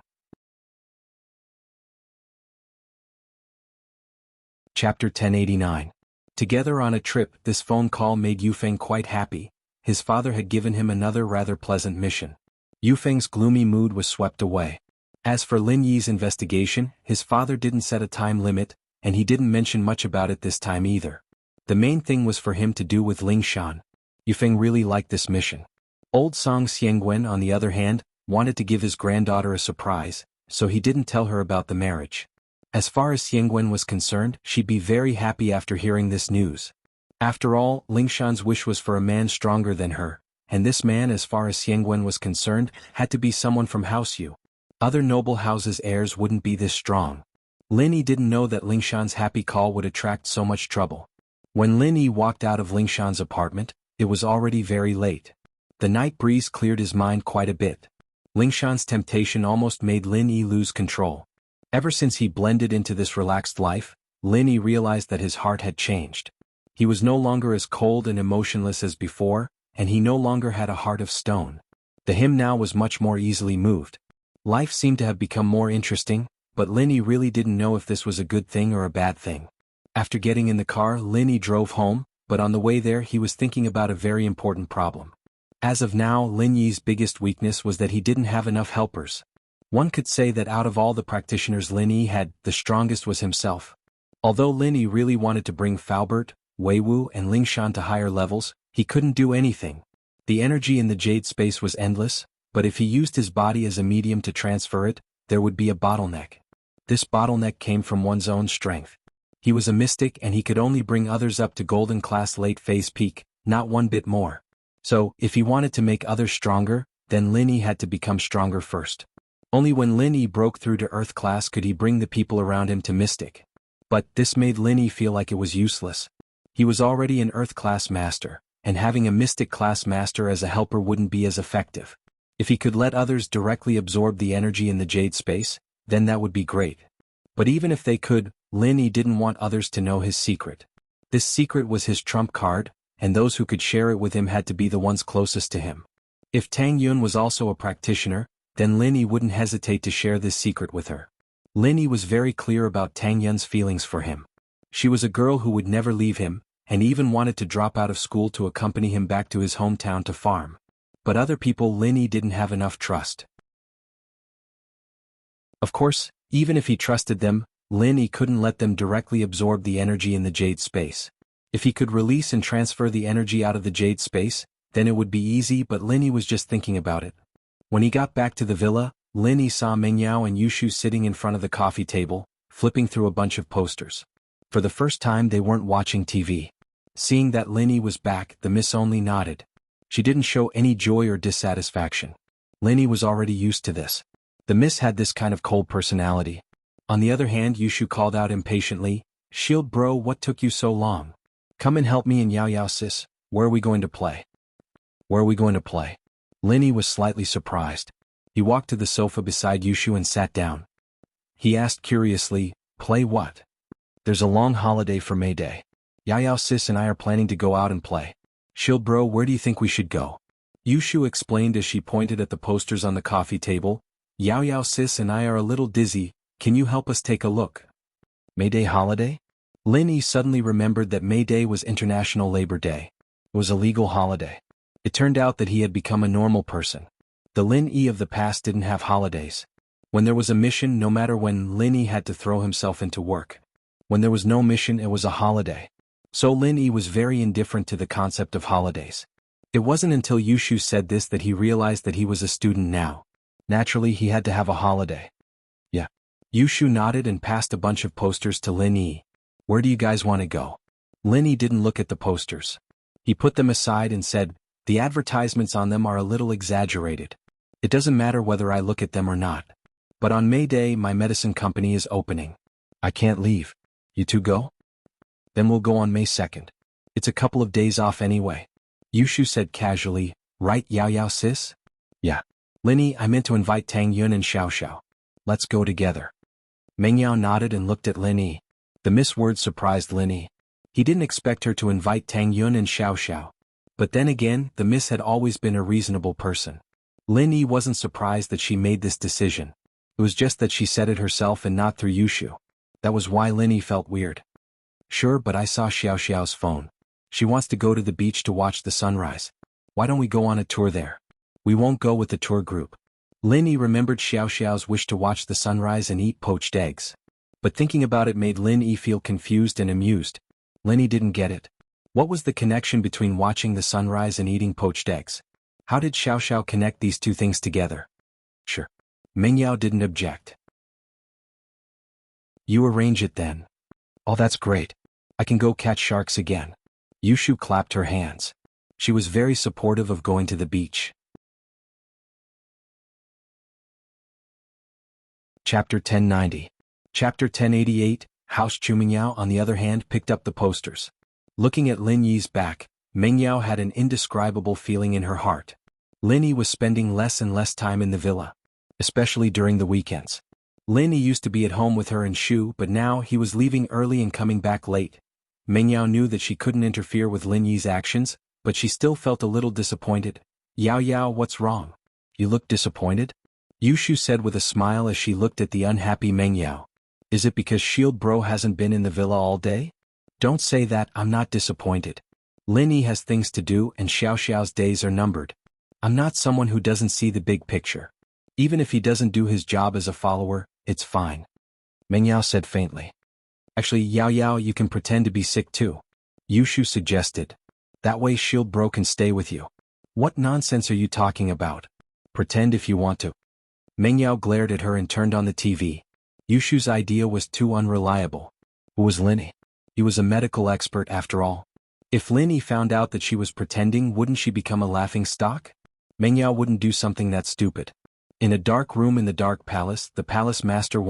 Chapter 1089. Together on a trip, this phone call made Yufeng quite happy. His father had given him another rather pleasant mission. Yufeng's gloomy mood was swept away. As for Lin Yi's investigation, his father didn't set a time limit, and he didn't mention much about it this time either. The main thing was for him to do with Ling Shan. Yufeng really liked this mission. Old Song Xiangwen, on the other hand, wanted to give his granddaughter a surprise, so he didn't tell her about the marriage. As far as Xiangwen was concerned, she'd be very happy after hearing this news. After all, Ling Shan's wish was for a man stronger than her, and this man, as far as Xiangwen was concerned, had to be someone from House Yu. Other noble houses' heirs wouldn't be this strong. Lin Yi didn't know that Ling Shan's happy call would attract so much trouble. When Lin Yi walked out of Ling Shan's apartment, it was already very late. The night breeze cleared his mind quite a bit. Ling Shan's temptation almost made Lin Yi lose control. Ever since he blended into this relaxed life, Lin Yi realized that his heart had changed. He was no longer as cold and emotionless as before, and he no longer had a heart of stone. The him now was much more easily moved. Life seemed to have become more interesting, but Lin Yi really didn't know if this was a good thing or a bad thing. After getting in the car, Lin Yi drove home, but on the way there he was thinking about a very important problem. As of now, Lin Yi's biggest weakness was that he didn't have enough helpers. One could say that out of all the practitioners Lin Yi had, the strongest was himself. Although Lin Yi really wanted to bring Faubert, Wei Wu and Ling Shan to higher levels, he couldn't do anything. The energy in the jade space was endless, but if he used his body as a medium to transfer it, there would be a bottleneck. This bottleneck came from one's own strength. He was a mystic and he could only bring others up to golden class late phase peak, not one bit more. So, if he wanted to make others stronger, then Lin Yi had to become stronger first. Only when Lin Yi broke through to Earth class could he bring the people around him to mystic. But this made Lin Yi feel like it was useless. He was already an Earth class master, and having a mystic class master as a helper wouldn't be as effective. If he could let others directly absorb the energy in the jade space, then that would be great. But even if they could, Lin Yi didn't want others to know his secret. This secret was his trump card, and those who could share it with him had to be the ones closest to him. If Tang Yun was also a practitioner, then Lin Yi wouldn't hesitate to share this secret with her. Lin Yi was very clear about Tang Yun's feelings for him. She was a girl who would never leave him, and even wanted to drop out of school to accompany him back to his hometown to farm. But other people Lin Yi didn't have enough trust. Of course, even if he trusted them, Lin Yi couldn't let them directly absorb the energy in the jade space. If he could release and transfer the energy out of the jade space, then it would be easy, but Lin Yi was just thinking about it. When he got back to the villa, Lin Yi saw Mengyao and Yushu sitting in front of the coffee table, flipping through a bunch of posters. For the first time they weren't watching TV. Seeing that Lin Yi was back, the miss only nodded. She didn't show any joy or dissatisfaction. Lin Yi was already used to this. The miss had this kind of cold personality. On the other hand, Yushu called out impatiently, "Shield bro, what took you so long? Come and help me in Yao Yao sis, where are we going to play?" "Where are we going to play?" Lin Yi was slightly surprised. He walked to the sofa beside Yushu and sat down. He asked curiously, "Play what?" "There's a long holiday for May Day. Yao Yao sis and I are planning to go out and play." "Shield bro, where do you think we should go?" Yushu explained as she pointed at the posters on the coffee table. "Yao Yao sis and I are a little dizzy, can you help us take a look?" "May Day holiday?" Lin Yi suddenly remembered that May Day was International Labor Day. It was a legal holiday. It turned out that he had become a normal person. The Lin Yi of the past didn't have holidays. When there was a mission, no matter when, Lin Yi had to throw himself into work. When there was no mission, it was a holiday. So Lin Yi was very indifferent to the concept of holidays. It wasn't until Yushu said this that he realized that he was a student now. Naturally, he had to have a holiday. "Yeah." Yushu nodded and passed a bunch of posters to Lin Yi. "Where do you guys want to go?" Lin Yi didn't look at the posters. He put them aside and said, "The advertisements on them are a little exaggerated. It doesn't matter whether I look at them or not. But on May Day my medicine company is opening. I can't leave. You two go? Then we'll go on May 2nd. It's a couple of days off anyway." Yushu said casually, "Right Yao Yao sis?" Yeah. Linny, I meant to invite Tang Yun and Xiao Xiao. Let's go together. Meng Yao nodded and looked at Linny. The misword surprised Linny. He didn't expect her to invite Tang Yun and Xiao Xiao. But then again, the Miss had always been a reasonable person. Linny wasn't surprised that she made this decision. It was just that she said it herself and not through Yushu. That was why Linny felt weird. Sure, but I saw Xiao Xiao's phone. She wants to go to the beach to watch the sunrise. Why don't we go on a tour there? We won't go with the tour group. Linny remembered Xiao Xiao's wish to watch the sunrise and eat poached eggs. But thinking about it made Linny feel confused and amused. Linny didn't get it. What was the connection between watching the sunrise and eating poached eggs? How did Xiao Xiao connect these two things together? Sure. Meng Yao didn't object. You arrange it then. Oh, that's great. I can go catch sharks again. Yushu clapped her hands. She was very supportive of going to the beach. Chapter 1090. Chapter 1088, House Chumingyao on the other hand picked up the posters. Looking at Lin Yi's back, Meng Yao had an indescribable feeling in her heart. Lin Yi was spending less and less time in the villa, especially during the weekends. Lin Yi used to be at home with her and Shu, but now he was leaving early and coming back late. Meng Yao knew that she couldn't interfere with Lin Yi's actions, but she still felt a little disappointed. Yao Yao, what's wrong? You look disappointed? Yushu said with a smile as she looked at the unhappy Meng Yao. Is it because Shield Bro hasn't been in the villa all day? Don't say that, I'm not disappointed. Lin Yi has things to do and Xiao Xiao's days are numbered. I'm not someone who doesn't see the big picture. Even if he doesn't do his job as a follower, it's fine. Meng Yao said faintly. Actually, Yao Yao, you can pretend to be sick too. Yushu suggested. That way Shield Bro can stay with you. What nonsense are you talking about? Pretend if you want to. Meng Yao glared at her and turned on the TV. Yushu's idea was too unreliable. Who was Lin Yi? He was a medical expert after all. If Lin Yi found out that she was pretending, wouldn't she become a laughing stock? Meng Yao wouldn't do something that stupid. In a dark room in the dark palace, the palace master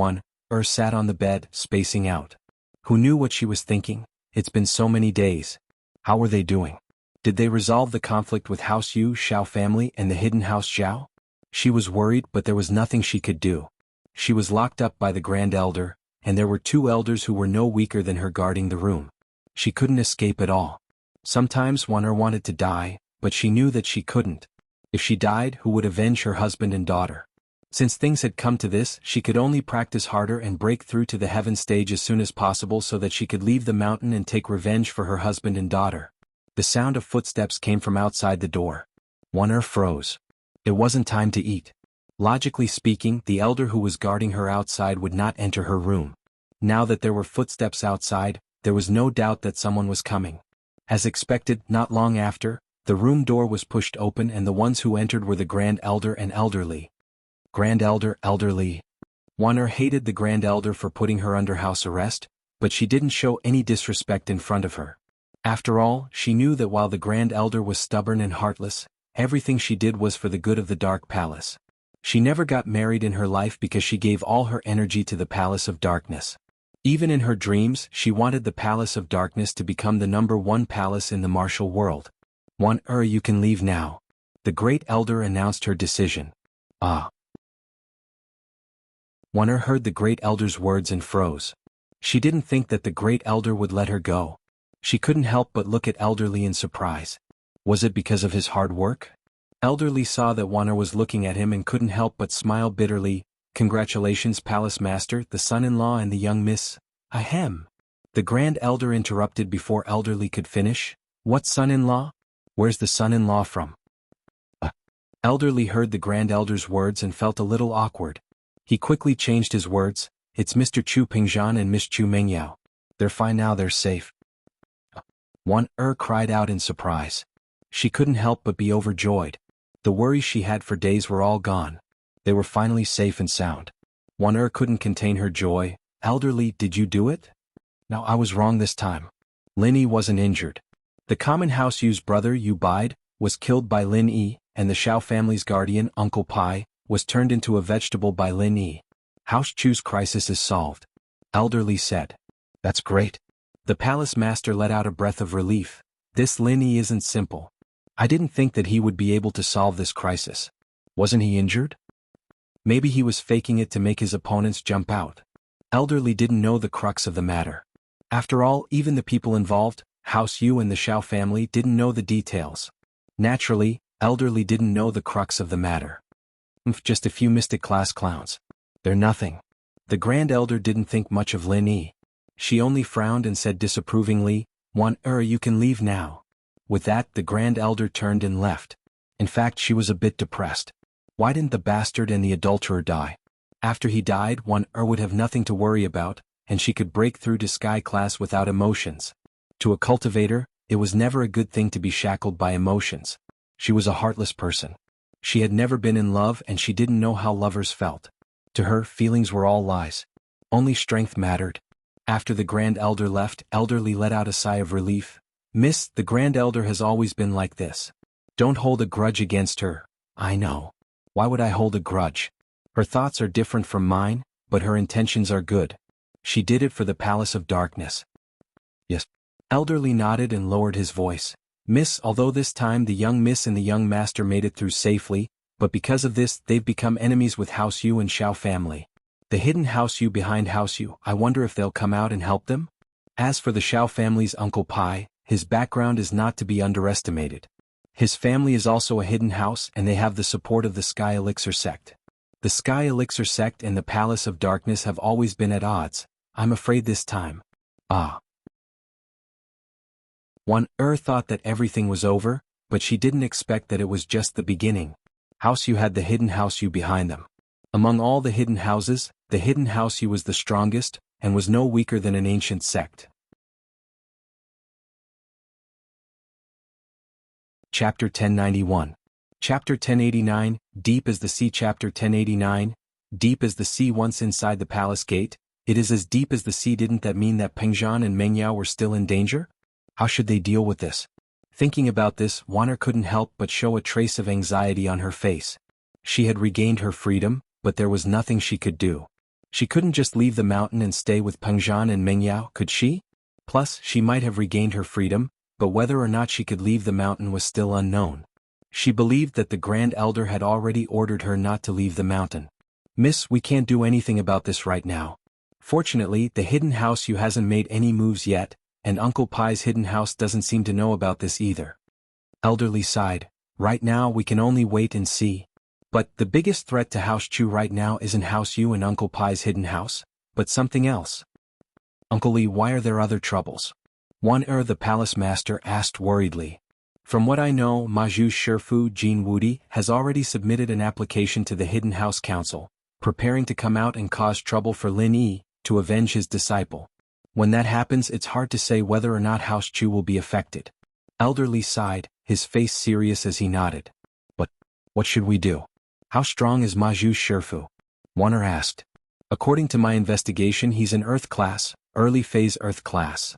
sat on the bed, spacing out. Who knew what she was thinking? It's been so many days. How were they doing? Did they resolve the conflict with House Yu Xiao family and the hidden House Zhao? She was worried, but there was nothing she could do. She was locked up by the Grand Elder, and there were two elders who were no weaker than her guarding the room. She couldn't escape at all. Sometimes one wanted to die, but she knew that she couldn't. If she died, who would avenge her husband and daughter? Since things had come to this, she could only practice harder and break through to the heaven stage as soon as possible so that she could leave the mountain and take revenge for her husband and daughter. The sound of footsteps came from outside the door. One froze. It wasn't time to eat. Logically speaking, the elder who was guarding her outside would not enter her room. Now that there were footsteps outside, there was no doubt that someone was coming. As expected, not long after, the room door was pushed open and the ones who entered were the Grand Elder and Elderly. Grand Elder, Elderly. Wanner hated the Grand Elder for putting her under house arrest, but she didn't show any disrespect in front of her. After all, she knew that while the Grand Elder was stubborn and heartless, everything she did was for the good of the Dark Palace. She never got married in her life because she gave all her energy to the Palace of Darkness. Even in her dreams, she wanted the Palace of Darkness to become the #1 palace in the martial world. You can leave now. The Great Elder announced her decision. Wanner heard the Great Elder's words and froze. She didn't think that the Great Elder would let her go. She couldn't help but look at Elderly in surprise. Was it because of his hard work? Elderly saw that Wanner was looking at him and couldn't help but smile bitterly. Congratulations, Palace Master, the son-in-law and the young Miss. Ahem. The Grand Elder interrupted before Elderly could finish. What son-in-law? Where's the son-in-law from? Elderly heard the Grand Elder's words and felt a little awkward. He quickly changed his words. It's Mr. Chu Pingzhan and Miss Chu Mengyao. They're fine now, they're safe. One cried out in surprise. She couldn't help but be overjoyed. The worries she had for days were all gone. They were finally safe and sound. One couldn't contain her joy. Elderly, did you do it? No, I was wrong this time. Lin Yi wasn't injured. The common house Yu's brother, Yu Bide, was killed by Lin Yi, and the Xiao family's guardian, Uncle Pai, was turned into a vegetable by Lin Yi. House Chu's crisis is solved. Elderly said. That's great. The palace master let out a breath of relief. This Lin Yi isn't simple. I didn't think that he would be able to solve this crisis. Wasn't he injured? Maybe he was faking it to make his opponents jump out. Elderly didn't know the crux of the matter. After all, even the people involved, House Yu and the Xiao family, didn't know the details. Naturally, Elderly didn't know the crux of the matter. Just a few mystic class clowns. They're nothing. The Grand Elder didn't think much of Lin Yi. She only frowned and said disapprovingly, you can leave now." With that, the Grand Elder turned and left. In fact, she was a bit depressed. Why didn't the bastard and the adulterer die? After he died, would have nothing to worry about, and she could break through to Sky Class without emotions. To a cultivator, it was never a good thing to be shackled by emotions. She was a heartless person. She had never been in love and she didn't know how lovers felt. To her, feelings were all lies. Only strength mattered. After the Grand Elder left, Elderly let out a sigh of relief. "Miss, the Grand Elder has always been like this. Don't hold a grudge against her." "I know. Why would I hold a grudge? Her thoughts are different from mine, but her intentions are good. She did it for the Palace of Darkness." "Yes." Elderly nodded and lowered his voice. "Miss, although this time the young miss and the young master made it through safely, but because of this, they've become enemies with House Yu and Xiao family. The hidden House Yu behind House Yu, I wonder if they'll come out and help them? As for the Xiao family's Uncle Pai, his background is not to be underestimated. His family is also a hidden house and they have the support of the Sky Elixir sect. The Sky Elixir sect and the Palace of Darkness have always been at odds. I'm afraid this time." "Ah." Thought that everything was over, but she didn't expect that it was just the beginning. House Yu had the hidden House Yu behind them. Among all the hidden houses, the hidden House Yu was the strongest, and was no weaker than an ancient sect. Chapter 1091. Chapter 1089, Deep as the Sea. Chapter 1089, Deep as the sea. Once inside the palace gate, it is as deep as the sea. Didn't that mean that Pengzhan and Mengyao were still in danger? How should they deal with this? Thinking about this, Wanner couldn't help but show a trace of anxiety on her face. She had regained her freedom, but there was nothing she could do. She couldn't just leave the mountain and stay with Pengzhan and Mengyao, could she? Plus, she might have regained her freedom, but whether or not she could leave the mountain was still unknown. She believed that the Grand Elder had already ordered her not to leave the mountain. "Miss, we can't do anything about this right now. Fortunately, the hidden House Yu hasn't made any moves yet, and Uncle Pai's hidden house doesn't seem to know about this either." Elderly sighed. "Right now we can only wait and see. But the biggest threat to House Chu right now isn't House Yu and Uncle Pai's hidden house, but something else." "Uncle Li, why are there other troubles?" The palace master asked worriedly. "From what I know, Maju's Shifu Jin Wudi has already submitted an application to the Hidden House Council, preparing to come out and cause trouble for Lin Yi, to avenge his disciple. When that happens, it's hard to say whether or not House Chu will be affected." Elderly sighed, his face serious as he nodded. "But what should we do? How strong is Maju's Shifu?" Wanner asked. "According to my investigation, he's an Earth class, early phase Earth class."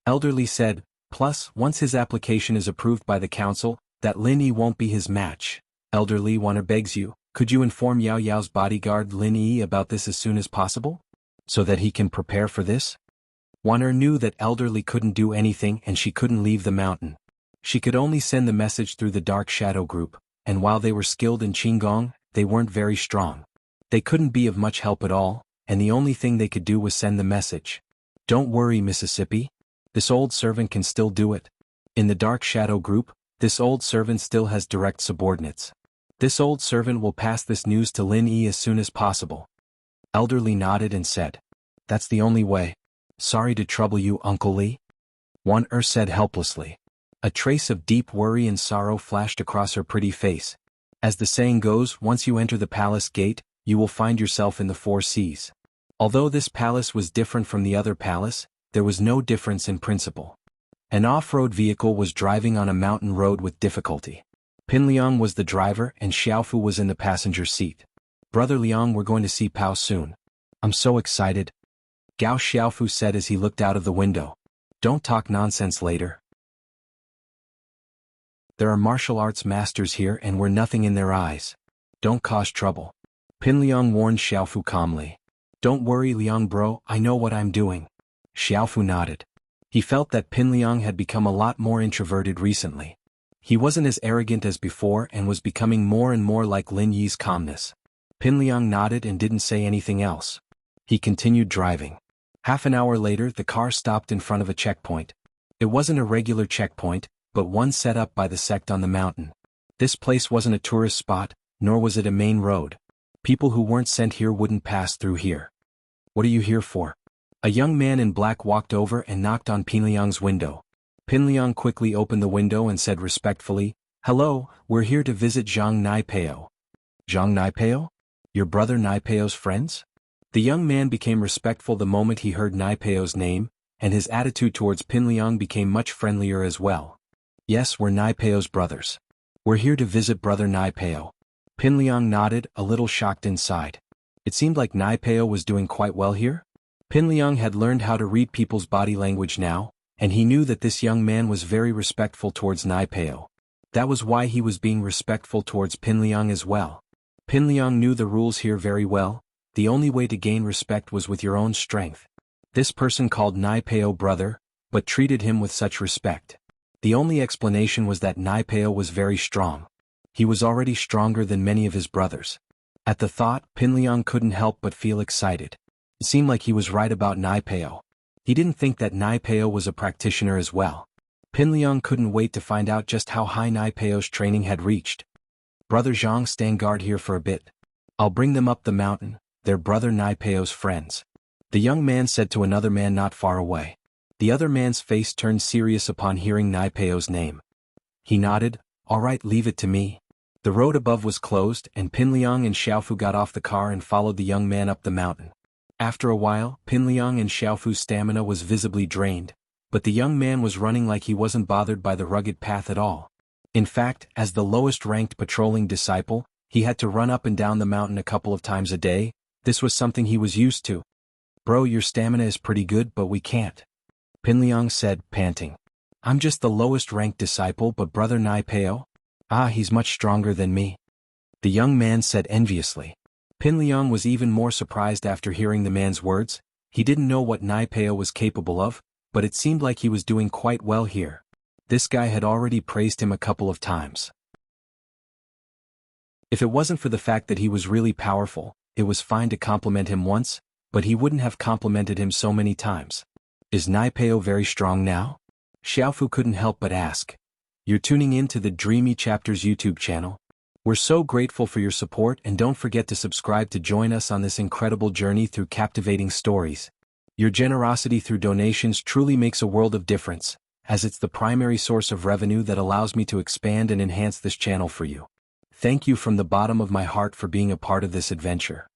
Elderly said, "Plus, once his application is approved by the council, that Lin Yi won't be his match. Elderly, Wanner begs you, could you inform Yao Yao's bodyguard Lin Yi about this as soon as possible? So that he can prepare for this?" Wanner knew that Elderly couldn't do anything and she couldn't leave the mountain. She could only send the message through the Dark Shadow Group, and while they were skilled in Qinggong, they weren't very strong. They couldn't be of much help at all, and the only thing they could do was send the message. "Don't worry, Mississippi. This old servant can still do it. In the Dark Shadow Group, this old servant still has direct subordinates. This old servant will pass this news to Lin Yi as soon as possible." Elderly nodded and said, "That's the only way. Sorry to trouble you, Uncle Li." Wanner said helplessly. A trace of deep worry and sorrow flashed across her pretty face. As the saying goes, once you enter the palace gate, you will find yourself in the four seas. Although this palace was different from the other palace, there was no difference in principle. An off-road vehicle was driving on a mountain road with difficulty. Pin Liang was the driver and Xiaofu was in the passenger seat. "Brother Liang, we're going to see Pao soon. I'm so excited," Gao Xiaofu said as he looked out of the window. "Don't talk nonsense later. There are martial arts masters here and we're nothing in their eyes. Don't cause trouble." Pin Liang warned Xiaofu calmly. "Don't worry, Liang bro, I know what I'm doing." Xiaofu nodded. He felt that Pin Liang had become a lot more introverted recently. He wasn't as arrogant as before and was becoming more and more like Lin Yi's calmness. Pinliang nodded and didn't say anything else. He continued driving. Half an hour later the car stopped in front of a checkpoint. It wasn't a regular checkpoint, but one set up by the sect on the mountain. This place wasn't a tourist spot, nor was it a main road. People who weren't sent here wouldn't pass through here. "What are you here for?" A young man in black walked over and knocked on Pinliang's window. Pinliang quickly opened the window and said respectfully, "Hello, we're here to visit Zhang Naipeo." "Zhang Naipeo? Your brother Naipeo's friends?" The young man became respectful the moment he heard Naipeo's name, and his attitude towards Pinliang became much friendlier as well. "Yes, we're Naipeo's brothers. We're here to visit brother Naipeo." Pinliang nodded, a little shocked inside. It seemed like Naipeo was doing quite well here. Pinliang had learned how to read people's body language now, and he knew that this young man was very respectful towards Naipeo. That was why he was being respectful towards Pinliang as well. Pinliang knew the rules here very well. The only way to gain respect was with your own strength. This person called Naipeo brother, but treated him with such respect. The only explanation was that Naipeo was very strong. He was already stronger than many of his brothers. At the thought, Pinliang couldn't help but feel excited. It seemed like he was right about Naipeo. He didn't think that Naipeo was a practitioner as well. Pinliang couldn't wait to find out just how high Naipeo's training had reached. "Brother Zhang, stand guard here for a bit. I'll bring them up the mountain, they're brother Naipeo's friends," the young man said to another man not far away. The other man's face turned serious upon hearing Naipeo's name. He nodded, "All right, leave it to me." The road above was closed and Pinliang and Xiaofu got off the car and followed the young man up the mountain. After a while, Pinliang and Xiaofu's stamina was visibly drained, but the young man was running like he wasn't bothered by the rugged path at all. In fact, as the lowest-ranked patrolling disciple, he had to run up and down the mountain a couple of times a day. This was something he was used to. "Bro, your stamina is pretty good, but we can't," Pinliang said, panting. "I'm just the lowest-ranked disciple, but brother Naipeo? Ah, he's much stronger than me," the young man said enviously. Pinliang was even more surprised after hearing the man's words. He didn't know what Naipeo was capable of, but it seemed like he was doing quite well here. This guy had already praised him a couple of times. If it wasn't for the fact that he was really powerful, it was fine to compliment him once, but he wouldn't have complimented him so many times. "Is Naipeo very strong now?" Xiaofu couldn't help but ask. "You're tuning in to the Dreamy Chapters YouTube channel. We're so grateful for your support, and don't forget to subscribe to join us on this incredible journey through captivating stories. Your generosity through donations truly makes a world of difference, as it's the primary source of revenue that allows me to expand and enhance this channel for you. Thank you from the bottom of my heart for being a part of this adventure."